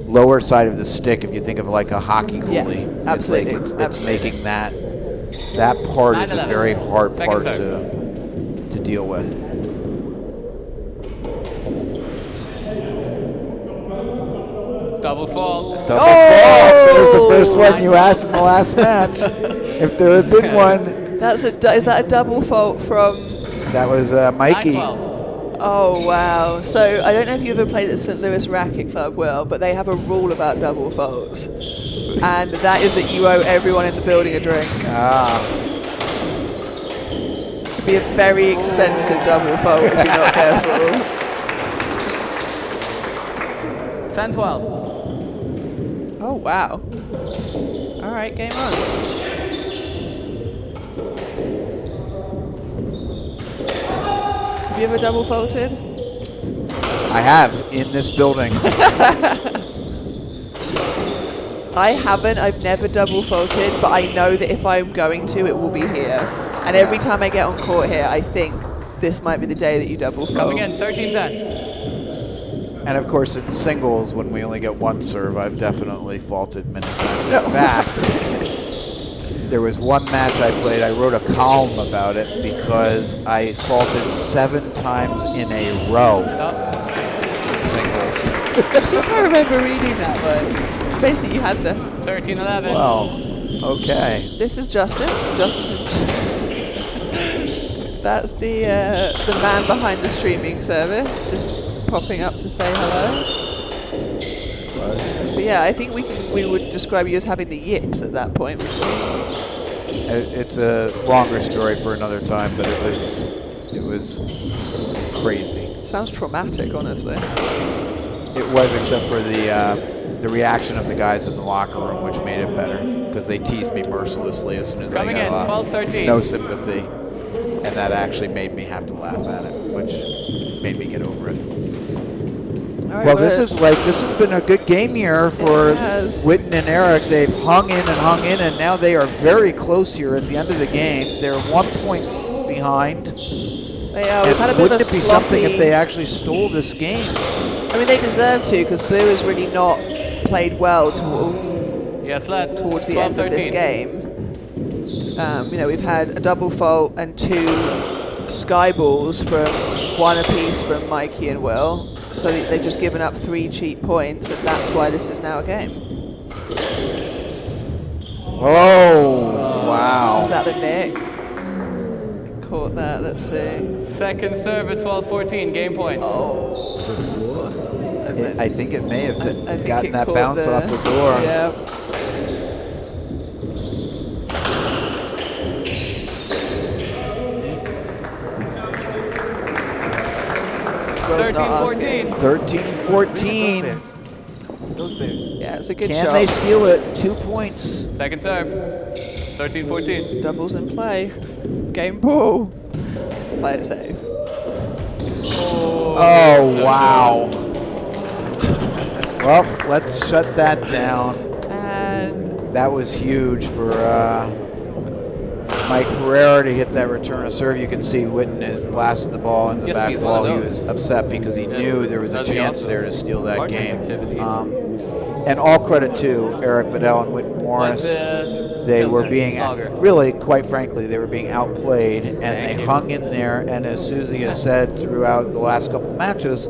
lower side of the stick if you think of like a hockey goalie. Yeah, absolutely. It's Absolutely. making that part is a 9-11. very hard Second part serve. to deal with. Double fault. Double fault. There's the first one you asked in the last match. If there had been one. Is that a double fault from? That was Mikey. 9-12. Oh wow! So I don't know if you ever played at St. Louis Racket Club, Will, but they have a rule about double faults, and that is that you owe everyone in the building a drink. It could be a very expensive double fault if you're not careful. 10-12. Oh wow! All right, game on. Have you ever double faulted? I have, in this building. I haven't. I've never double faulted, but I know that if I'm going to, it will be here. And every time I get on court here, I think this might be the day that you double fault. Coming in, 13-10. And of course, in singles, when we only get one serve, I've definitely faulted many times. In fact, there was one match I played, I wrote a column about it because I faulted 7 times in a row in singles. I think I remember reading that one. Basically, you had the. 13-11. Well, okay. This is Justin. That's the man behind the streaming service, just popping up to say hello. But yeah, I think we would describe you as having the yips at that point. It's a longer story for another time, but it was crazy. Sounds traumatic, honestly. It was, except for the reaction of the guys in the locker room, which made it better, because they teased me mercilessly as soon as Coming I in, got off. 12-13. No sympathy, and that actually made me have to laugh at it, which made me get over it. All right, Well, this has been a good game here for Witten and Eric. They've hung in, and now they are very close here at the end of the game. They're 1 point behind. They are. We've had a bit Wouldn't of a it be something if they actually stole this game? I mean, they deserve to, because Blue has really not played well towards the end of this game. We've had a double fault and 2 sky balls from 1 apiece from Mikey and Will. So they've just given up 3 cheap points, and that's why this is now a game. Oh, wow. Is that the Nick? Caught that, let's see. Second serve at 12-14, game points. I think it may have I think gotten it that caught bounce off the door. Yeah. Will's not asking. 13-14. Those Bears. Yeah, it's a good Can shot. they steal it? 2 points. Second serve. 13-14. Doubles in play. Game ball. Play it safe. Oh, wow. Well, let's shut that down. And That was huge for Mike Ferreira to hit that return of serve. You can see Witten had blasted the ball in the Yes, back he's one of wall. He those. was upset because he knew there was a Does he chance also there to steal that partner game. activity? And all credit to Eric Bedell and Witten Morris. They were being, really, quite frankly, they were being outplayed, and they hung in there. And as Susie has said throughout the last couple matches,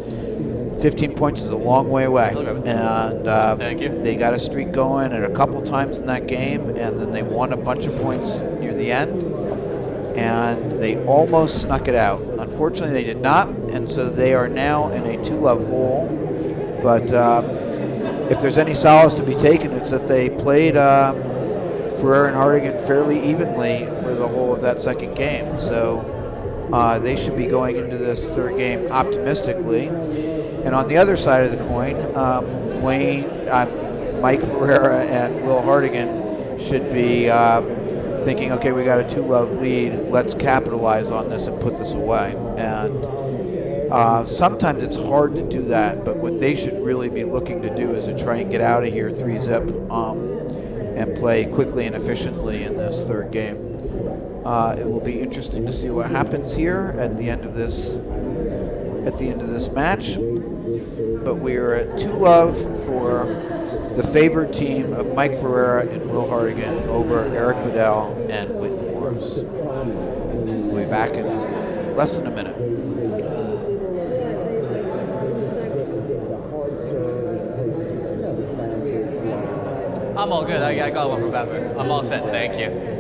15 points is a long way away. And they got a streak going at a couple times in that game, and then they won a bunch of points near the end, and they almost snuck it out. Unfortunately, they did not, and so they are now in a 2-love hole. But if there's any solace to be taken, it's that they played Ferrer and Hardigan fairly evenly for the whole of that second game. So they should be going into this third game optimistically. And on the other side of the coin, Mike Ferreira and Will Hardigan should be thinking, okay, we got a 2-love lead. Let's capitalize on this and put this away. And sometimes it's hard to do that, but what they should really be looking to do is to try and get out of here 3-zip and play quickly and efficiently in this third game. It will be interesting to see what happens here at the end of this match. But we are at 2-love for the favored team of Mike Ferreira and Will Hardigan over Eric Bedell and Witten Morris. We'll be back in less than a minute. I'm all good. I got one from Batman. I'm all set. Thank you.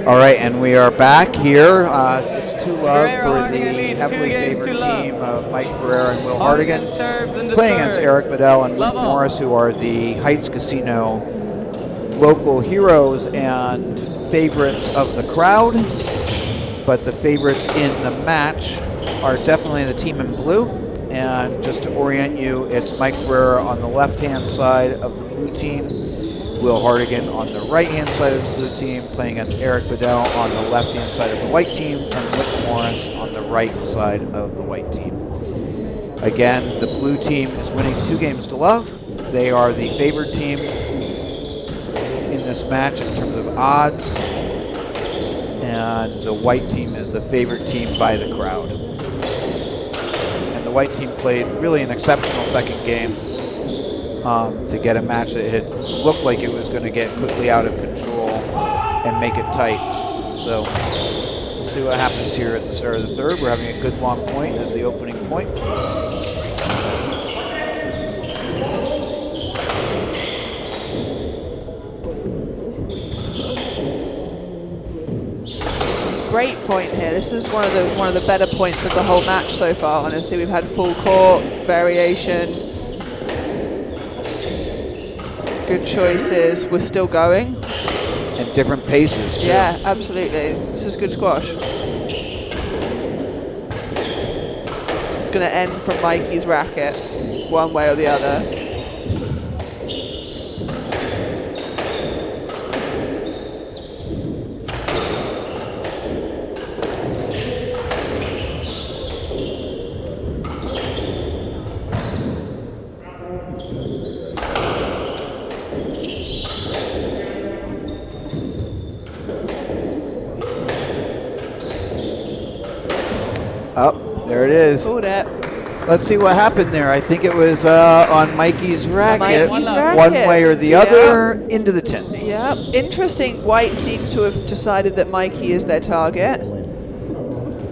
All right, and we are back here. It's 2-love Ferreira for Hardigan the leads heavily 2 games favored to love. team of Mike Ferreira and Will Hardigan Hardigan, serves in the playing third. against Eric Bedell and Love Luke all. Morris, who are the Heights Casino local heroes and favorites of the crowd. But the favorites in the match are definitely the team in blue. And just to orient you, it's Mike Ferreira on the left-hand side of the blue team, Will Hardigan on the right-hand side of the blue team, playing against Eric Bedell on the left-hand side of the white team, and Luke Morris on the right side of the white team. Again, the blue team is winning 2 games to love. They are the favored team in this match in terms of odds, and the white team is the favorite team by the crowd. And the white team played really an exceptional second game to get a match that had looked like it was going to get quickly out of control and make it tight. So we'll see what happens here at the start of the third. We're having a good long point as the opening point. Great point here. This is one of the better points of the whole match so far. Honestly, we've had full court variation, good choices. We're still going. And different paces, too. Yeah, absolutely. This is good squash. It's going to end from Mikey's racket, one way or the other. Oh, there it is. Pulled it. Let's see what happened there. I think it was on Mikey's racket, Mikey's one racket. way or the Yeah. other, into the tin. Yeah, interesting. White seems to have decided that Mikey is their target,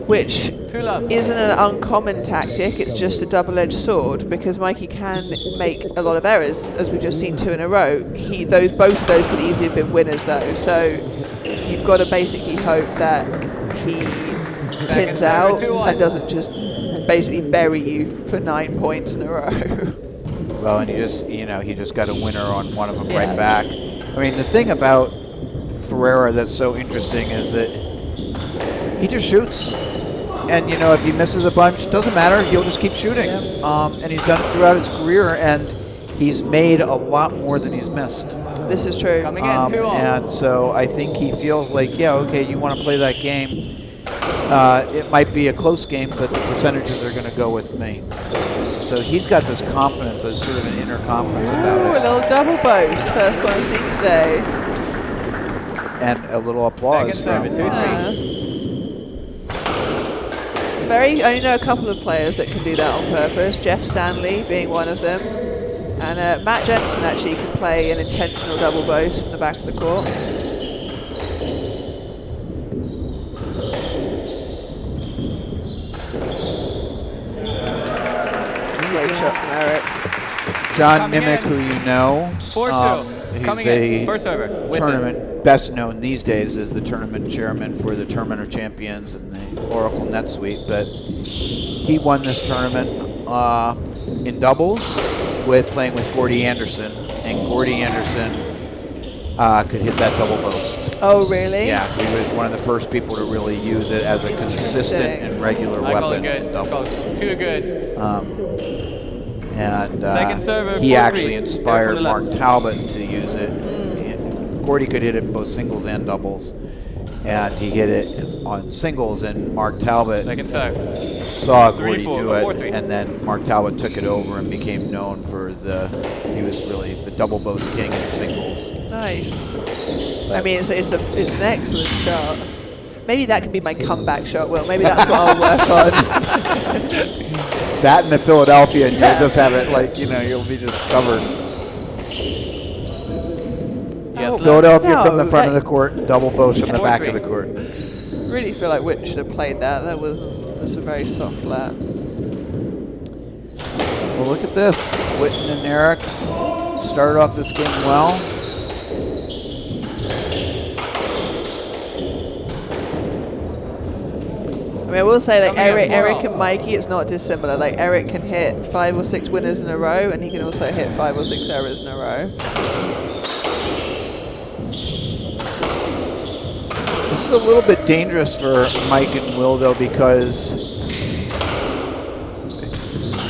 which 2-love. isn't an uncommon tactic. It's just a double-edged sword because Mikey can make a lot of errors, as we've just seen 2 in a row. Both of those could easily have been winners, though. So you've got to basically hope that he tins out and doesn't just basically bury you for 9 points in a row. Well, and he just got a winner on one of them Yeah. right back. I mean, the thing about Ferreira that's so interesting is that he just shoots. And, if he misses a bunch, doesn't matter. He'll just keep shooting. Yeah. And he's done it throughout his career, and he's made a lot more than he's missed. This is true. Coming in, 2-all. And so I think he feels like, yeah, okay, you want to play that game. It might be a close game, but the percentages are going to go with me. So he's got this confidence, sort of an inner confidence about Ooh, a it. little double boast. First one I've seen today. And a little applause Second from serve at 2-3. I only know a couple of players that can do that on purpose. Jeff Stanley being one of them. And Matt Jensen actually can play an intentional double boast from the back of the court. Great shot from Eric. John Coming Nimick, in. who you know, 4-2. he's Coming the in. First over. With tournament, best known these days as the tournament chairman for the Tournament of Champions and the Oracle NetSuite, but he won this tournament in doubles playing with Gordy Anderson, and Gordy Anderson could hit that double boast. Oh, really? Yeah, he was one of the first people to really use it as a consistent Interesting. and regular I call it weapon in good. doubles. Close. 2 good. And Second server, he 4-3. actually inspired Go for the Mark left. Talbot to use it. Gordy could hit it in both singles and doubles, and he hit it on singles, and Mark Talbot Second serve. saw Gordy 3-4, do it, 4-3. and then Mark Talbot took it over and became known for he was really the double boast king in singles. Nice. I mean, it's an excellent shot. Maybe that can be my comeback shot, Will. Maybe that's what I'll work on. That and the Philadelphia, and you'll just have it you'll be just covered. Yes, Oh, left. Philadelphia from the No, front of the court, double boast from the back 4-3. of the court. Really feel like Witt should have played that. That's a very soft lap. Well, look at this. Witten and Eric started off this game well. mean, I will say, like, Coming in, Eric four and Mikey, it's not dissimilar. Like, Eric can hit 5 or 6 winners in a row, and he can also hit 5 or 6 errors in a row. This is a little bit dangerous for Mike and Will, though, because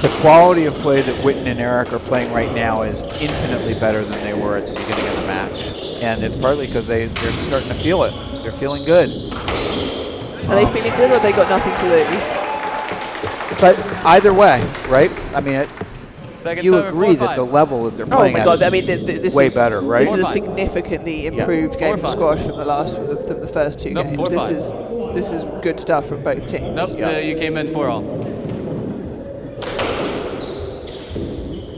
the quality of play that Witten and Eric are playing right now is infinitely better than they were at the beginning of the match. And it's partly because they're starting to feel it. They're feeling good. Are they feeling good, or they got nothing to lose? But either way, right? I mean, Second you serve, agree 4-5. that the level that they're Oh playing my at god! is I mean, this way is better, right? This is a 4-5. significantly improved game of 4-5. squash from the first 2 Nope, games. 4-5. This is good stuff from both teams. Nope, Yeah. you came in 4-all.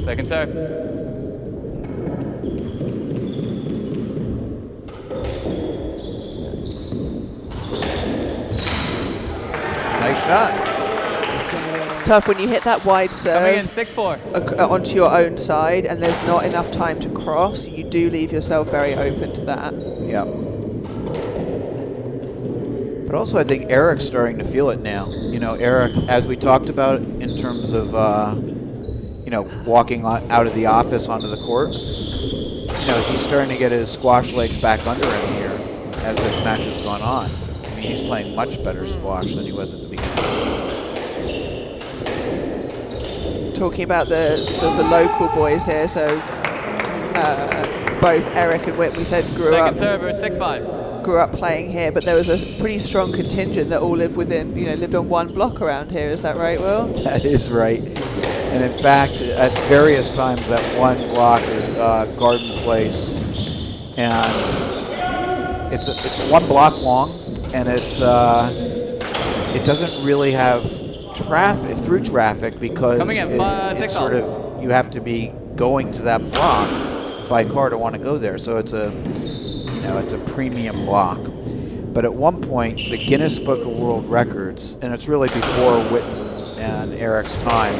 Second serve. Nice shot. It's tough when you hit that wide Coming in serve 6-4. onto your own side, and there's not enough time to cross. You do leave yourself very open to that. Yeah. But also, I think Eric's starting to feel it now. You know, Eric, as we talked about in terms of, you know, walking out of the office onto the court, you know, he's starting to get his squash legs back under him here as this match has gone on. I mean, he's playing much better squash than he was at the beginning. Talking about the sort of the local boys here, so both Eric and Whit, we said grew Second up server, 6-5. grew up playing here, but there was a pretty strong contingent that all lived within, lived on one block around here. Is that right, Will? That is right. And in fact, at various times, that one block is Garden Place, and it's one block long, and it doesn't really have through traffic because Coming in, it's sort of, you have to be going to that block by car to want to go there. So it's a premium block. But at one point, the Guinness Book of World Records, and it's really before Witten and Eric's time,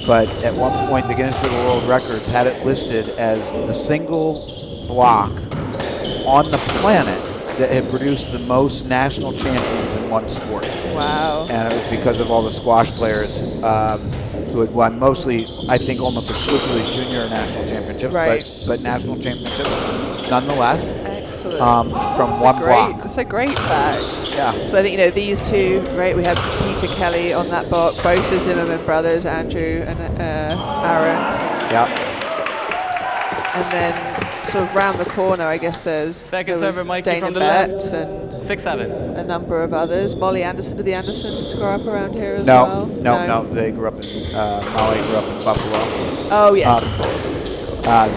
but at one point, the Guinness Book of World Records had it listed as the single block on the planet that had produced the most national champions in one sport. Wow. And it was because of all the squash players who had won mostly, I think almost exclusively junior national championships, Right. but national championships nonetheless. Excellent. From That's one block. That's a great fact. Yeah. So I think, these two, right, we have Peter Kelly on that block, both the Zimmerman brothers, Andrew and Aaron. Yep. And then sort of round the corner, I guess there Second was server, Mikey Dana from the Betts left. and 6-7. a number of others. Molly Anderson, did the Andersons grow up around here as well? No. They grew up in, Molly grew up in Buffalo. Oh, yes, Um, of course.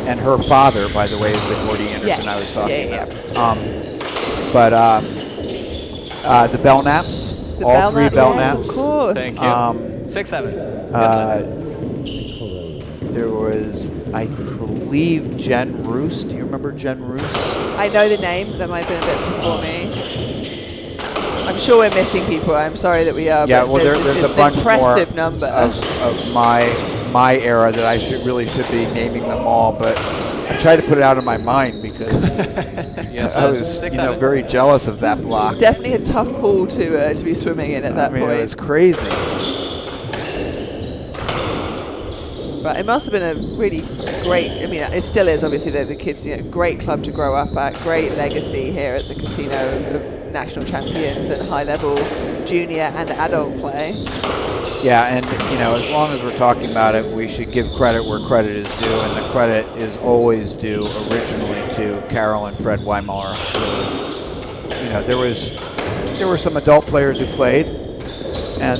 And her father, by the way, is the Gordy Anderson Yes. I was talking Yeah. about. The Belknaps, all three Yes, Belknaps. of course. Thank you. 6-7. There was, I believe, Jen Roos. Do you remember Jen Roos? I know the name. That might have been a bit before me. I'm sure we're missing people. I'm sorry that we are. Yeah, but well, there's it's a bunch an impressive more number. of my era that I should be naming them all, but I tried to put it out of my mind because Yes, I was, 6-7. very jealous of that block. Definitely a tough pool to be swimming in at that point. It was crazy. But it must have been a really great, it still is, obviously, the kids, great club to grow up at, great legacy here at the casino of national champions and high-level junior and adult play. Yeah, and as long as we're talking about it, we should give credit where credit is due, and the credit is always due originally to Carol and Fred Weimar. There were some adult players who played, and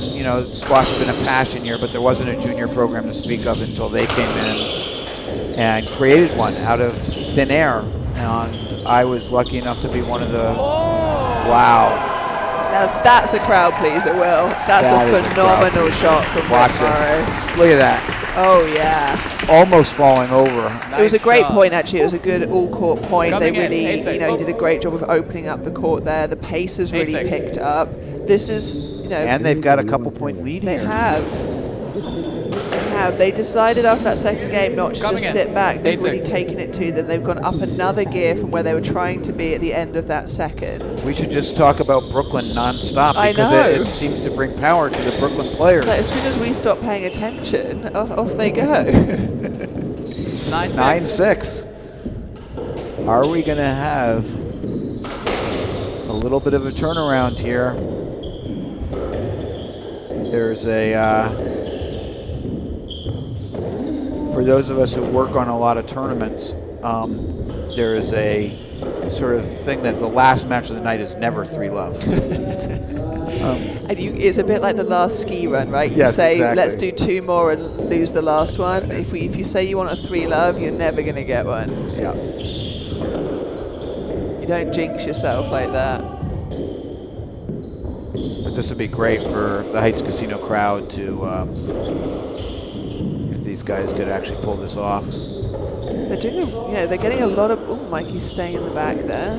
squash has been a passion here, but there wasn't a junior program to speak of until they came in and created one out of thin air, and I was lucky enough to be one of the. Wow. Now that's a crowd pleaser, Will. That's That a is a crowd phenomenal shot from Watch Rick this. Morris. Look at that. Oh, yeah. Almost falling over. It was a great shot. point, actually. It was a good all-court point. Coming They in, really, 8-6. he did a great job of opening up the court there. The pace has really 8-6. picked up. This is, And they've got a couple-point lead they here. have. have. They decided after that second game not to Coming just in. sit back. They've 8-6. really taken it to them. They've gone up another gear from where they were trying to be at the end of that second. We should just talk about Brooklyn nonstop I because know. it seems to bring power to the Brooklyn players. So as soon as we stop paying attention, off they go. 9-6. 9-6. Are we going to have a little bit of a turnaround here? There's for those of us who work on a lot of tournaments, there is a sort of thing that the last match of the night is never 3-love. And it's a bit like the last ski run, right? You Yes, say, exactly. let's do 2 more and lose the last one. If you say you want a 3-love, you're never going to get one. Yeah. You don't jinx yourself like that. But this would be great for the Heights Casino crowd to, if these guys could actually pull this off. They're doing, they're getting a lot of. Oh, Mikey's staying in the back there.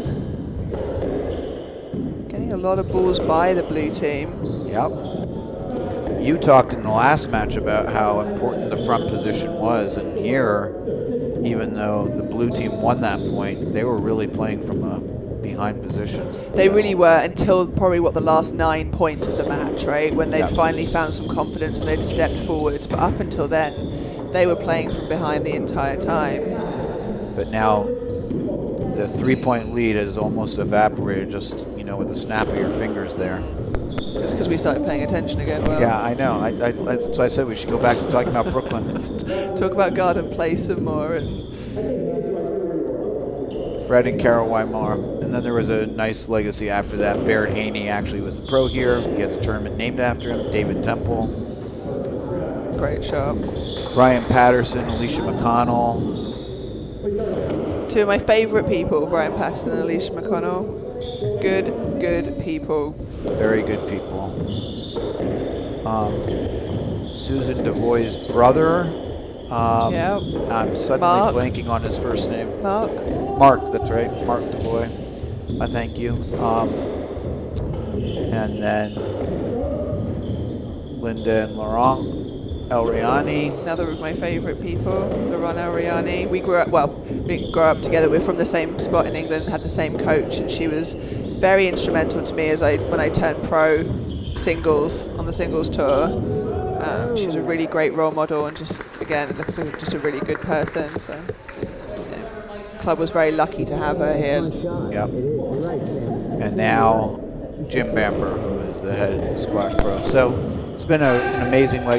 Getting a lot of balls by the blue team. Yep. You talked in the last match about how important the front position was, and here, even though the blue team won that point, they were really playing from a behind position. They really were until probably the last 9 points of the match, right? When they'd Yep. finally found some confidence and they'd stepped forwards. But up until then, they were playing from behind the entire time. But now the 3-point lead has almost evaporated just, with the snap of your fingers there. Just because we started paying attention again. Well, Yeah, I know. That's why I said we should go back to talking about Brooklyn. talk about Garden Place some more. And Fred and Carol Weimar. And then there was a nice legacy after that. Barrett Haney actually was the pro here. He has a tournament named after him. David Temple. great shot. Brian Patterson, Alicia McConnell. 2 of my favourite people, Brian Patterson and Alicia McConnell. Good people. Very good people. Susan DeVoy's brother. Yeah. I'm suddenly Mark. blanking on his first name. Mark. Mark, that's right. Mark DeVoy. I thank you. And then Linda and Laurent Elriani. Another of my favourite people, Laurent Ariani. We grew up together. We're from the same spot in England, had the same coach, and she was very instrumental to me when I turned pro singles on the singles tour. She was a really great role model and just a really good person. So, club was very lucky to have her here. Yep. And now Jim Bamber, who is the head squash pro. So it's been an amazing legacy.